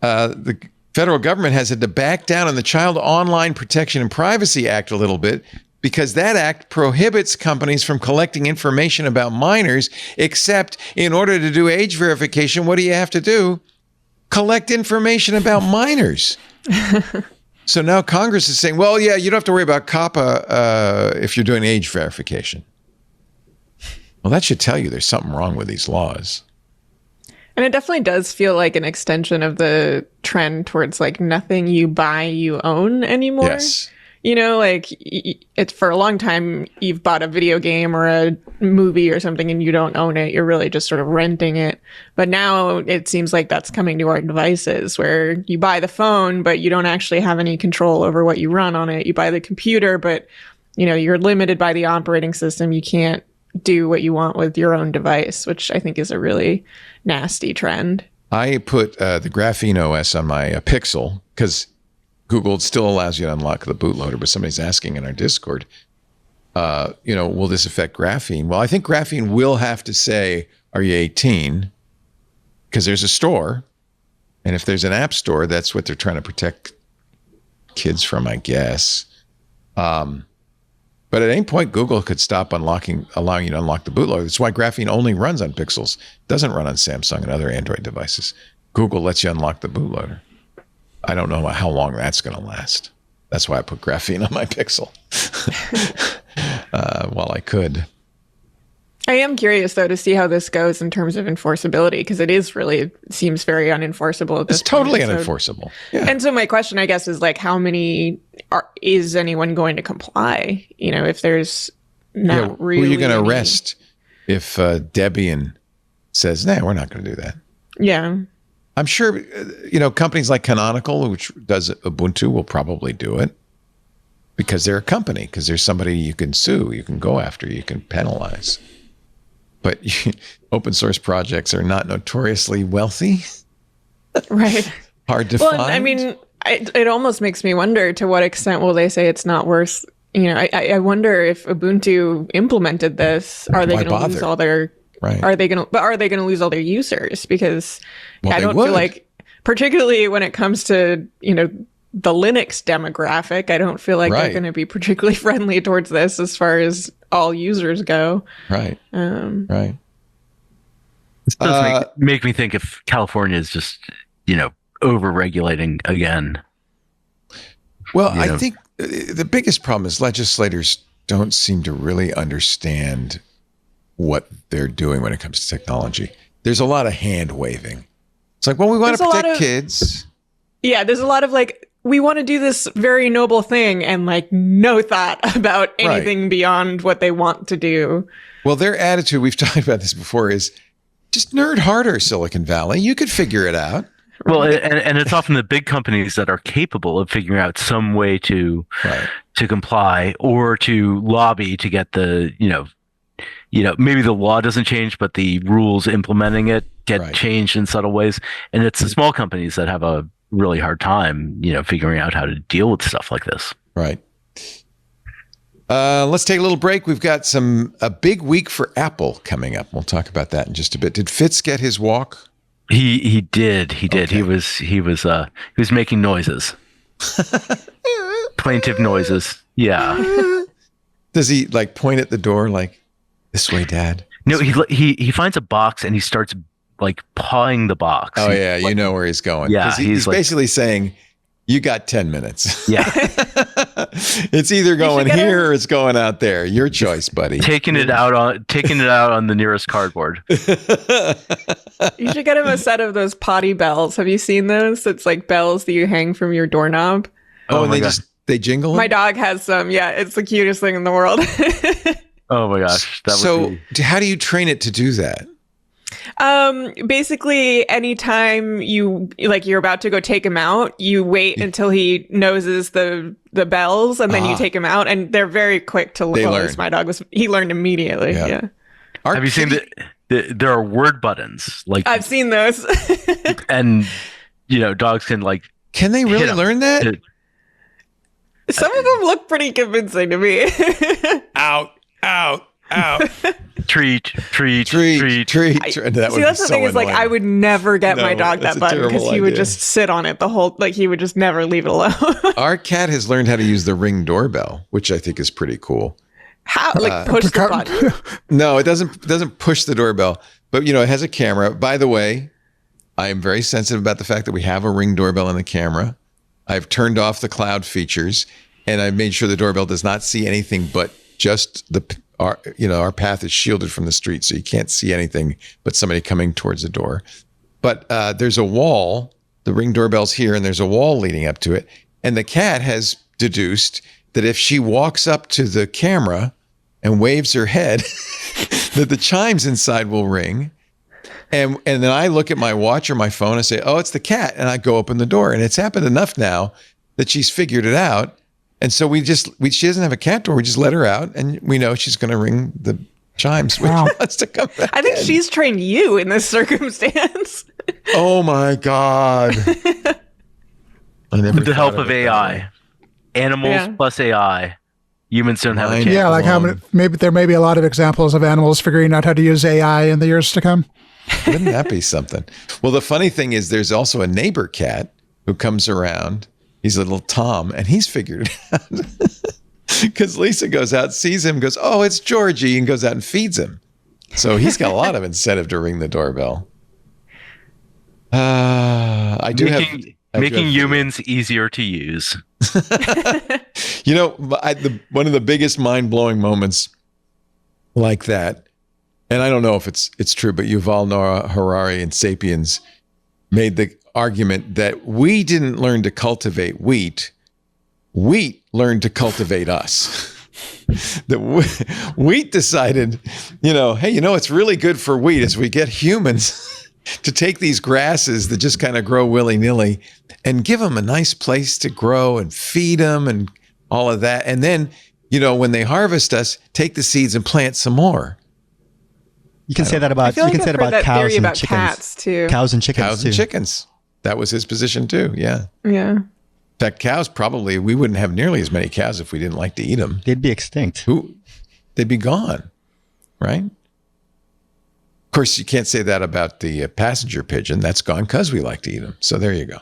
Speaker 1: The federal government has had to back down on the Child Online Protection and Privacy Act a little bit because that act prohibits companies from collecting information about minors, except in order to do age verification, what do you have to do? Collect information about minors. So now Congress is saying, well, yeah, you don't have to worry about COPPA if you're doing age verification. Well, that should tell you there's something wrong with these laws.
Speaker 4: And it definitely does feel like an extension of the trend towards like nothing you buy, you own anymore.
Speaker 1: Yes.
Speaker 4: You know, like it's for a long time, you've bought a video game or a movie or something and you don't own it. You're really just sort of renting it. But now it seems like that's coming to our devices where you buy the phone, but you don't actually have any control over what you run on it. You buy the computer, but you're limited by the operating system. You can't do what you want with your own device, which I think is a really nasty trend.
Speaker 1: I put the Graphene OS on my Pixel because Google still allows you to unlock the bootloader, but somebody's asking in our Discord, will this affect Graphene? Well, I think Graphene will have to say, are you 18? Because there's a store. And if there's an app store, that's what they're trying to protect kids from, I guess. But at any point, Google could stop allowing you to unlock the bootloader. That's why graphene only runs on Pixels. It doesn't run on Samsung and other Android devices. Google lets you unlock the bootloader. I don't know how long that's going to last. That's why I put graphene on my Pixel while I could.
Speaker 4: I am curious, though, to see how this goes in terms of enforceability, because it seems very unenforceable at this
Speaker 1: It's totally
Speaker 4: point.
Speaker 1: unenforceable. Yeah.
Speaker 4: And so my question, I guess, is like, how many is anyone going to comply? If there's not really.
Speaker 1: Who are you going to arrest if Debian says, "Nah, we're not going to do that"?
Speaker 4: Yeah.
Speaker 1: I'm sure, companies like Canonical, which does Ubuntu, will probably do it because they're a company, because there's somebody you can sue, you can go after, you can penalize. But open source projects are not notoriously wealthy.
Speaker 4: Right.
Speaker 1: Hard to find.
Speaker 4: I mean, it almost makes me wonder, to what extent will they say it's not worth, I wonder if Ubuntu implemented this, are they going to lose all their,
Speaker 1: right.
Speaker 4: Are they going to lose all their users? Because I don't feel like, particularly when it comes to, the Linux demographic, I don't feel like they're going to be particularly friendly towards this as far as all users go.
Speaker 1: Right. Right.
Speaker 5: This does make me think if California is just, over-regulating again.
Speaker 1: Well, I think the biggest problem is legislators don't seem to really understand what they're doing when it comes to technology. There's a lot of hand waving. It's like, well, we want to protect kids.
Speaker 4: Yeah, there's a lot of like, we want to do this very noble thing, and like no thought about anything beyond what they want to do. Well,
Speaker 1: their attitude, we've talked about this before, is just nerd harder, Silicon Valley. You could figure it out.
Speaker 5: Well, and it's often the big companies that are capable of figuring out some way to comply or to lobby to get the, maybe the law doesn't change, but the rules implementing it get changed in subtle ways. And it's the small companies that have a really hard time, figuring out how to deal with stuff like this.
Speaker 1: Right. Let's take a little break. We've got a big week for Apple coming up. We'll talk about that in just a bit. Did Fitz get his walk?
Speaker 5: He did. Okay. He was making noises. Plaintive noises. Yeah.
Speaker 1: Does he like point at the door like, "This way, Dad"?
Speaker 5: No, he finds a box and he starts like pawing the box.
Speaker 1: Oh yeah, you know where he's going.
Speaker 5: Yeah,
Speaker 1: he's like, basically saying, "You got 10 minutes."
Speaker 5: Yeah.
Speaker 1: It's either going here or it's going out there. Your choice, buddy.
Speaker 5: Taking it out on the nearest cardboard.
Speaker 4: You should get him a set of those potty bells. Have you seen those? It's like bells that you hang from your doorknob.
Speaker 1: Oh, and they jingle?
Speaker 4: My dog has some. Yeah, it's the cutest thing in the world.
Speaker 5: Oh my gosh.
Speaker 1: How do you train it to do that?
Speaker 4: Basically, anytime you're about to go take him out, you wait until he noses the bells, and then you take him out, and they're very quick to learn. My dog he learned immediately. Yeah.
Speaker 5: Have you seen there are word buttons? Like
Speaker 4: I've seen those.
Speaker 5: And dogs can
Speaker 1: they really learn that?
Speaker 4: Some of them look pretty convincing to me.
Speaker 1: Out.
Speaker 5: Treat.
Speaker 1: That's
Speaker 4: the thing is, like, I would never get my dog that button because he would just sit on it he would just never leave it alone.
Speaker 1: Our cat has learned how to use the Ring doorbell, which I think is pretty cool.
Speaker 4: How? Like push the button?
Speaker 1: No, it doesn't push the doorbell, but it has a camera. By the way, I am very sensitive about the fact that we have a Ring doorbell in the camera. I've turned off the cloud features, and I've made sure the doorbell does not see anything but just our path is shielded from the street, so you can't see anything but somebody coming towards the door. But there's a wall. The Ring doorbell's here, and there's a wall leading up to it. And the cat has deduced that if she walks up to the camera and waves her head, that the chimes inside will ring. And then I look at my watch or my phone and say, "Oh, it's the cat," and I go open the door. And it's happened enough now that she's figured it out. And so she doesn't have a cat door. We just let her out, and we know she's going to ring the chimes when she wants to come back.
Speaker 4: I think she's trained you in this circumstance.
Speaker 1: Oh my God.
Speaker 5: With the help of AI. Animals plus AI. Humans don't have a cat.
Speaker 6: Yeah, like there may be a lot of examples of animals figuring out how to use AI in the years to come.
Speaker 1: Wouldn't that be something? Well, the funny thing is there's also a neighbor cat who comes around. He's a little Tom, and he's figured it out. Because Lisa goes out, sees him, goes, "Oh, it's Georgie," and goes out and feeds him. So he's got a lot of incentive to ring the doorbell.
Speaker 5: Making humans easier to use.
Speaker 1: You know, one of the biggest mind-blowing moments like that, and I don't know if it's true, but Yuval Noah Harari in *Sapiens* made the argument that we didn't learn to cultivate wheat. Wheat learned to cultivate us. The wheat decided, hey, what's really good for wheat is we get humans to take these grasses that just kind of grow willy-nilly and give them a nice place to grow and feed them and all of that. And then, when they harvest us, take the seeds and plant some more.
Speaker 7: You can say that about
Speaker 4: cows and chickens.
Speaker 7: Cats too.
Speaker 1: Cows and chickens. That was his position too. Yeah.
Speaker 4: Yeah.
Speaker 1: In fact, cows we wouldn't have nearly as many cows if we didn't like to eat them.
Speaker 7: They'd be extinct.
Speaker 1: They'd be gone, right? Of course, you can't say that about the passenger pigeon. That's gone because we like to eat them. So there you go.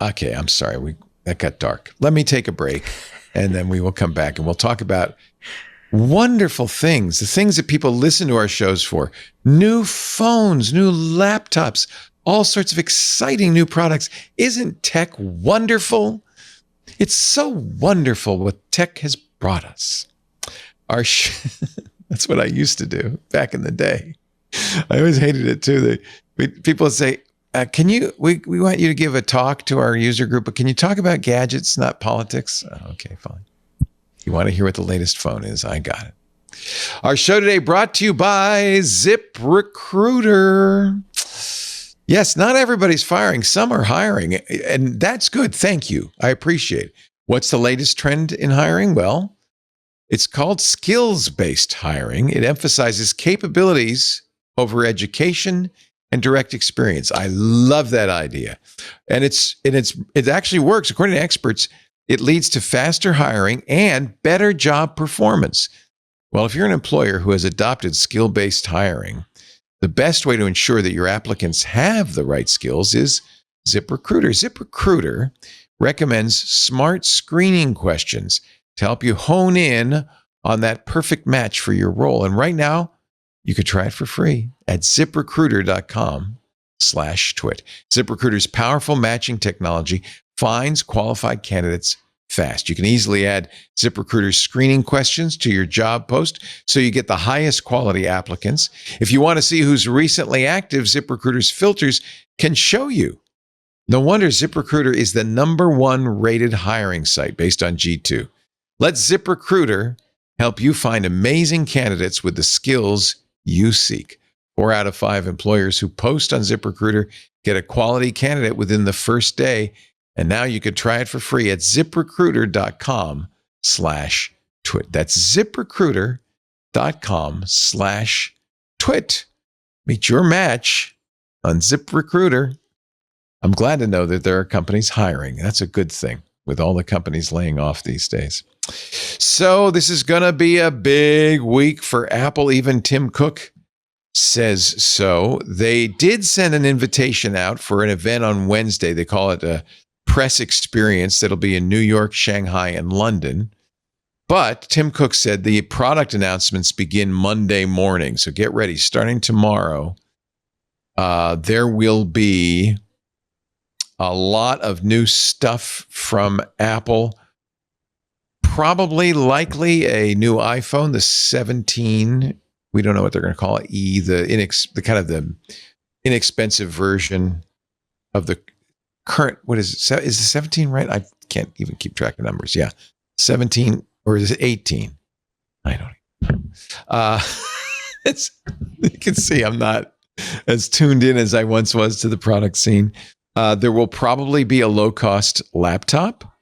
Speaker 1: Okay, I'm sorry. That got dark. Let me take a break, and then we will come back, and we'll talk about wonderful things, the things that people listen to our shows for. New phones, new laptops, all sorts of exciting new products. Isn't tech wonderful? It's so wonderful what tech has brought us. That's what I used to do back in the day. I always hated it too. People would say, we want you to give a talk to our user group, but can you talk about gadgets, not politics? Oh, okay, fine. You want to hear what the latest phone is? I got it. Our show today brought to you by ZipRecruiter. Yes, not everybody's firing. Some are hiring, and that's good. Thank you. I appreciate it. What's the latest trend in hiring? Well, it's called skills-based hiring. It emphasizes capabilities over education and direct experience. I love that idea. And it actually works. According to experts, it leads to faster hiring and better job performance. Well, if you're an employer who has adopted skill-based hiring, the best way to ensure that your applicants have the right skills is ZipRecruiter. ZipRecruiter recommends smart screening questions to help you hone in on that perfect match for your role. And right now, you could try it for free at ZipRecruiter.com/twit. ZipRecruiter's powerful matching technology finds qualified candidates fast. You can easily add ZipRecruiter's screening questions to your job post so you get the highest quality applicants. If you want to see who's recently active, ZipRecruiter's filters can show you. No wonder ZipRecruiter is the #1 rated hiring site based on G2. Let ZipRecruiter help you find amazing candidates with the skills you seek. 4 out of 5 employers who post on ZipRecruiter get a quality candidate within the first day. And now you could try it for free at ZipRecruiter.com/twit. That's ZipRecruiter.com/twit. Meet your match on ZipRecruiter. I'm glad to know that there are companies hiring. That's a good thing with all the companies laying off these days. So this is going to be a big week for Apple. Even Tim Cook says so. They did send an invitation out for an event on Wednesday. They call it a press experience that'll be in New York, Shanghai, and London. But Tim Cook said the product announcements begin Monday morning. So get ready. Starting tomorrow, there will be a lot of new stuff from Apple. Likely a new iPhone, the 17. We don't know what they're going to call it. The kind of the inexpensive version of the current. What is it? Is the 17 right? I can't even keep track of numbers. Yeah, 17 or is it 18? I don't know. You can see I'm not as tuned in as I once was to the product scene. There will probably be a low-cost laptop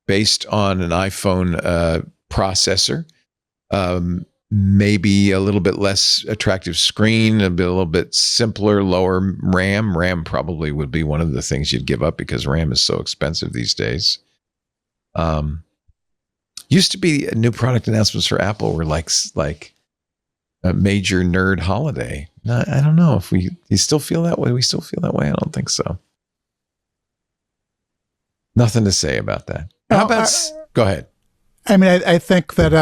Speaker 1: based on an iPhone processor, maybe a little bit less attractive screen, a little bit simpler, lower RAM. RAM probably would be one of the things you'd give up because RAM is so expensive these days. Used to be new product announcements for Apple were like a major nerd holiday. I don't know if you still feel that way. We still feel that way. I don't think so. Nothing to say about that. How about Go ahead.
Speaker 6: I mean, I think that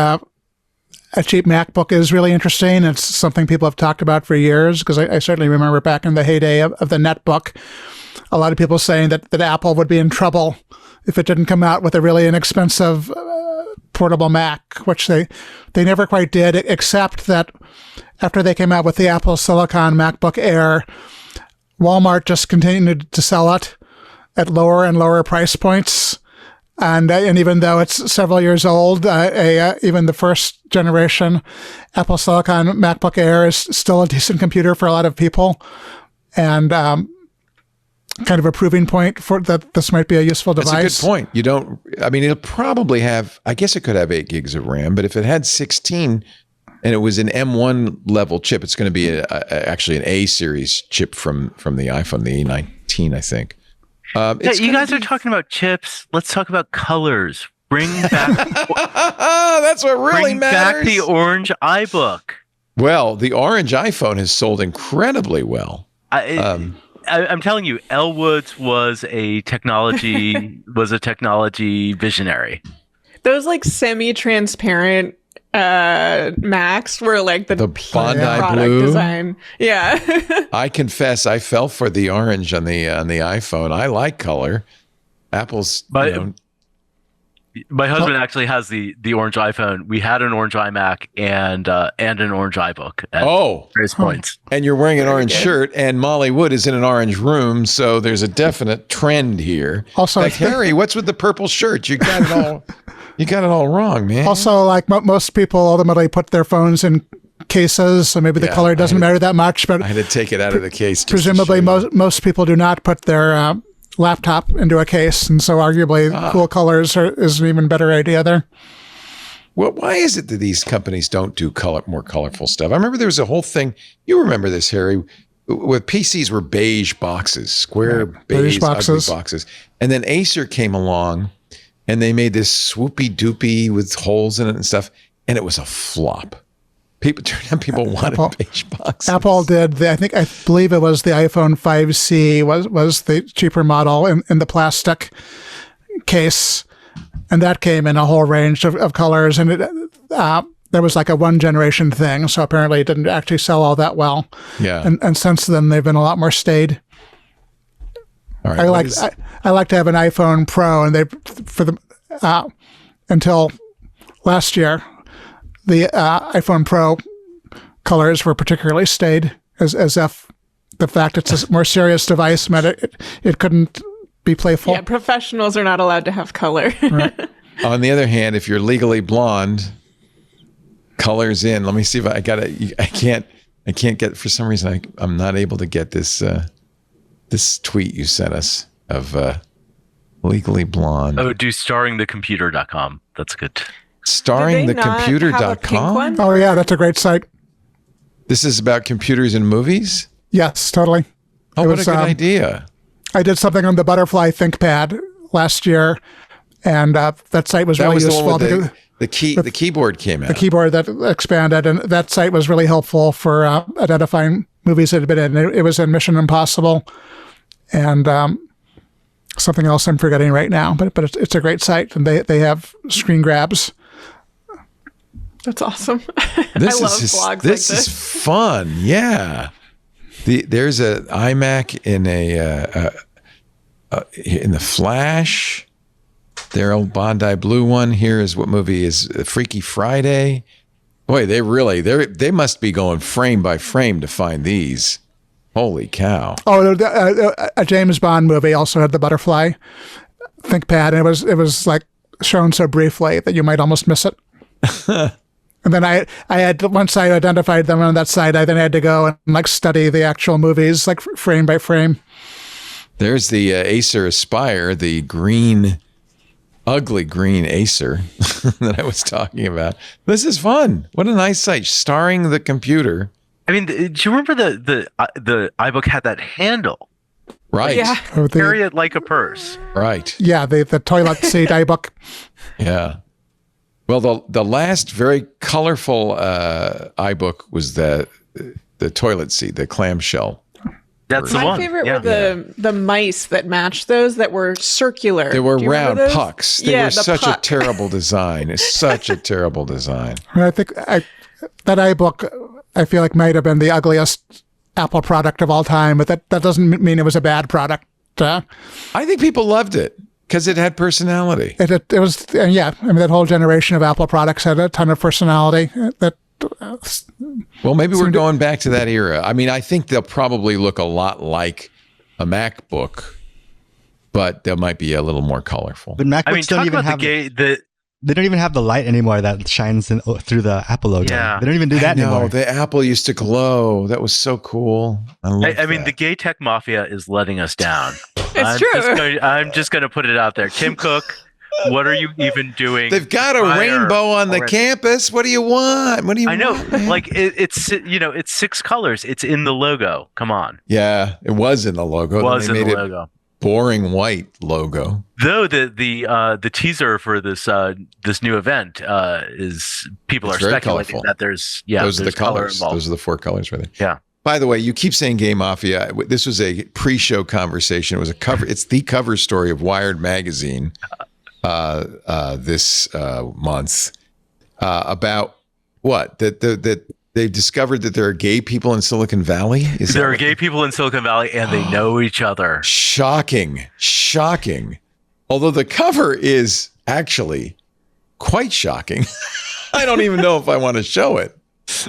Speaker 6: a cheap MacBook is really interesting. It's something people have talked about for years, because I certainly remember back in the heyday of the netbook, a lot of people saying that Apple would be in trouble if it didn't come out with a really inexpensive portable Mac, which they never quite did, except that after they came out with the Apple Silicon MacBook Air, Walmart just continued to sell it at lower and lower price points. And even though it's several years old, even the first generation Apple Silicon MacBook Air is still a decent computer for a lot of people, and kind of a proving point for that this might be a useful device.
Speaker 1: That's a good point. It'll probably have, I guess it could have 8 gigs of RAM, but if it had 16 and it was an M1 level chip, it's going to be actually an A series chip from the iPhone, the A19, I think.
Speaker 5: You guys are talking about chips. Let's talk about colors. Bring back.
Speaker 1: That's what really matters.
Speaker 5: Bring back the orange iBook.
Speaker 1: Well, the orange iPhone has sold incredibly well.
Speaker 5: I'm telling you, Elwood was a technology visionary.
Speaker 4: Those like semi-transparent Macs were like the peak
Speaker 1: Bondi
Speaker 4: product
Speaker 1: blue
Speaker 4: design. Yeah.
Speaker 1: I confess, I fell for the orange on the iPhone. I like color. Apple's,
Speaker 5: my husband actually has the orange iPhone. We had an orange iMac and an orange iBook at various points.
Speaker 1: And you're wearing an orange shirt, and Molly Wood is in an orange room, so there's a definite trend here.
Speaker 6: Also,
Speaker 1: like, Harry, what's with the purple shirt? You got it all. You got it all wrong, man.
Speaker 6: Also, like most people ultimately put their phones in cases, so maybe the color doesn't matter that much. But
Speaker 1: I had to take it out of the case.
Speaker 6: Presumably, most people do not put their laptop into a case, and so arguably cool colors is an even better idea there.
Speaker 1: Well, why is it that these companies don't do more colorful stuff? I remember there was a whole thing. You remember this, Harry? With PCs were beige boxes, square beige boxes. Ugly boxes, and then Acer came along. And they made this swoopy doopy with holes in it and stuff, and it was a flop. People wanted beige boxes.
Speaker 6: Apple did. I believe it was the iPhone 5C was the cheaper model in the plastic case, and that came in a whole range of colors. And there was like a one generation thing, so apparently it didn't actually sell all that well. Yeah. And since then they've been a lot more staid. All right, I like to have an iPhone Pro, and until last year, the iPhone Pro colors were particularly staid, as if the fact it's a more serious device meant it couldn't be playful.
Speaker 4: Yeah, professionals are not allowed to have color.
Speaker 6: Right.
Speaker 1: On the other hand, if you're legally blonde, colors in. Let me see if I can't get, for some reason I'm not able to get this. This tweet you sent us of Legally Blonde.
Speaker 5: Oh, do starringthecomputer.com. That's good.
Speaker 1: Starringthecomputer.com?
Speaker 6: Oh, yeah, that's a great site.
Speaker 1: This is about computers and movies?
Speaker 6: Yes, totally.
Speaker 1: Oh, what a good idea.
Speaker 6: I did something on the Butterfly ThinkPad last year, and that site was really useful.
Speaker 1: The keyboard came out.
Speaker 6: The keyboard that expanded, and that site was really helpful for identifying movies that had been in. It was in Mission Impossible, and something else I'm forgetting right now. But it's a great site, and they have screen grabs.
Speaker 4: That's awesome. I love blogs like this.
Speaker 1: This is fun. Yeah. There's an iMac in in the Flash. Their old Bondi Blue one here is what movie is Freaky Friday. Boy, they must be going frame by frame to find these. Holy cow!
Speaker 6: Oh, a James Bond movie also had the Butterfly ThinkPad, and it was like shown so briefly that you might almost miss it. And then I had, once I identified them on that site, I then had to go and like study the actual movies like frame by frame.
Speaker 1: There's the Acer Aspire, the ugly green Acer that I was talking about. This is fun. What a nice site. Starring the Computer.
Speaker 5: I mean, do you remember the iBook had that handle?
Speaker 1: Right.
Speaker 4: Yeah.
Speaker 5: Carry it like a purse.
Speaker 1: Right.
Speaker 6: Yeah, the toilet seat iBook.
Speaker 1: Yeah. Well, the last very colorful iBook was the toilet seat, the clamshell.
Speaker 5: That's the
Speaker 4: My
Speaker 5: one.
Speaker 4: favorite
Speaker 5: Yeah.
Speaker 4: were the mice that matched those that were circular.
Speaker 1: They were
Speaker 4: Do you remember
Speaker 1: round
Speaker 4: those?
Speaker 1: pucks. They were
Speaker 4: the
Speaker 1: such a
Speaker 4: puck.
Speaker 1: terrible design. It's such a terrible design.
Speaker 6: I think that iBook, I feel like might have been the ugliest Apple product of all time, but that doesn't mean it was a bad product.
Speaker 1: I think people loved it because it had personality.
Speaker 6: It was, yeah. I mean, that whole generation of Apple products had a ton of personality.
Speaker 1: Well, maybe we're going back to that era. I mean, I think they'll probably look a lot like a MacBook, but they might be a little more colorful.
Speaker 7: But MacBooks
Speaker 5: I mean,
Speaker 7: don't
Speaker 5: talk
Speaker 7: even
Speaker 5: about
Speaker 7: have
Speaker 5: the
Speaker 7: they don't even have the light anymore that shines through the Apple logo.
Speaker 5: Yeah.
Speaker 7: They don't even do that
Speaker 1: No,
Speaker 7: anymore.
Speaker 1: the Apple used to glow. That was so cool.
Speaker 5: I mean, the gay tech mafia is letting us down.
Speaker 4: True.
Speaker 5: I'm just going to put it out there. Tim Cook, what are you even doing?
Speaker 1: They've got a
Speaker 5: prior
Speaker 1: rainbow on the
Speaker 5: already?
Speaker 1: campus. What do you want? What do you
Speaker 5: I know,
Speaker 1: want, man?
Speaker 5: like it's it's 6 colors. It's in the logo. Come on,
Speaker 1: Yeah, it was in the logo.
Speaker 5: it was
Speaker 1: Then
Speaker 5: in
Speaker 1: they
Speaker 5: the
Speaker 1: made it
Speaker 5: logo.
Speaker 1: boring white logo.
Speaker 5: Though the teaser for this new event is people
Speaker 1: It's
Speaker 5: are
Speaker 1: very
Speaker 5: speculating
Speaker 1: colorful.
Speaker 5: that there's
Speaker 1: Those are the
Speaker 5: there's color
Speaker 1: colors.
Speaker 5: involved.
Speaker 1: Those are the 4 colors right there.
Speaker 5: Yeah.
Speaker 1: By the way, you keep saying Gay Mafia. This was a pre-show conversation. It was a cover. It's the cover story of Wired magazine this month about what that they've discovered that there are gay people in Silicon Valley.
Speaker 5: There are gay people in Silicon Valley and they know each other.
Speaker 1: Shocking. Although the cover is actually quite shocking. I don't even know if I want to show it.
Speaker 5: Show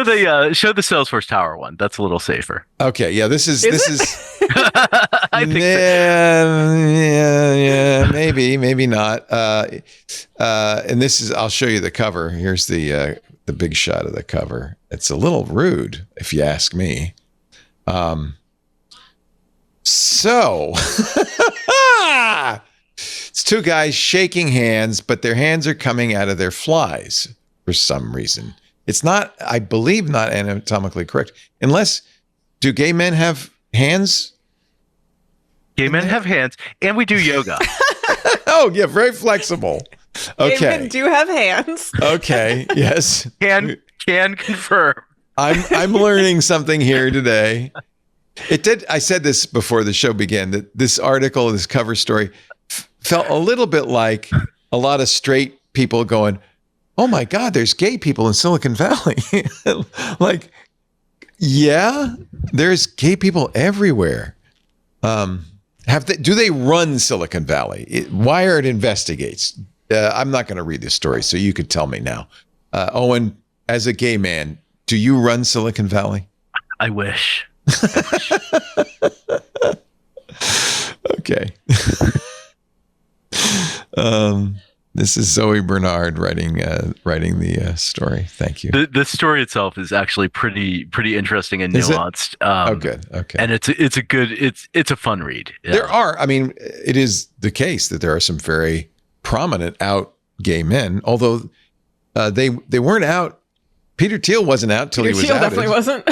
Speaker 5: the Salesforce Tower one. That's a little safer.
Speaker 1: Okay, yeah, this is
Speaker 5: I think
Speaker 1: yeah, maybe not. And this is, I'll show you the cover. Here's the big shot of the cover. It's a little rude, if you ask me. So it's 2 guys shaking hands, but their hands are coming out of their flies for some reason. It's not, I believe, not anatomically correct. Unless, do gay men have hands?
Speaker 5: gay men have hands and we do yoga.
Speaker 1: Oh, yeah, very flexible.
Speaker 4: Gay
Speaker 1: Okay.
Speaker 4: men do have hands.
Speaker 1: Okay. Yes.
Speaker 5: Can confirm.
Speaker 1: I'm learning something here today. It did. I said this before the show began, that this article, this cover story, felt a little bit like a lot of straight people going, "Oh my God, there's gay people in Silicon Valley." Like, yeah, there's gay people everywhere. Do they run Silicon Valley? Wired investigates. I'm not going to read this story, so you could tell me now. Owen, as a gay man, do you run Silicon Valley?
Speaker 5: I wish.
Speaker 1: Okay. This is Zoe Bernard writing the story. Thank you.
Speaker 5: The story itself is actually pretty interesting and
Speaker 1: Is it?
Speaker 5: nuanced.
Speaker 1: Oh, good. Okay.
Speaker 5: And it's a fun read. Yeah.
Speaker 1: There are. I mean, it is the case that there are some very prominent out gay men, although they weren't out. Peter Thiel wasn't out till he was
Speaker 4: Thiel
Speaker 1: outed.
Speaker 4: definitely wasn't.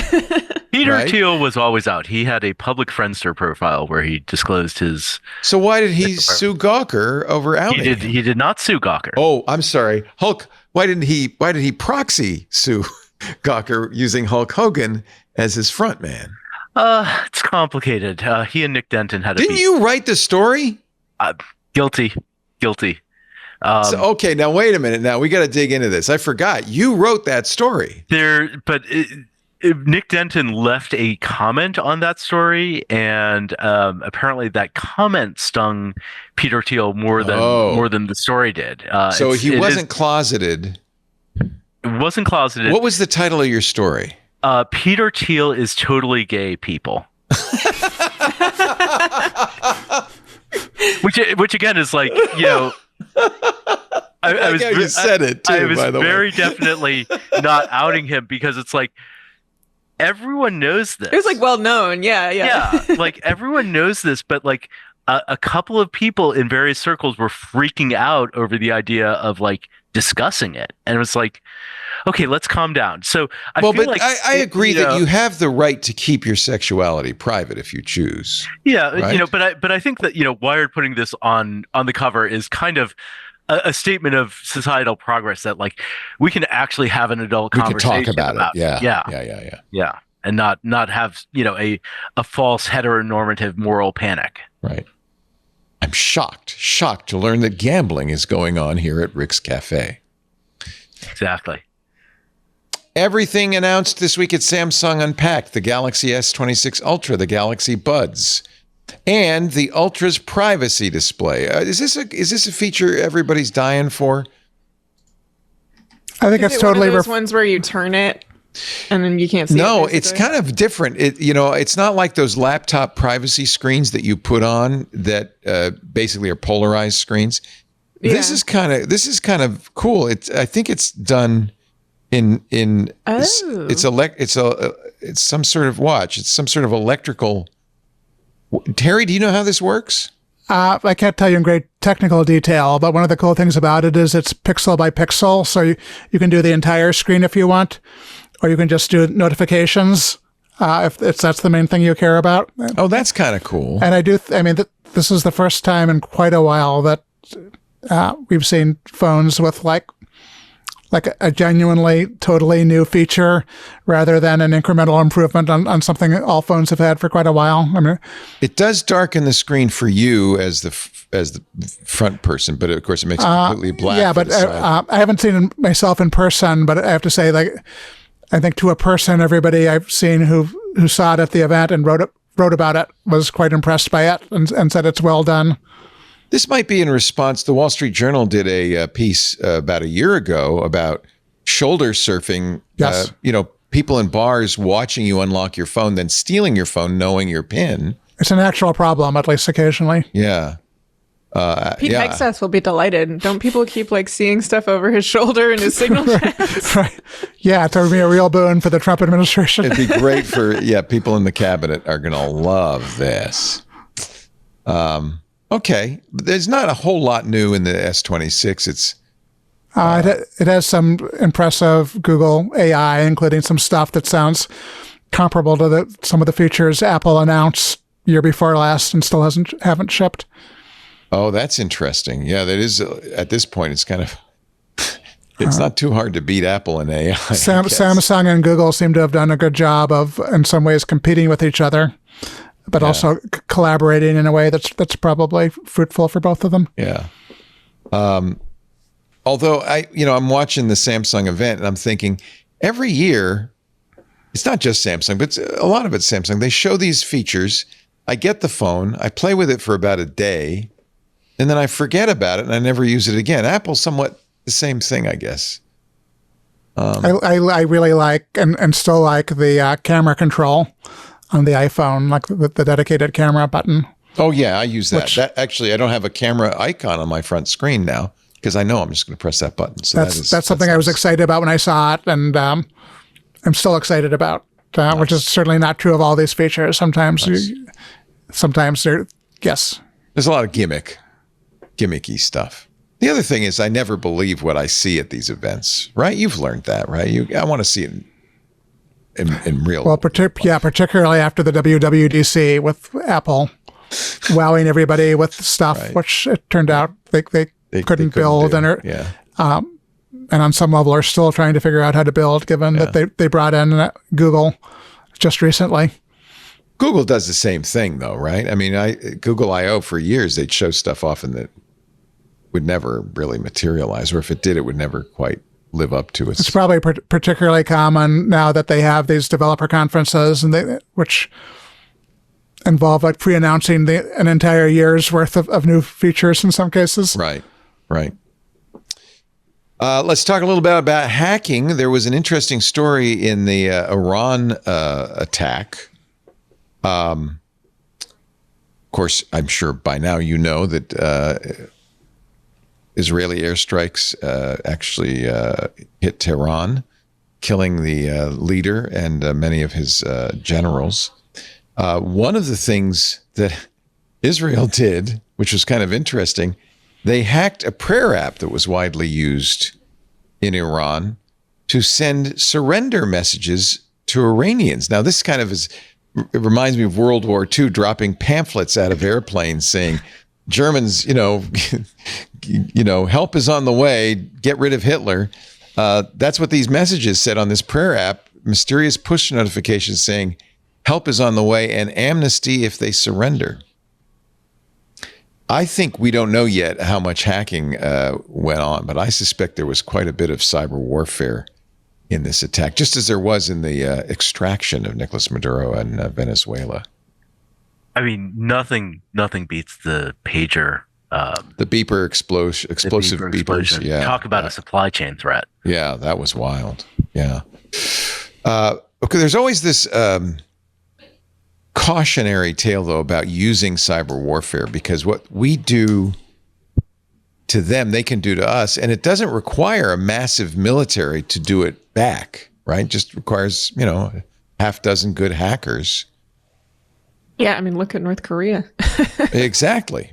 Speaker 5: Peter
Speaker 1: Right?
Speaker 5: Thiel was always out. He had a public Friendster profile where he disclosed his.
Speaker 1: So why did he sue Gawker over outing?
Speaker 5: He did not sue Gawker.
Speaker 1: Oh, I'm sorry. Hulk. Why did he proxy sue Gawker using Hulk Hogan as his front man?
Speaker 5: It's complicated. He and Nick Denton had a
Speaker 1: Didn't
Speaker 5: beef.
Speaker 1: you write the story?
Speaker 5: Guilty.
Speaker 1: So, okay, now wait a minute. Now we got to dig into this. I forgot you wrote that story.
Speaker 5: Nick Denton left a comment on that story, and apparently that comment stung Peter Thiel more than the story did.
Speaker 1: So he wasn't closeted.
Speaker 5: It wasn't closeted.
Speaker 1: What was the title of your story?
Speaker 5: Peter Thiel is totally gay people. which again is like, you know.
Speaker 1: You said it too.
Speaker 5: I was
Speaker 1: by the
Speaker 5: very
Speaker 1: way.
Speaker 5: definitely not outing him because it's like everyone knows this.
Speaker 4: It was like well known. Yeah.
Speaker 5: Like everyone knows this, but like a couple of people in various circles were freaking out over the idea of like discussing it, and it was like, okay, let's calm down. So I
Speaker 1: agree that you have the right to keep your sexuality private if you choose.
Speaker 5: Yeah,
Speaker 1: right?
Speaker 5: but I think that Wired putting this on the cover is kind of a statement of societal progress that like we can actually have an adult conversation
Speaker 1: We can talk about it. Yeah.
Speaker 5: and not have, a false heteronormative moral panic.
Speaker 1: Right. I'm shocked to learn that gambling is going on here at Rick's Cafe.
Speaker 5: Exactly.
Speaker 1: Everything announced this week at Samsung Unpacked: the Galaxy S26 Ultra, the Galaxy Buds, and the Ultra's privacy display. Is this a feature everybody's dying for?
Speaker 6: I think it's totally
Speaker 4: one of those ones where you turn it and then you can't see
Speaker 1: No,
Speaker 4: it.
Speaker 1: it's kind of different. It's not like those laptop privacy screens that you put on that basically are polarized screens.
Speaker 4: Yeah.
Speaker 1: This is kind of cool. I think it's done in it's some sort of watch. It's some sort of electrical. Terry, do you know how this works?
Speaker 6: I can't tell you in great technical detail, but one of the cool things about it is it's pixel by pixel. So you can do the entire screen if you want, or you can just do notifications if that's the main thing you care about.
Speaker 1: Oh, that's kind of cool.
Speaker 6: And this is the first time in quite a while that we've seen phones with like a genuinely, totally new feature rather than an incremental improvement on something all phones have had for quite a while. I mean,
Speaker 1: it does darken the screen for you as the front person, but of course it makes it completely black.
Speaker 6: Yeah, but I haven't seen it myself in person, but I have to say, I think to a person, everybody I've seen who saw it at the event and wrote about it was quite impressed by it and said it's well done.
Speaker 1: This might be in response. The Wall Street Journal did a piece about a year ago about shoulder surfing.
Speaker 6: Yes.
Speaker 1: People in bars watching you unlock your phone, then stealing your phone, knowing your PIN.
Speaker 6: It's an actual problem, at least occasionally.
Speaker 1: Yeah.
Speaker 4: Pete Hegseth will be delighted. Don't people keep seeing stuff over his shoulder in his signal chats?
Speaker 6: Right. Yeah, it would be a real boon for the Trump administration.
Speaker 1: It'd be great for, people in the cabinet are going to love this. Okay. There's not a whole lot new in the S26.
Speaker 6: It has some impressive Google AI, including some stuff that sounds comparable to some of the features Apple announced year before last and still haven't shipped.
Speaker 1: Oh, that's interesting. Yeah, that is. At this point, it's kind of. It's not too hard to beat Apple and AI.
Speaker 6: Samsung and Google seem to have done a good job of, in some ways, competing with each other, but also collaborating in a way that's probably fruitful for both of them.
Speaker 1: Yeah. Although I'm watching the Samsung event and I'm thinking every year, it's not just Samsung, but a lot of it's Samsung. They show these features. I get the phone, I play with it for about a day, and then I forget about it and I never use it again. Apple's somewhat the same thing, I guess.
Speaker 6: I really like and still like the camera control on the iPhone, like the dedicated camera button.
Speaker 1: Oh yeah, I use that. That actually, I don't have a camera icon on my front screen now because I know I'm just going to press that button. So
Speaker 6: that's something I was excited about when I saw it, and I'm still excited about, which is certainly not true of all these features. Sometimes they're
Speaker 1: There's a lot of gimmicky stuff. The other thing is I never believe what I see at these events, right? You've learned that, right? I want to see it in real.
Speaker 6: Well, particularly after the WWDC with Apple wowing everybody with stuff, which it turned out they couldn't build, and on some level are still trying to figure out how to build, given that they brought in Google just recently.
Speaker 1: Google does the same thing, though, right? I mean, Google I/O for years, they'd show stuff often that would never really materialize, or if it did, it would never quite live up to it.
Speaker 6: It's probably particularly common now that they have these developer conferences, and which involve pre-announcing an entire year's worth of new features in some cases.
Speaker 1: Right. Let's talk a little bit about hacking. There was an interesting story in the Iran attack. Of course, I'm sure by now you know that Israeli airstrikes actually hit Tehran, killing the leader and many of his generals. One of the things that Israel did, which was kind of interesting, they hacked a prayer app that was widely used in Iran to send surrender messages to Iranians. Now, this kind of it reminds me of World War II, dropping pamphlets out of airplanes saying, Germans, help is on the way, get rid of Hitler. That's what these messages said on this prayer app mysterious push notifications saying help is on the way and amnesty if they surrender. I think we don't know yet how much hacking went on, but I suspect there was quite a bit of cyber warfare in this attack, just as there was in the extraction of Nicolas Maduro in Venezuela.
Speaker 5: I mean, nothing beats the pager.
Speaker 1: The beeper explosive beepers.
Speaker 5: Explosion.
Speaker 1: Yeah.
Speaker 5: Talk about a supply chain threat.
Speaker 1: Yeah, that was wild. Yeah. Okay, there's always this cautionary tale, though, about using cyber warfare, because what we do to them, they can do to us. And it doesn't require a massive military to do it back, right? It just requires, half dozen good hackers.
Speaker 4: Yeah, I mean, look at North Korea.
Speaker 1: Exactly.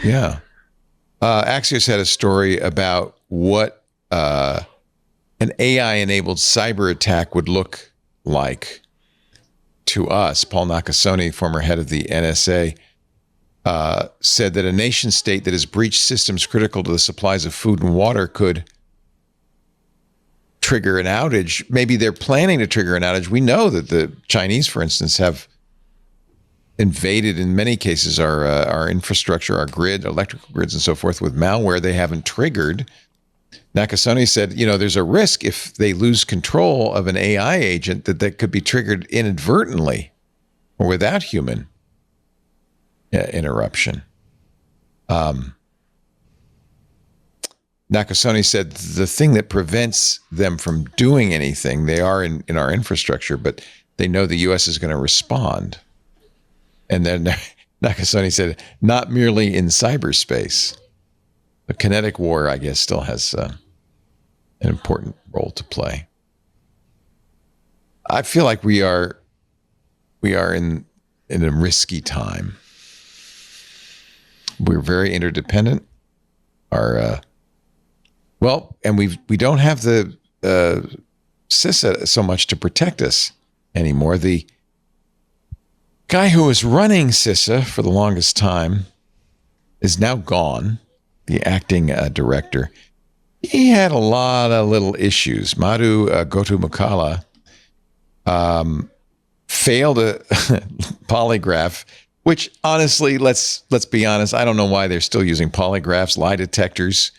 Speaker 1: Yeah. Axios had a story about what an AI-enabled cyber attack would look like to us. Paul Nakasone, former head of the NSA, said that a nation state that has breached systems critical to the supplies of food and water could trigger an outage. Maybe they're planning to trigger an outage. We know that the Chinese, for instance, have invaded, in many cases, our infrastructure, our grid, electrical grids, and so forth with malware they haven't triggered. Nakasone said, there's a risk if they lose control of an AI agent that could be triggered inadvertently or without human interruption. Nakasone said the thing that prevents them from doing anything, they are in our infrastructure, but they know the U.S. is going to respond. And then Nakasone said, not merely in cyberspace. The kinetic war, I guess, still has an important role to play. I feel like we are in a risky time. We're very interdependent. And we don't have the CISA so much to protect us anymore. The guy who was running CISA for the longest time is now gone. The acting director. He had a lot of little issues. Madhu Gotumakala failed a polygraph, which honestly, let's be honest, I don't know why they're still using polygraphs, lie detectors,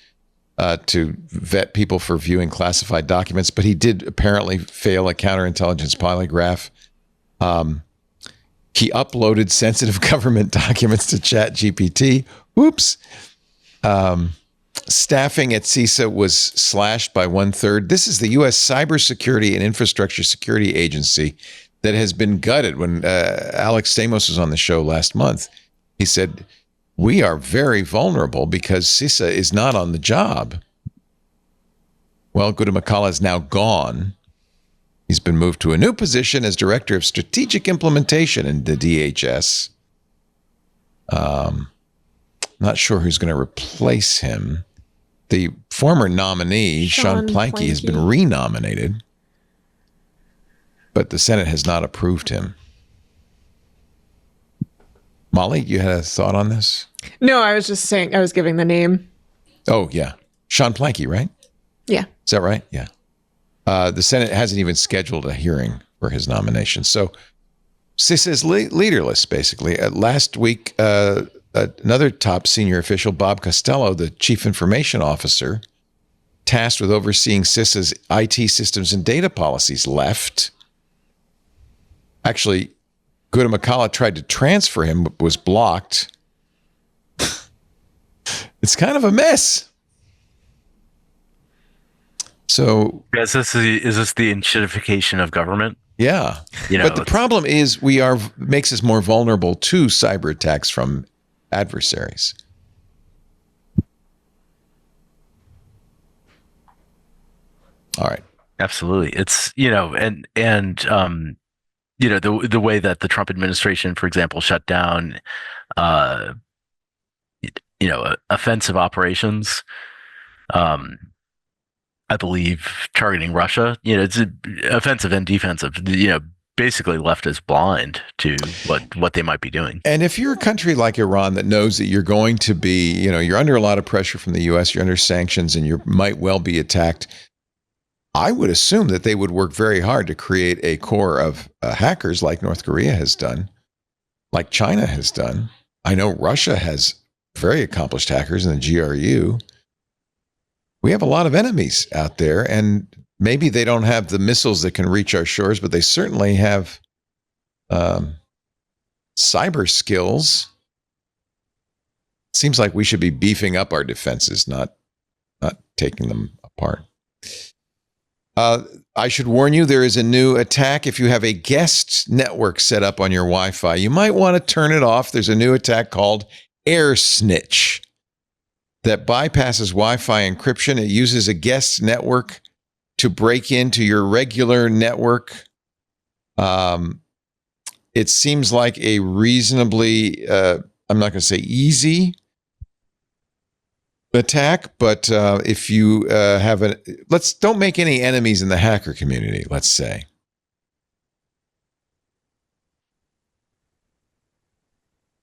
Speaker 1: to vet people for viewing classified documents, but he did apparently fail a counterintelligence polygraph. He uploaded sensitive government documents to ChatGPT. Whoops. Staffing at CISA was slashed by 1/3. This is the U.S. Cybersecurity and Infrastructure Security Agency that has been gutted. When Alex Stamos was on the show last month, he said, we are very vulnerable because CISA is not on the job. Well, Gotumakala is now gone. He's been moved to a new position as Director of Strategic Implementation in the DHS. Not sure who's going to replace him. The former nominee, Sean Planky, has been renominated, but the Senate has not approved him. Molly, you had a thought on this?
Speaker 4: No, I was just saying, I was giving the name.
Speaker 1: Oh, yeah. Sean Planky, right?
Speaker 4: Yeah.
Speaker 1: Is that right? Yeah. The Senate hasn't even scheduled a hearing for his nomination. So CISA is leaderless, basically. Last week, another top senior official, Bob Costello, the chief information officer, tasked with overseeing CISA's IT systems and data policies, left. Actually, Gotumakala tried to transfer him, but was blocked. It's kind of a mess. So,
Speaker 5: is this the enshittification of government?
Speaker 1: Yeah. But the problem is makes us more vulnerable to cyber attacks from adversaries. All right.
Speaker 5: Absolutely. It's, the way that the Trump administration, for example, shut down, offensive operations, I believe targeting Russia, it's offensive and defensive, basically left us blind to what they might be doing.
Speaker 1: And if you're a country like Iran that knows that you're going to be, you're under a lot of pressure from the U.S., you're under sanctions, and you might well be attacked, I would assume that they would work very hard to create a core of hackers like North Korea has done, like China has done. I know Russia has very accomplished hackers in the GRU. We have a lot of enemies out there, and maybe they don't have the missiles that can reach our shores, but they certainly have cyber skills. Seems like we should be beefing up our defenses, not taking them apart. I should warn you, there is a new attack. If you have a guest network set up on your Wi-Fi, you might want to turn it off. There's a new attack called Air Snitch that bypasses Wi-Fi encryption. It uses a guest network to break into your regular network. It seems like a reasonably, I'm not going to say easy attack, but if you have don't make any enemies in the hacker community, let's say.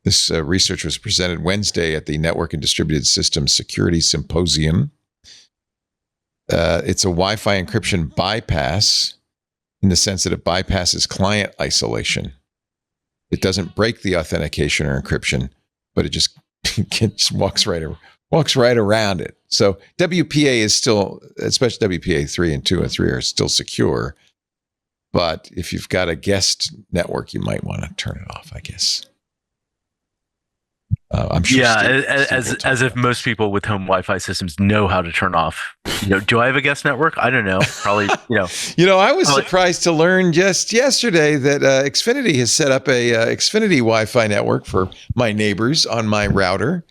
Speaker 1: This research was presented Wednesday at the Network and Distributed Systems Security Symposium. It's a Wi-Fi encryption bypass in the sense that it bypasses client isolation. It doesn't break the authentication or encryption, but it just walks right around it. So WPA is still, especially WPA 3 and 2 and 3 are still secure. But if you've got a guest network, you might want to turn it off, I guess. I'm sure.
Speaker 5: Yeah, as if most people with home Wi-Fi systems know how to turn off. Do I have a guest network? I don't know. Probably.
Speaker 1: I was surprised to learn just yesterday that Xfinity has set up a Xfinity Wi-Fi network for my neighbors on my router.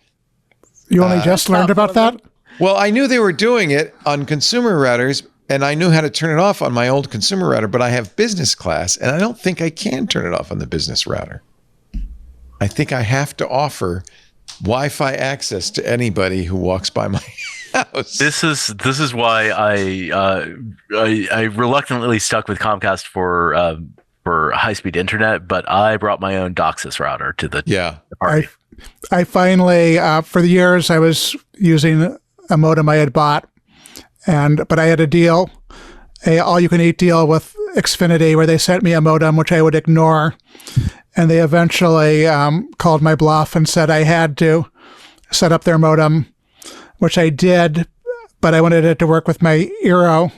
Speaker 6: You only just learned about that?
Speaker 1: Well, I knew they were doing it on consumer routers, and I knew how to turn it off on my old consumer router, but I have business class, and I don't think I can turn it off on the business router. I think I have to offer Wi-Fi access to anybody who walks by my house.
Speaker 5: This is why I reluctantly stuck with Comcast for high-speed internet, but I brought my own DOCSIS router to the party.
Speaker 6: I finally, for the years, I was using a modem I had bought, but I had a deal, a all-you-can-eat deal with Xfinity, where they sent me a modem, which I would ignore. And they eventually called my bluff and said I had to set up their modem, which I did, but I wanted it to work with my Eero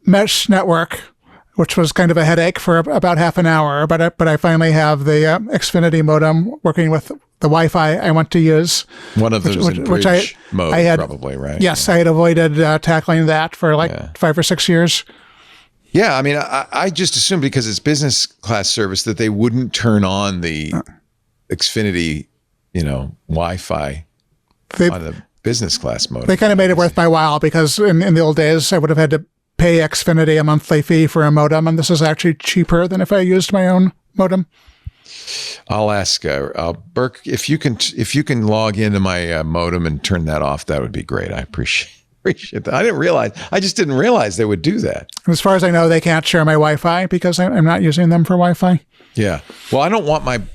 Speaker 6: mesh network, which was kind of a headache for about half an hour. But I finally have the Xfinity modem working with the Wi-Fi I want to use.
Speaker 1: One of those in bridge mode, probably, right?
Speaker 6: Yes, I had avoided tackling that for 5 or 6 years.
Speaker 1: Yeah, I mean, I just assumed because it's business class service that they wouldn't turn on the Xfinity, Wi-Fi on the business class mode.
Speaker 6: They kind of made it worth my while because in the old days, I would have had to pay Xfinity a monthly fee for a modem, and this is actually cheaper than if I used my own modem.
Speaker 1: I'll ask Burke if you can log into my modem and turn that off. That would be great. I appreciate that. I just didn't realize they would do that.
Speaker 6: As far as I know, they can't share my Wi-Fi because I'm not using them for Wi-Fi.
Speaker 1: Yeah. Well, I don't want I'm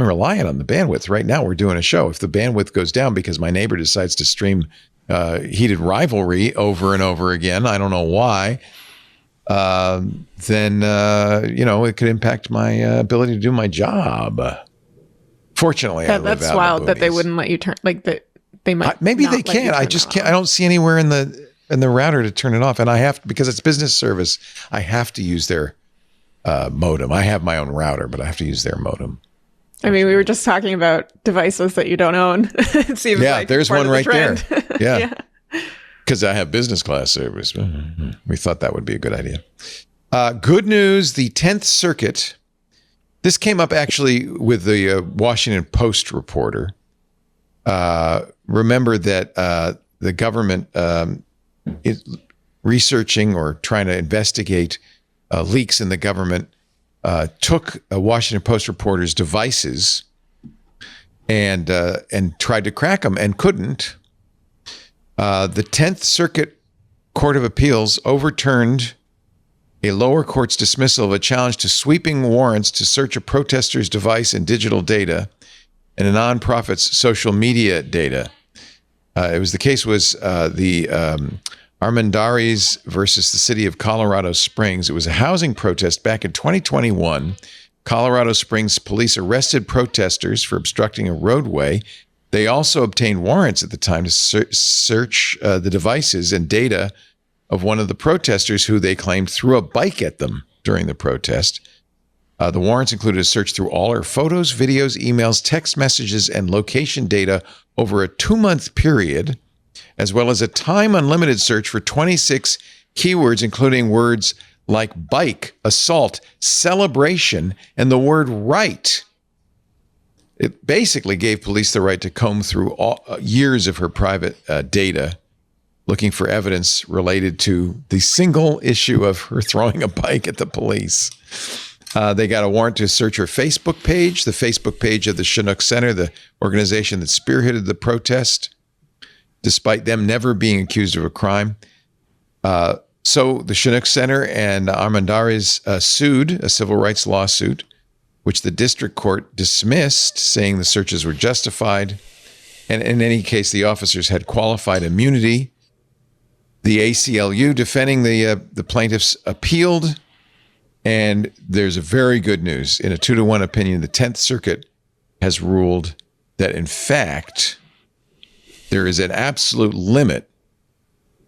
Speaker 1: reliant on the bandwidth. Right now, we're doing a show. If the bandwidth goes down because my neighbor decides to stream Heated Rivalry over and over again, I don't know why, then, it could impact my ability to do my job. Fortunately, I live
Speaker 4: that's
Speaker 1: out
Speaker 4: wild
Speaker 1: in the
Speaker 4: that they
Speaker 1: boonies.
Speaker 4: wouldn't let you turn, that. They might
Speaker 1: maybe they can't. I just can't. I don't see anywhere in the router to turn it off, and I have because it's business service. I have to use their modem. I have my own router, but I have to use their modem.
Speaker 4: I mean, we were just talking about devices that you don't own. It seems like
Speaker 1: there's
Speaker 4: part
Speaker 1: one
Speaker 4: of the
Speaker 1: right there.
Speaker 4: trend.
Speaker 1: Yeah, because I have business class service. We thought that would be a good idea. Good news: the 10th Circuit. This came up actually with the Washington Post reporter. Remember that the government is researching or trying to investigate leaks in the government took a Washington Post reporter's devices and tried to crack them and couldn't. The 10th Circuit Court of Appeals overturned a lower court's dismissal of a challenge to sweeping warrants to search a protester's device and digital data and a nonprofit's social media data. The case was the Armendariz versus the city of Colorado Springs. It was a housing protest back in 2021. Colorado Springs police arrested protesters for obstructing a roadway. They also obtained warrants at the time to search the devices and data of one of the protesters who they claimed threw a bike at them during the protest. The warrants included a search through all her photos, videos, emails, text messages, and location data over a 2-month period, as well as a time-unlimited search for 26 keywords, including words like bike, assault, celebration, and the word right. It basically gave police the right to comb through years of her private data, looking for evidence related to the single issue of her throwing a bike at the police. They got a warrant to search her Facebook page, the Facebook page of the Chinook Center, the organization that spearheaded the protest, despite them never being accused of a crime. So the Chinook Center and Armendariz sued a civil rights lawsuit, which the district court dismissed, saying the searches were justified. And in any case, the officers had qualified immunity. The ACLU defending the plaintiffs appealed. And there's a very good news. In a 2-to-1 opinion, the 10th Circuit has ruled that, in fact, there is an absolute limit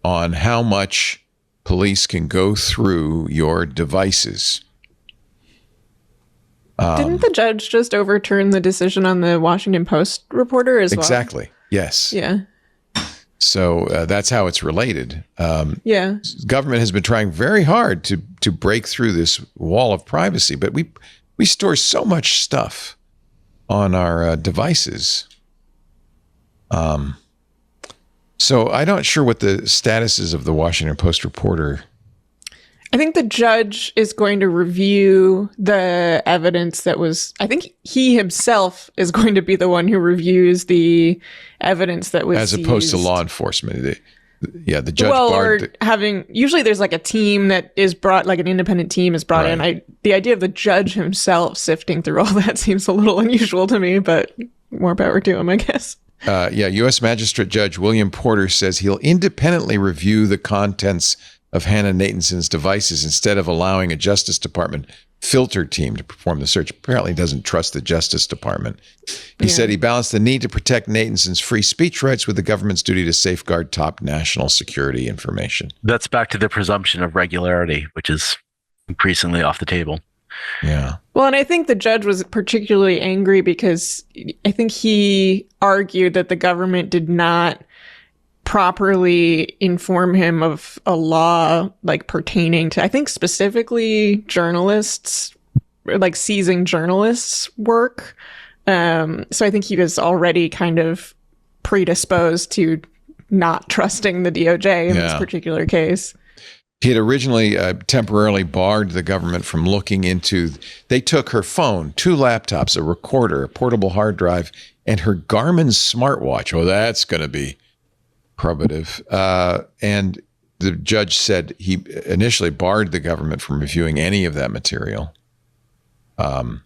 Speaker 1: on how much police can go through your devices.
Speaker 4: Didn't the judge just overturn the decision on the Washington Post reporter as well?
Speaker 1: Exactly. Yes.
Speaker 4: Yeah.
Speaker 1: So that's how it's related.
Speaker 4: Yeah.
Speaker 1: Government has been trying very hard to break through this wall of privacy, but we store so much stuff on our devices. So I'm not sure what the status is of the Washington Post reporter.
Speaker 4: I think the judge is going to review the evidence that was, I think he himself is going to be the one who reviews the evidence that was
Speaker 1: as opposed to
Speaker 4: seized.
Speaker 1: law enforcement. The judge
Speaker 4: usually there's like a team that is brought, like an independent team is brought in. The idea of the judge himself sifting through all that seems a little unusual to me, but more power to him, I guess.
Speaker 1: U.S. Magistrate Judge William Porter says he'll independently review the contents of Hannah Nathanson's devices instead of allowing a Justice Department filter team to perform the search. Apparently doesn't trust the Justice Department. He said he balanced the need to protect Nathanson's free speech rights with the government's duty to safeguard top national security information.
Speaker 5: That's back to the presumption of regularity, which is increasingly off the table.
Speaker 1: Yeah.
Speaker 4: Well, and I think the judge was particularly angry because I think he argued that the government did not properly inform him of a law like pertaining to, I think specifically journalists, like seizing journalists' work. So I think he was already kind of predisposed to not trusting the DOJ in this particular case.
Speaker 1: He had originally temporarily barred the government from looking into, they took her phone, 2 laptops, a recorder, a portable hard drive, and her Garmin smartwatch. Oh, that's going to be probative. And the judge said he initially barred the government from reviewing any of that material. But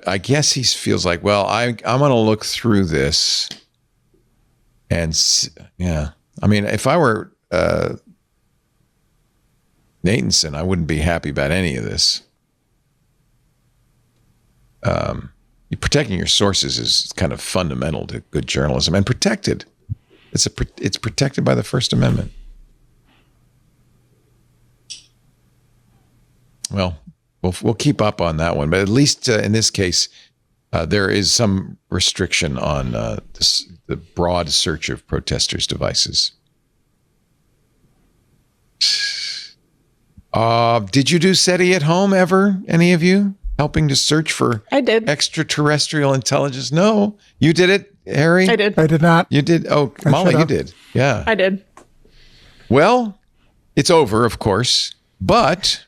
Speaker 1: I guess he feels like, well, I'm going to look through this. And I mean, if I were Nathanson, I wouldn't be happy about any of this. Protecting your sources is kind of fundamental to good journalism, and protected. It's protected by the First Amendment. Well, we'll keep up on that one, but at least in this case, there is some restriction on the broad search of protesters' devices. Did you do SETI at home ever? Any of you? Helping to search for extraterrestrial intelligence? No. You did it, Harry?
Speaker 4: I did.
Speaker 6: I did not.
Speaker 1: You did? Oh, Molly, you did. Yeah.
Speaker 4: I did.
Speaker 1: Well, it's over, of course. But,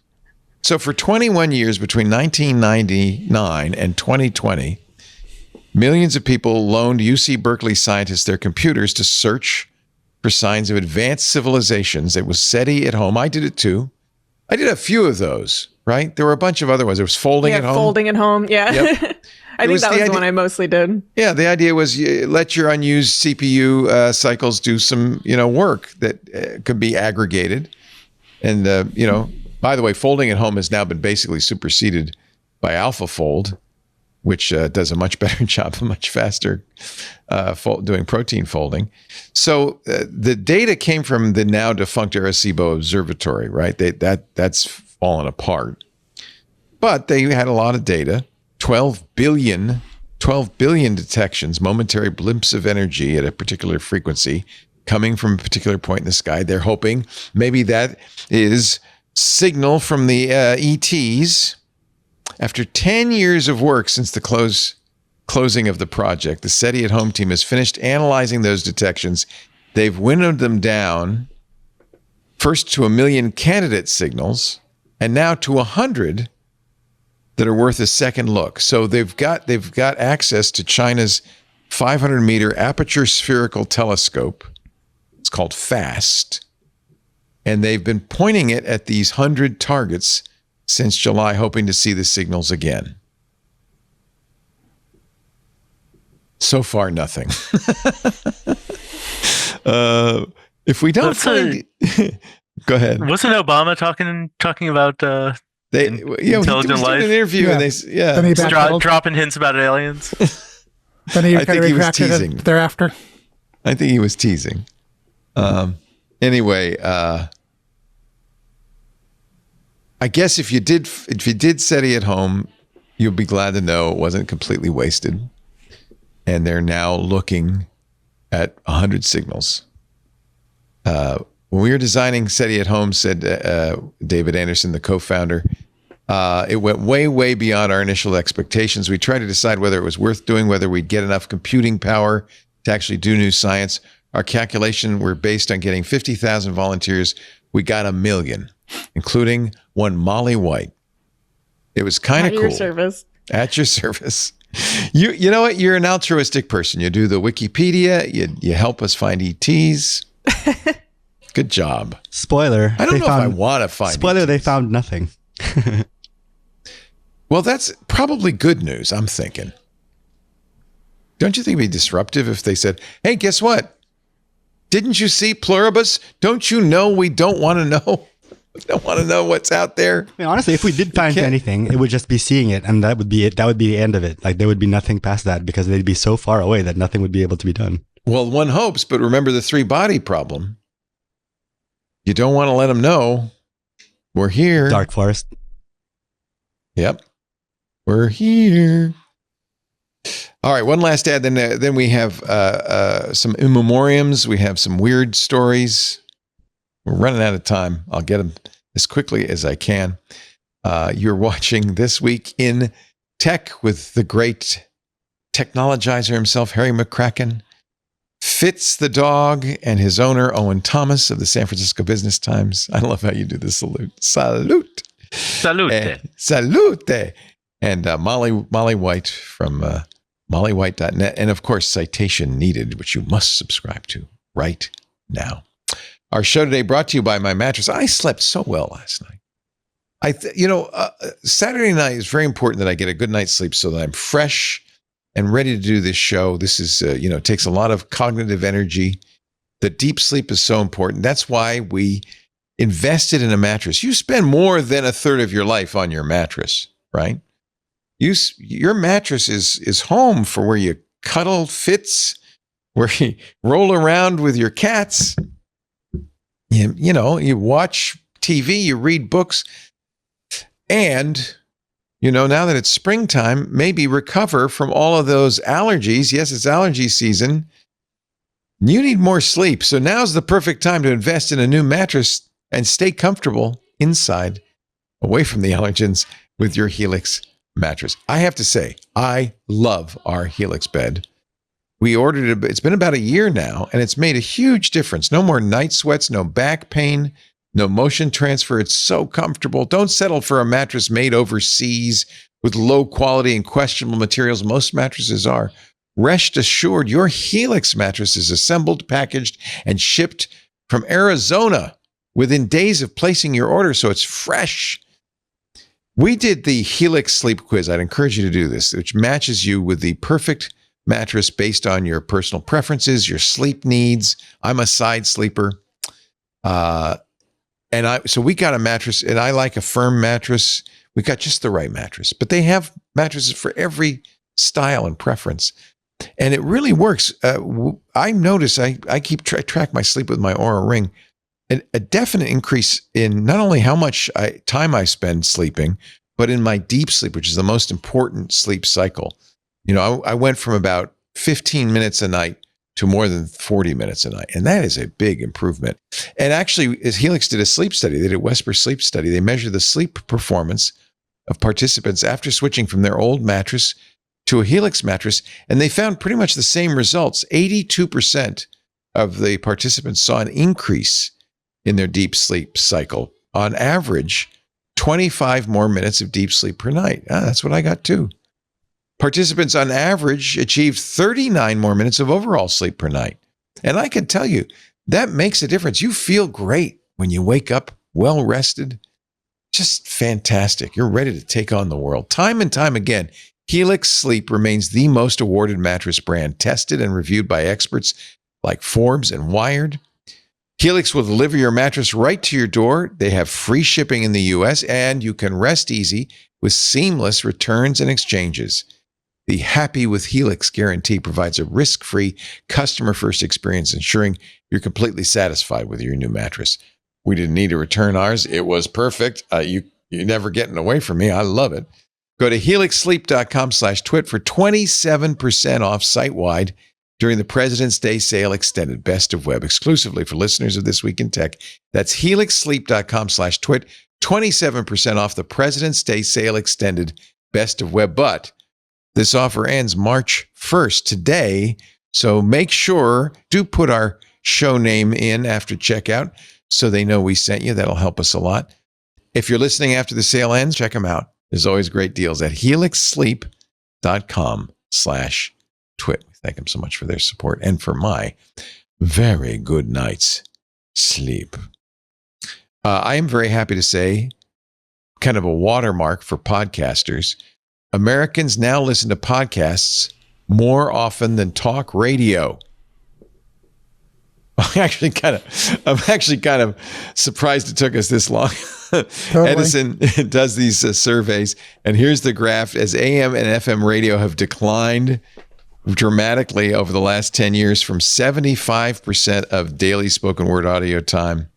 Speaker 1: so for 21 years, between 1999 and 2020, millions of people loaned UC Berkeley scientists their computers to search for signs of advanced civilizations. It was SETI at home. I did it too. I did a few of those, right? There were a bunch of other ones. There was folding at home.
Speaker 4: Folding at home, yeah.
Speaker 1: Yep.
Speaker 4: I think that was the one I mostly did.
Speaker 1: Yeah, the idea was you let your unused CPU cycles do some, work that could be aggregated. And, by the way, folding at home has now been basically superseded by AlphaFold, which does a much better job, much faster doing protein folding. So the data came from the now defunct Arecibo Observatory, right? That's fallen apart. But they had a lot of data, 12 billion detections, momentary blimps of energy at a particular frequency coming from a particular point in the sky. They're hoping maybe that is signal from the ETs. After 10 years of work since the closing of the project, the SETI at Home team has finished analyzing those detections. They've winnowed them down first to 1 million candidate signals and now to 100 that are worth a second look. So they've got access to China's 500-meter aperture spherical telescope. It's called FAST. And they've been pointing it at these 100 targets since July, hoping to see the signals again. So far, nothing. If we don't find... Go ahead.
Speaker 5: Wasn't Obama talking about intelligent
Speaker 1: he
Speaker 5: life?
Speaker 1: Did an interview, and
Speaker 6: Then he
Speaker 5: dropping hints about aliens.
Speaker 6: Then he
Speaker 1: I think he was teasing
Speaker 6: thereafter.
Speaker 1: I think he was teasing. Anyway, I guess if you did SETI at Home, you'll be glad to know it wasn't completely wasted, and they're now looking at 100 signals. When we were designing SETI at Home, said David Anderson, the co-founder, it went way, way beyond our initial expectations. We tried to decide whether it was worth doing, whether we'd get enough computing power to actually do new science. Our calculation were based on getting 50,000 volunteers. We got 1 million, including one Molly White. It was kind of cool.
Speaker 4: At your service.
Speaker 1: At your service. You know what? You're an altruistic person. You do the Wikipedia. You help us find ETs. Good job.
Speaker 7: Spoiler.
Speaker 1: I don't know if I want to find
Speaker 7: Spoiler,
Speaker 1: ETs.
Speaker 7: they found nothing.
Speaker 1: Well, that's probably good news, I'm thinking. Don't you think it'd be disruptive if they said, hey, guess what? Didn't you see Pluribus? Don't you know we don't want to know? We don't want to know what's out there.
Speaker 7: I mean, honestly, if we did find anything, it would just be seeing it, and that would be it. That would be the end of it. Like, there would be nothing past that because they'd be so far away that nothing would be able to be done.
Speaker 1: Well, one hopes, but remember the 3-body problem. You don't want to let them know we're here.
Speaker 7: Dark Forest.
Speaker 1: Yep. We're here. All right, one last ad. Then we have some in memoriams. We have some weird stories. We're running out of time. I'll get them as quickly as I can. You're watching This Week in Tech with the great technologizer himself, Harry McCracken, Fitz the dog, and his owner, Owen Thomas of the San Francisco Business Times. I love how you do the salute. Salute.
Speaker 5: Salute.
Speaker 1: Salute. And Molly White from mollywhite.net. And of course, Citation Needed, which you must subscribe to right now. Our show today brought to you by my mattress. I slept so well last night. Saturday night is very important that I get a good night's sleep so that I'm fresh and ready to do this show. This is, it takes a lot of cognitive energy. The deep sleep is so important. That's why we invested in a mattress. You spend more than a third of your life on your mattress, right? Your mattress is home for where you cuddle Fitz, where you roll around with your cats. You watch TV, you read books, and, now that it's springtime, maybe recover from all of those allergies. Yes, it's allergy season. You need more sleep. So now's the perfect time to invest in a new mattress and stay comfortable inside, away from the allergens with your Helix mattress. I have to say, I love our Helix bed. We ordered it. It's been about a year now, and it's made a huge difference. No more night sweats, no back pain, no motion transfer. It's so comfortable. Don't settle for a mattress made overseas with low quality and questionable materials. Most mattresses are. Rest assured, your Helix mattress is assembled, packaged, and shipped from Arizona within days of placing your order, so it's fresh. We did the Helix Sleep quiz. I'd encourage you to do this, which matches you with the perfect mattress based on your personal preferences, your sleep needs. I'm a side sleeper. So we got a mattress, and I like a firm mattress. We got just the right mattress, but they have mattresses for every style and preference. And it really works. I notice I keep track my sleep with my Oura Ring. A definite increase in not only how much time I spend sleeping, but in my deep sleep, which is the most important sleep cycle. I went from about 15 minutes a night to more than 40 minutes a night. And that is a big improvement. And actually, Helix did a sleep study. They did a Whisper sleep study. They measured the sleep performance of participants after switching from their old mattress to a Helix mattress. And they found pretty much the same results. 82% of the participants saw an increase in their deep sleep cycle. On average, 25 more minutes of deep sleep per night. That's what I got too. Participants on average achieved 39 more minutes of overall sleep per night. And I can tell you, that makes a difference. You feel great when you wake up well rested. Just fantastic. You're ready to take on the world. Time and time again, Helix Sleep remains the most awarded mattress brand, tested and reviewed by experts like Forbes and Wired. Helix will deliver your mattress right to your door. They have free shipping in the US, and you can rest easy with seamless returns and exchanges. The Happy with Helix guarantee provides a risk-free, customer-first experience, ensuring you're completely satisfied with your new mattress. We didn't need to return ours. It was perfect. You're never getting away from me. I love it. Go to helixsleep.com/twit for 27% off site-wide during the President's Day Sale Extended Best of Web, exclusively for listeners of This Week in Tech. That's helixsleep.com/twit, 27% off the President's Day Sale Extended Best of Web. But this offer ends March 1st, today, so make sure, do put our show name in after checkout so they know we sent you. That'll help us a lot. If you're listening after the sale ends, check them out. There's always great deals at helixsleep.com/twit. We thank them so much for their support and for my very good night's sleep. I am very happy to say, kind of a watermark for podcasters, Americans now listen to podcasts more often than talk radio. I'm actually kind of surprised it took us this long. Totally. Edison does these surveys, and here's the graph. As AM and FM radio have declined dramatically over the last 10 years, from 75% of daily spoken word audio time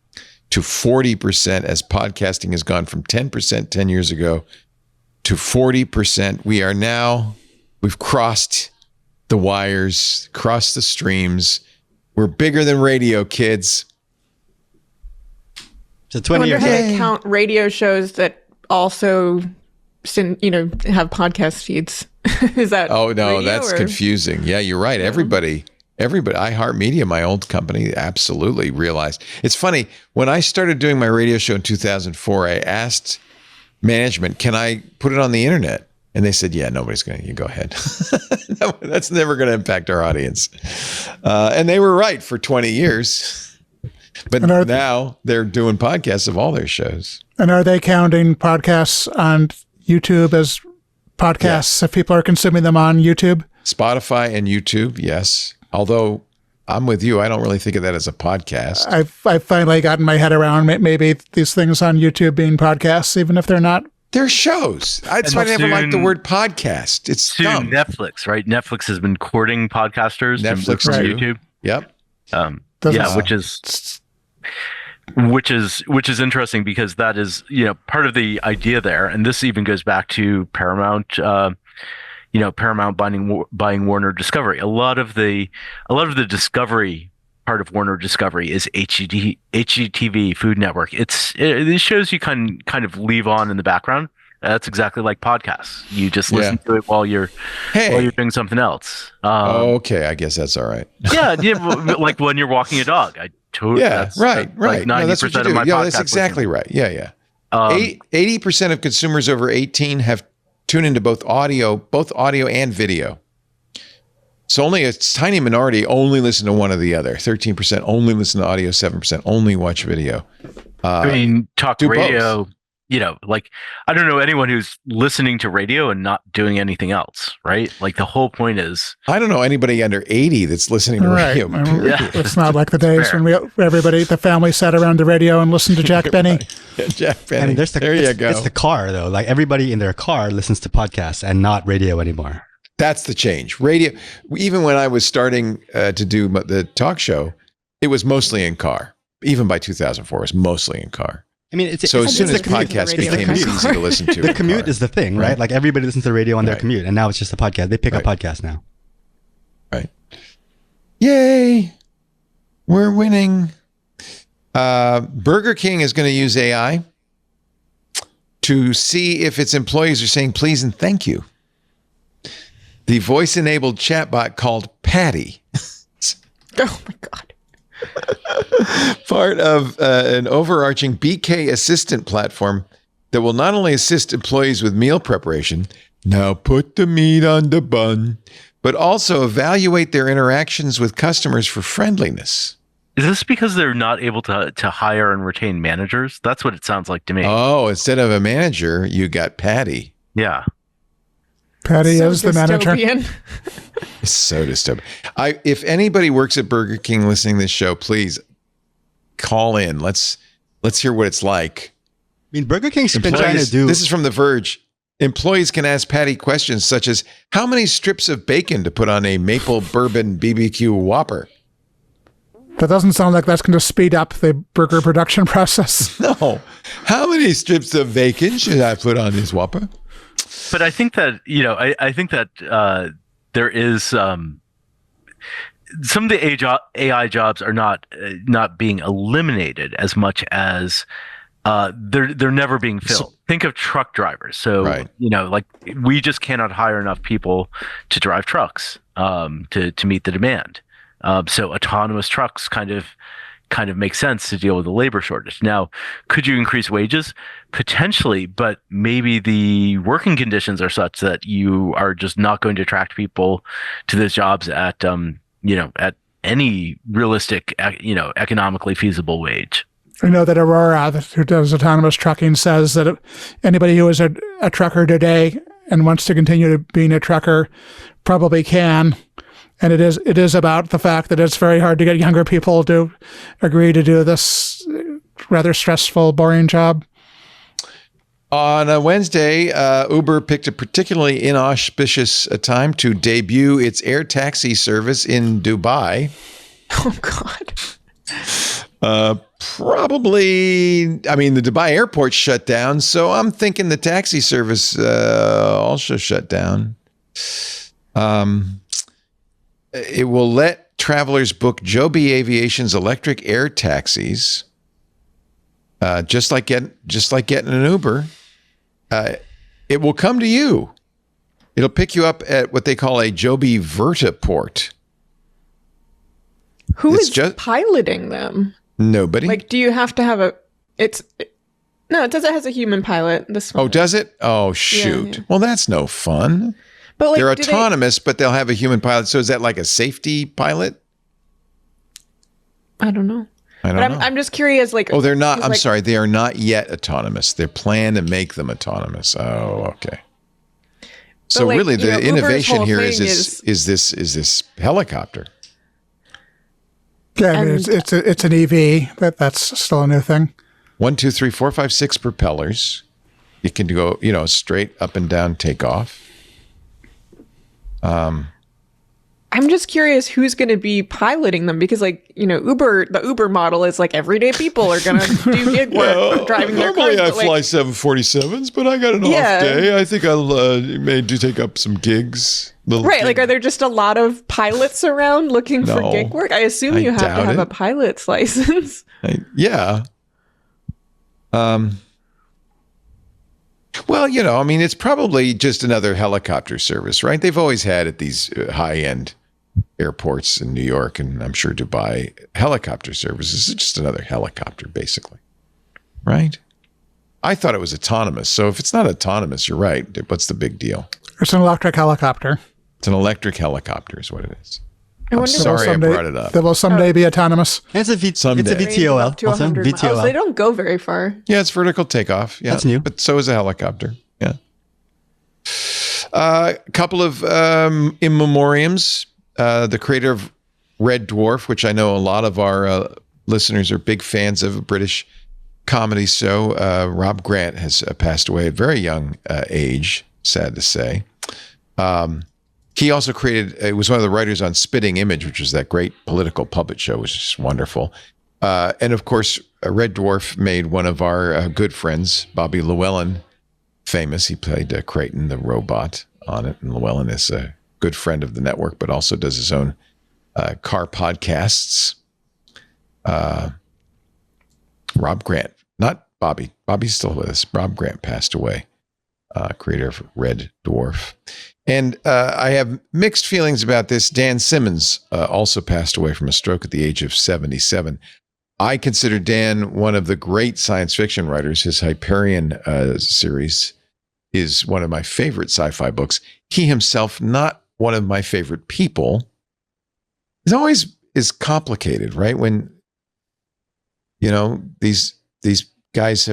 Speaker 1: to 40%, as podcasting has gone from 10% 10 years ago to 40%. We've crossed the wires, crossed the streams. We're bigger than radio, kids.
Speaker 7: It's a 20-year.
Speaker 4: I wonder how they count radio shows that also, have podcast feeds. Is that? Oh no,
Speaker 1: that's confusing. Yeah, you're right. Yeah. Everybody, iHeartMedia, my old company, absolutely realized. It's funny, when I started doing my radio show in 2004, I asked management, can I put it on the internet? And they said, yeah, nobody's going to. You go ahead. That's never going to impact our audience. And they were right for 20 years. But now they're doing podcasts of all their shows.
Speaker 6: And are they counting podcasts on YouTube as podcasts if people are consuming them on YouTube?
Speaker 1: Spotify and YouTube, yes. Although I'm with you. I don't really think of that as a podcast.
Speaker 6: I've finally gotten my head around maybe these things on YouTube being podcasts, even if they're not.
Speaker 1: They're shows. That's why I never liked the word podcast. It's dumb.
Speaker 5: Netflix, right? Netflix has been courting podcasters.
Speaker 1: Netflix
Speaker 5: from
Speaker 1: too.
Speaker 5: YouTube.
Speaker 1: Yep.
Speaker 5: Which is interesting, because that is, part of the idea there. And this even goes back to Paramount. Paramount buying Warner Discovery. A lot of the Discovery part of Warner Discovery is HGTV, Food Network. These shows you can kind of leave on in the background. That's exactly like podcasts. You just listen to it while you're doing something else.
Speaker 1: Okay, I guess that's all right.
Speaker 5: yeah, like when you're walking a dog.
Speaker 1: Right. Like 90% of my podcast. That's exactly right. Yeah. 80% of consumers over 18 have tuned into both audio and video. So only a tiny minority only listen to one or the other. 13% only listen to audio, 7% only watch video.
Speaker 5: Talk radio.
Speaker 1: Both.
Speaker 5: like I don't know anyone who's listening to radio and not doing anything else, right? Like the whole point is,
Speaker 1: I don't know anybody under 80 that's listening to radio.
Speaker 6: I mean,
Speaker 5: Yeah.
Speaker 6: It's not like the days when the family sat around the radio and listened to Jack Benny.
Speaker 1: Yeah, Jack Benny.
Speaker 7: I mean,
Speaker 1: there you go.
Speaker 7: It's the car though. Like everybody in their car listens to podcasts and not radio anymore.
Speaker 1: That's the change. Radio, even when I was starting to do the talk show, it was mostly in car. Even by 2004, it was mostly in car.
Speaker 7: I mean,
Speaker 1: So as soon as podcasts
Speaker 4: radio
Speaker 1: became
Speaker 4: in the
Speaker 1: easy to listen to,
Speaker 7: the commute is the thing, right? Like everybody listens to the radio on their
Speaker 1: Right.
Speaker 7: commute, and now it's just a podcast. They pick up podcasts now.
Speaker 1: right. Yay, we're winning. Burger King is going to use AI to see if its employees are saying please and thank you. The voice-enabled chatbot called Patty,
Speaker 4: Oh my God.
Speaker 1: part of an overarching BK assistant platform that will not only assist employees with meal preparation, now put the meat on the bun, but also evaluate their interactions with customers for friendliness.
Speaker 5: is this because they're not able to hire and retain managers? That's what it sounds like to me.
Speaker 1: Oh, instead of a manager, you got Patty.
Speaker 5: Yeah.
Speaker 6: Patty
Speaker 4: So
Speaker 6: is the manager.
Speaker 4: dystopian.
Speaker 1: It's so dystopian. If anybody works at Burger King listening to this show, please call in. Let's hear what it's like.
Speaker 7: I mean, Burger King's been trying to do.
Speaker 1: This is from The Verge. Employees can ask Patty questions such as, how many strips of bacon to put on a maple bourbon BBQ Whopper?
Speaker 6: That doesn't sound like that's going to speed up the burger production process.
Speaker 1: No. How many strips of bacon should I put on this Whopper?
Speaker 5: But I think that, I think that there is some of the AI jobs are not being eliminated as much as they're never being filled. Think of truck drivers. So,
Speaker 1: Right.
Speaker 5: like we just cannot hire enough people to drive trucks to meet the demand. So autonomous trucks kind of make sense to deal with the labor shortage. Now, could you increase wages? Potentially, but maybe the working conditions are such that you are just not going to attract people to those jobs at at any realistic, economically feasible wage.
Speaker 6: I know that Aurora, who does autonomous trucking, says that anybody who is a trucker today and wants to continue being a trucker probably can. And it is about the fact that it's very hard to get younger people to agree to do this rather stressful, boring job.
Speaker 1: On a Wednesday, Uber picked a particularly inauspicious time to debut its air taxi service in Dubai.
Speaker 4: Oh God.
Speaker 1: Probably, I mean, the Dubai airport shut down, so I'm thinking the taxi service also shut down. It will let travelers book Joby Aviation's electric air taxis, just like getting an Uber. It will come to you. It'll pick you up at what they call a Joby vertiport.
Speaker 4: Who
Speaker 1: It's
Speaker 4: is
Speaker 1: just-
Speaker 4: piloting them?
Speaker 1: Nobody.
Speaker 4: Like, do you have to have no, it says it has a human pilot. This one.
Speaker 1: Oh, does it? Oh, shoot.
Speaker 4: yeah.
Speaker 1: Well, that's no fun.
Speaker 4: But like,
Speaker 1: They're
Speaker 4: do
Speaker 1: autonomous, but they'll have a human pilot. So is that like a safety pilot?
Speaker 4: I don't know.
Speaker 1: I don't
Speaker 4: But
Speaker 1: know.
Speaker 4: I'm just curious. Like,
Speaker 1: Oh, they're not. I'm
Speaker 4: like-
Speaker 1: sorry. They are not yet autonomous. They're planned to make them autonomous. Oh, okay. So
Speaker 4: like,
Speaker 1: really, the
Speaker 4: Uber's
Speaker 1: innovation
Speaker 4: whole
Speaker 1: here
Speaker 4: thing
Speaker 1: is this helicopter.
Speaker 6: Yeah, I mean,
Speaker 4: And-
Speaker 6: it's an EV. That's still a new thing.
Speaker 1: 1, 2, 3, 4, 5, 6 propellers. It can go, straight up and down takeoff.
Speaker 4: I'm just curious who's going to be piloting them because, like, the Uber model is like everyday people are going to do gig work driving their cars. but, like,
Speaker 1: 747s, but I got an
Speaker 4: Yeah.
Speaker 1: off day. I think I'll may do take up some gigs.
Speaker 4: Right, like, are there just a lot of pilots around looking for
Speaker 1: No.
Speaker 4: gig work? I assume
Speaker 1: I
Speaker 4: you have to
Speaker 1: doubt
Speaker 4: have
Speaker 1: it.
Speaker 4: a pilot's license.
Speaker 1: Yeah. Well, it's probably just another helicopter service, right? They've always had at these high-end airports in New York and I'm sure Dubai, helicopter services. It's just another helicopter, basically, right? I thought it was autonomous. So if it's not autonomous, you're right. What's the big deal?
Speaker 6: It's an electric helicopter.
Speaker 1: It's an electric helicopter is what it is.
Speaker 4: I wonder
Speaker 1: sorry I brought it up.
Speaker 6: They will someday be autonomous.
Speaker 7: It's a
Speaker 1: Someday.
Speaker 7: VTOL.
Speaker 4: to
Speaker 7: Also,
Speaker 4: 100 miles.
Speaker 7: VTOL.
Speaker 4: Oh, so they don't go very far.
Speaker 1: Yeah, it's vertical takeoff. Yeah,
Speaker 7: That's new.
Speaker 1: But so is a helicopter. Yeah. A couple of in memoriams. The creator of Red Dwarf, which I know a lot of our listeners are big fans of, a British comedy show. Rob Grant has passed away at a very young age, sad to say. He also was one of the writers on Spitting Image, which was that great political puppet show, which is just wonderful. And of course, Red Dwarf made one of our good friends, Bobby Llewellyn, famous. He played Creighton, the robot, on it. And Llewellyn is a good friend of the network, but also does his own car podcasts. Rob Grant, not Bobby. Bobby's still with us. Rob Grant passed away, creator of Red Dwarf. And I have mixed feelings about this. Dan Simmons also passed away from a stroke at the age of 77. I consider Dan one of the great science fiction writers. His Hyperion series is one of my favorite sci-fi books. He himself, not one of my favorite people. It always is complicated, right? When, these guys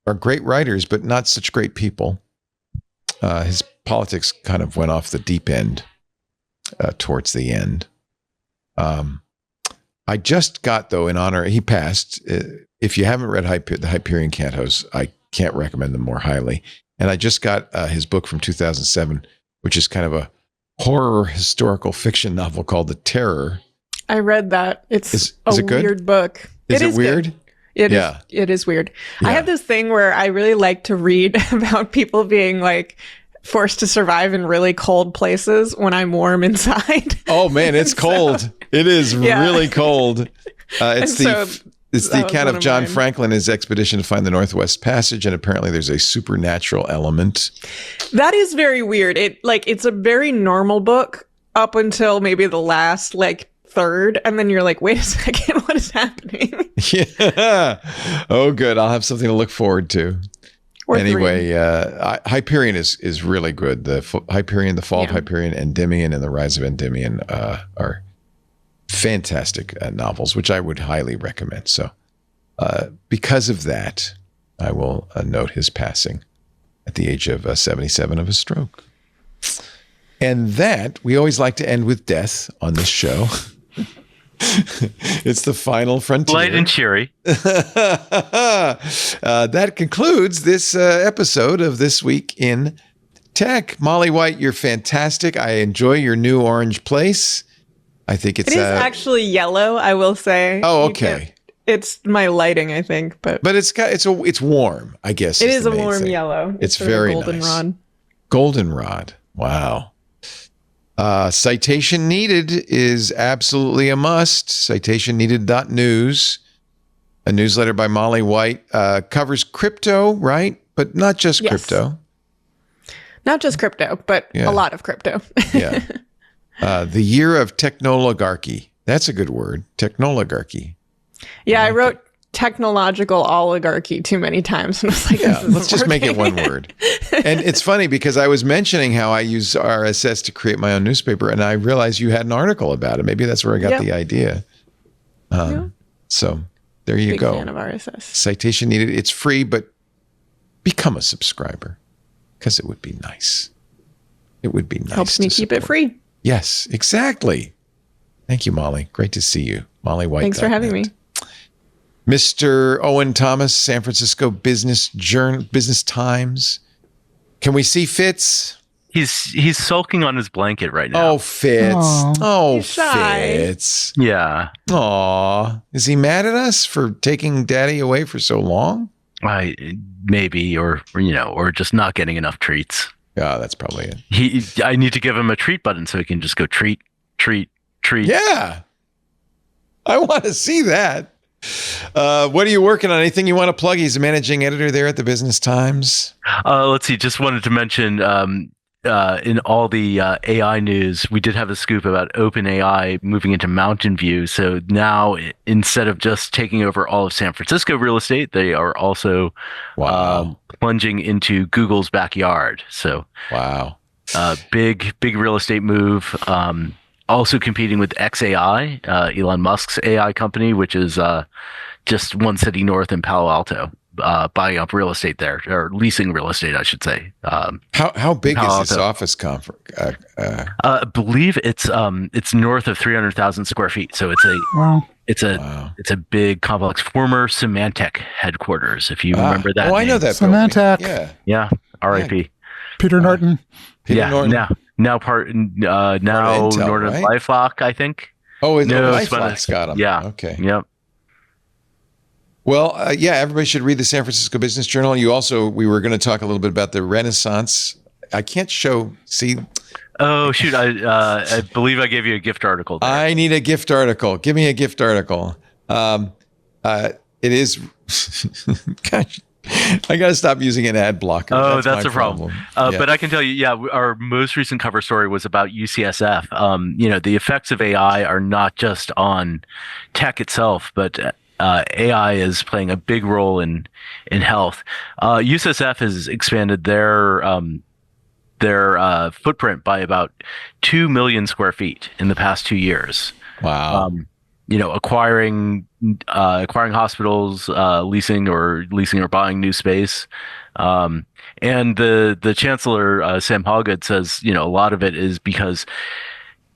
Speaker 1: are great writers, but not such great people. His politics kind of went off the deep end towards the end. I just got, though, in honor, he passed. If you haven't read the Hyperion Cantos, I can't recommend them more highly. And I just got his book from 2007, which is kind of a horror historical fiction novel called The Terror.
Speaker 4: I read that. It's
Speaker 1: is
Speaker 4: a
Speaker 1: it good?
Speaker 4: Weird book.
Speaker 1: Is it weird?
Speaker 4: Good. It is weird.
Speaker 1: Yeah.
Speaker 4: I have this thing where I really like to read about people being like forced to survive in really cold places when I'm warm inside.
Speaker 1: Oh man, it's cold. It is really cold. It's the account of John Franklin, his expedition to find the Northwest Passage, and apparently there's a supernatural element.
Speaker 4: That is very weird. It's a very normal book up until maybe the last third, and then you're like, wait a second, what is happening?
Speaker 1: Yeah. Oh, good. I'll have something to look forward to. Anyway, Hyperion is really good. The Hyperion, the Fall of Hyperion, Endymion, and the Rise of Endymion are fantastic novels, which I would highly recommend. So, because of that, I will note his passing at the age of 77 of a stroke. And that, we always like to end with death on this show. It's the final frontier.
Speaker 5: Light and cheery.
Speaker 1: That concludes this episode of This Week in Tech. Molly White, you're fantastic. I enjoy your new orange place. I think it is
Speaker 4: actually yellow, I will say.
Speaker 1: Oh, okay.
Speaker 4: It's my lighting, I think, but
Speaker 1: it's warm, I guess.
Speaker 4: It is a warm yellow.
Speaker 1: It's very
Speaker 4: goldenrod.
Speaker 1: Goldenrod. Wow. Citation Needed is absolutely a must. CitationNeeded.news, a newsletter by Molly White, covers crypto, right? But not just crypto.
Speaker 4: Not just crypto, but a lot of crypto.
Speaker 1: Yeah. The year of technoligarchy. That's a good word. Technoligarchy.
Speaker 4: Yeah, I wrote technological oligarchy too many times. And I was like,
Speaker 1: let's just make it one word. And it's funny because I was mentioning how I use RSS to create my own newspaper, and I realized you had an article about it. Maybe that's where I got the idea. So there you go.
Speaker 4: Big fan of RSS.
Speaker 1: Citation Needed. It's free, but become a subscriber because it would be nice. It would be nice.
Speaker 4: Helps me keep it free.
Speaker 1: Yes, exactly. Thank you, Molly. Great to see you. Molly White.
Speaker 4: Thanks for having me.
Speaker 1: Mr. Owen Thomas, San Francisco Business Times. Can we see Fitz?
Speaker 5: He's sulking on his blanket right now.
Speaker 1: Oh, Fitz.
Speaker 6: Aww.
Speaker 1: Oh,
Speaker 4: shy.
Speaker 1: Fitz.
Speaker 5: Yeah.
Speaker 1: Aw. Is he mad at us for taking Daddy away for so long?
Speaker 5: Maybe, or just not getting enough treats.
Speaker 1: Yeah, that's probably it.
Speaker 5: I need to give him a treat button so he can just go treat.
Speaker 1: Yeah. I want to see that. What are you working on? Anything you want to plug? He's a managing editor there at the Business Times.
Speaker 5: Let's see. Just wanted to mention in all the AI news, we did have a scoop about OpenAI moving into Mountain View. So now, instead of just taking over all of San Francisco real estate, they are also plunging into Google's backyard. So
Speaker 1: wow,
Speaker 5: big real estate move. also competing with XAI, Elon Musk's AI company, which is just one city north in Palo Alto, buying up real estate there, or leasing real estate, I should say.
Speaker 1: How big is
Speaker 5: Palo
Speaker 1: this
Speaker 5: Alto.
Speaker 1: office conference?
Speaker 5: I believe it's north of 300,000 square feet. So
Speaker 6: Wow.
Speaker 5: it's a big complex. Former Symantec headquarters, if you remember that.
Speaker 1: Oh, I know
Speaker 5: name.
Speaker 1: that.
Speaker 6: Symantec.
Speaker 1: Building.
Speaker 5: Yeah, R.I.P.
Speaker 6: Peter Norton.
Speaker 1: Peter Norton.
Speaker 5: Now now
Speaker 1: Intel,
Speaker 5: Northern
Speaker 1: right?
Speaker 5: LifeLock, I think.
Speaker 1: Oh,
Speaker 5: No,
Speaker 1: LifeLock's got them.
Speaker 5: Yeah.
Speaker 1: Okay.
Speaker 5: Yep.
Speaker 1: Well, everybody should read the San Francisco Business Journal. We were going to talk a little bit about the Renaissance. I can't see.
Speaker 5: Oh shoot! I believe I gave you a gift article there.
Speaker 1: I need a gift article. Give me a gift article. It is. Gosh, I got to stop using an ad blocker.
Speaker 5: Oh, that's
Speaker 1: my
Speaker 5: a problem. But I can tell you, our most recent cover story was about UCSF. The effects of AI are not just on tech itself, but AI is playing a big role in health. UCSF has expanded their footprint by about 2 million square feet in the past 2 years.
Speaker 1: Wow.
Speaker 5: Acquiring hospitals, leasing or buying new space. And the chancellor, Sam Hawgood, says, a lot of it is because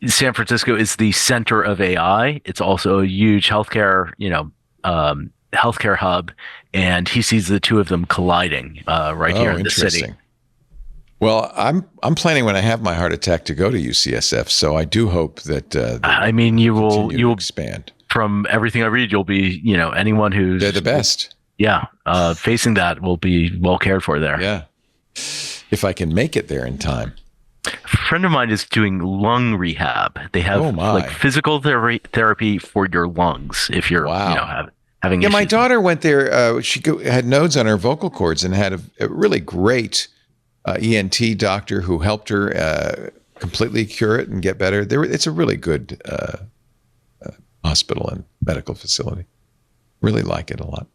Speaker 5: San Francisco is the center of AI. It's also a huge healthcare hub, and he sees the two of them colliding here in the city.
Speaker 1: Well, I'm planning when I have my heart attack to go to UCSF, so I do hope that.
Speaker 5: You will
Speaker 1: expand.
Speaker 5: From everything I read, you'll be anyone who's
Speaker 1: They're the best.
Speaker 5: Yeah, facing that will be well cared for there.
Speaker 1: Yeah, if I can make it there in time.
Speaker 5: A friend of mine is doing lung rehab. They have like physical therapy for your lungs if you're having issues.
Speaker 1: My daughter went there. She had nodes on her vocal cords and had a really great ENT doctor who helped her completely cure it and get better. It's a really good hospital and medical facility. Really like it a lot.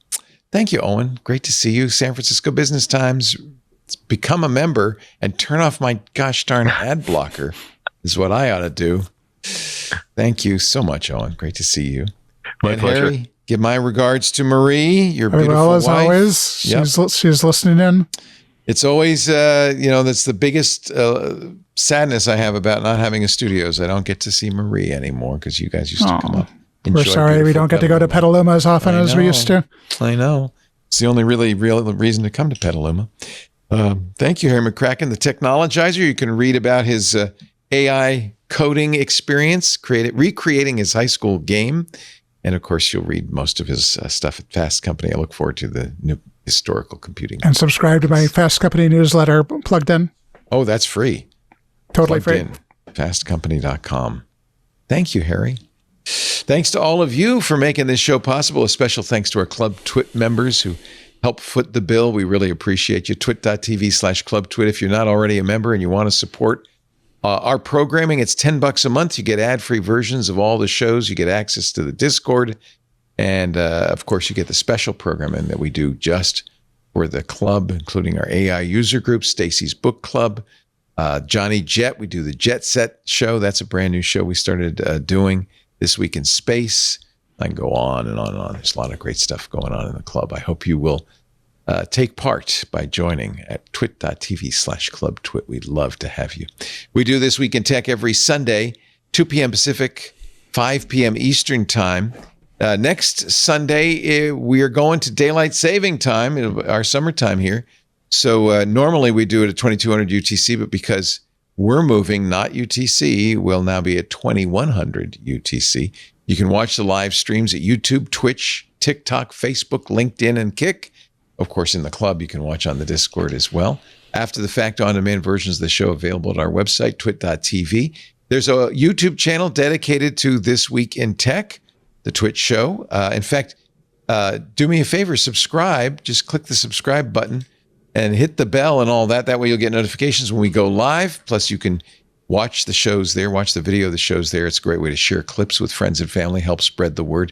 Speaker 1: Thank you, Owen. Great to see you. San Francisco Business Times. Become a member and turn off my gosh darn ad blocker is what I ought to do. Thank you so much, Owen. Great to see you.
Speaker 5: My
Speaker 1: and
Speaker 5: pleasure.
Speaker 1: Harry, give my regards to Marie, your beautiful
Speaker 6: Well, as
Speaker 1: wife.
Speaker 6: always,
Speaker 1: Yep.
Speaker 6: she's listening in.
Speaker 1: It's always, that's the biggest sadness I have about not having a studio is I don't get to see Marie anymore because you guys used to come up.
Speaker 6: We're sorry we don't get to go to Petaluma as often as we used to.
Speaker 1: I know. It's the only really real reason to come to Petaluma. Thank you, Harry McCracken, the technologizer. You can read about his AI coding experience, recreating his high school game. And of course, you'll read most of his stuff at Fast Company. I look forward to the new historical computing.
Speaker 6: And subscribe to my Fast Company newsletter plugged in.
Speaker 1: Oh, that's free.
Speaker 6: Totally
Speaker 1: Plugged
Speaker 6: free.
Speaker 1: in. Fastcompany.com. Thank you, Harry. Thanks to all of you for making this show possible. A special thanks to our Club Twit members who help foot the bill. We really appreciate you. Twit.tv/ClubTwit. If you're not already a member and you want to support our programming, it's $10 a month. You get ad-free versions of all the shows. You get access to the Discord. And, of course, you get the special programming that we do just for the club, including our AI user group, Stacy's Book Club, Johnny Jet. We do the Jet Set show. That's a brand new show we started doing this week in space. I can go on and on and on. There's a lot of great stuff going on in the club. I hope you will take part by joining at twit.tv/ClubTwit. We'd love to have you. We do This Week in Tech every Sunday, 2 p.m. Pacific, 5 p.m. Eastern Time. Next Sunday, we are going to daylight saving time, our summertime here. So normally we do it at 2200 UTC, but because we're moving, not UTC, we'll now be at 2100 UTC. You can watch the live streams at YouTube, Twitch, TikTok, Facebook, LinkedIn, and Kick. Of course, in the club, you can watch on the Discord as well. After the fact, on-demand versions of the show available at our website, twit.tv. There's a YouTube channel dedicated to This Week in Tech, the Twitch show. In fact, do me a favor, subscribe. Just click the subscribe button and hit the bell and all that. That way you'll get notifications when we go live. Plus, you can watch the shows there, watch the video of the shows there. It's a great way to share clips with friends and family, help spread the word.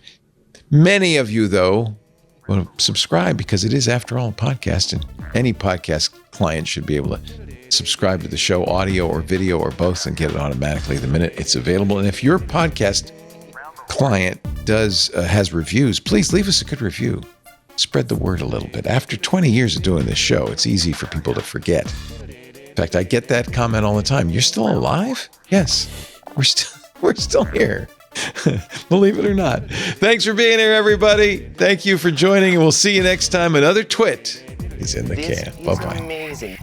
Speaker 1: Many of you, though, want to subscribe because it is, after all, a podcast, and any podcast client should be able to subscribe to the show, audio or video or both, and get it automatically the minute it's available. And if your podcast client has reviews, please leave us a good review. Spread the word a little bit. After 20 years of doing this show, it's easy for people to forget. In fact, I get that comment all the time. You're still alive? Yes, we're still here. Believe it or not. Thanks for being here, everybody. Thank you for joining, and we'll see you next time. Another Twit is in the can. Bye-bye.
Speaker 8: Amazing.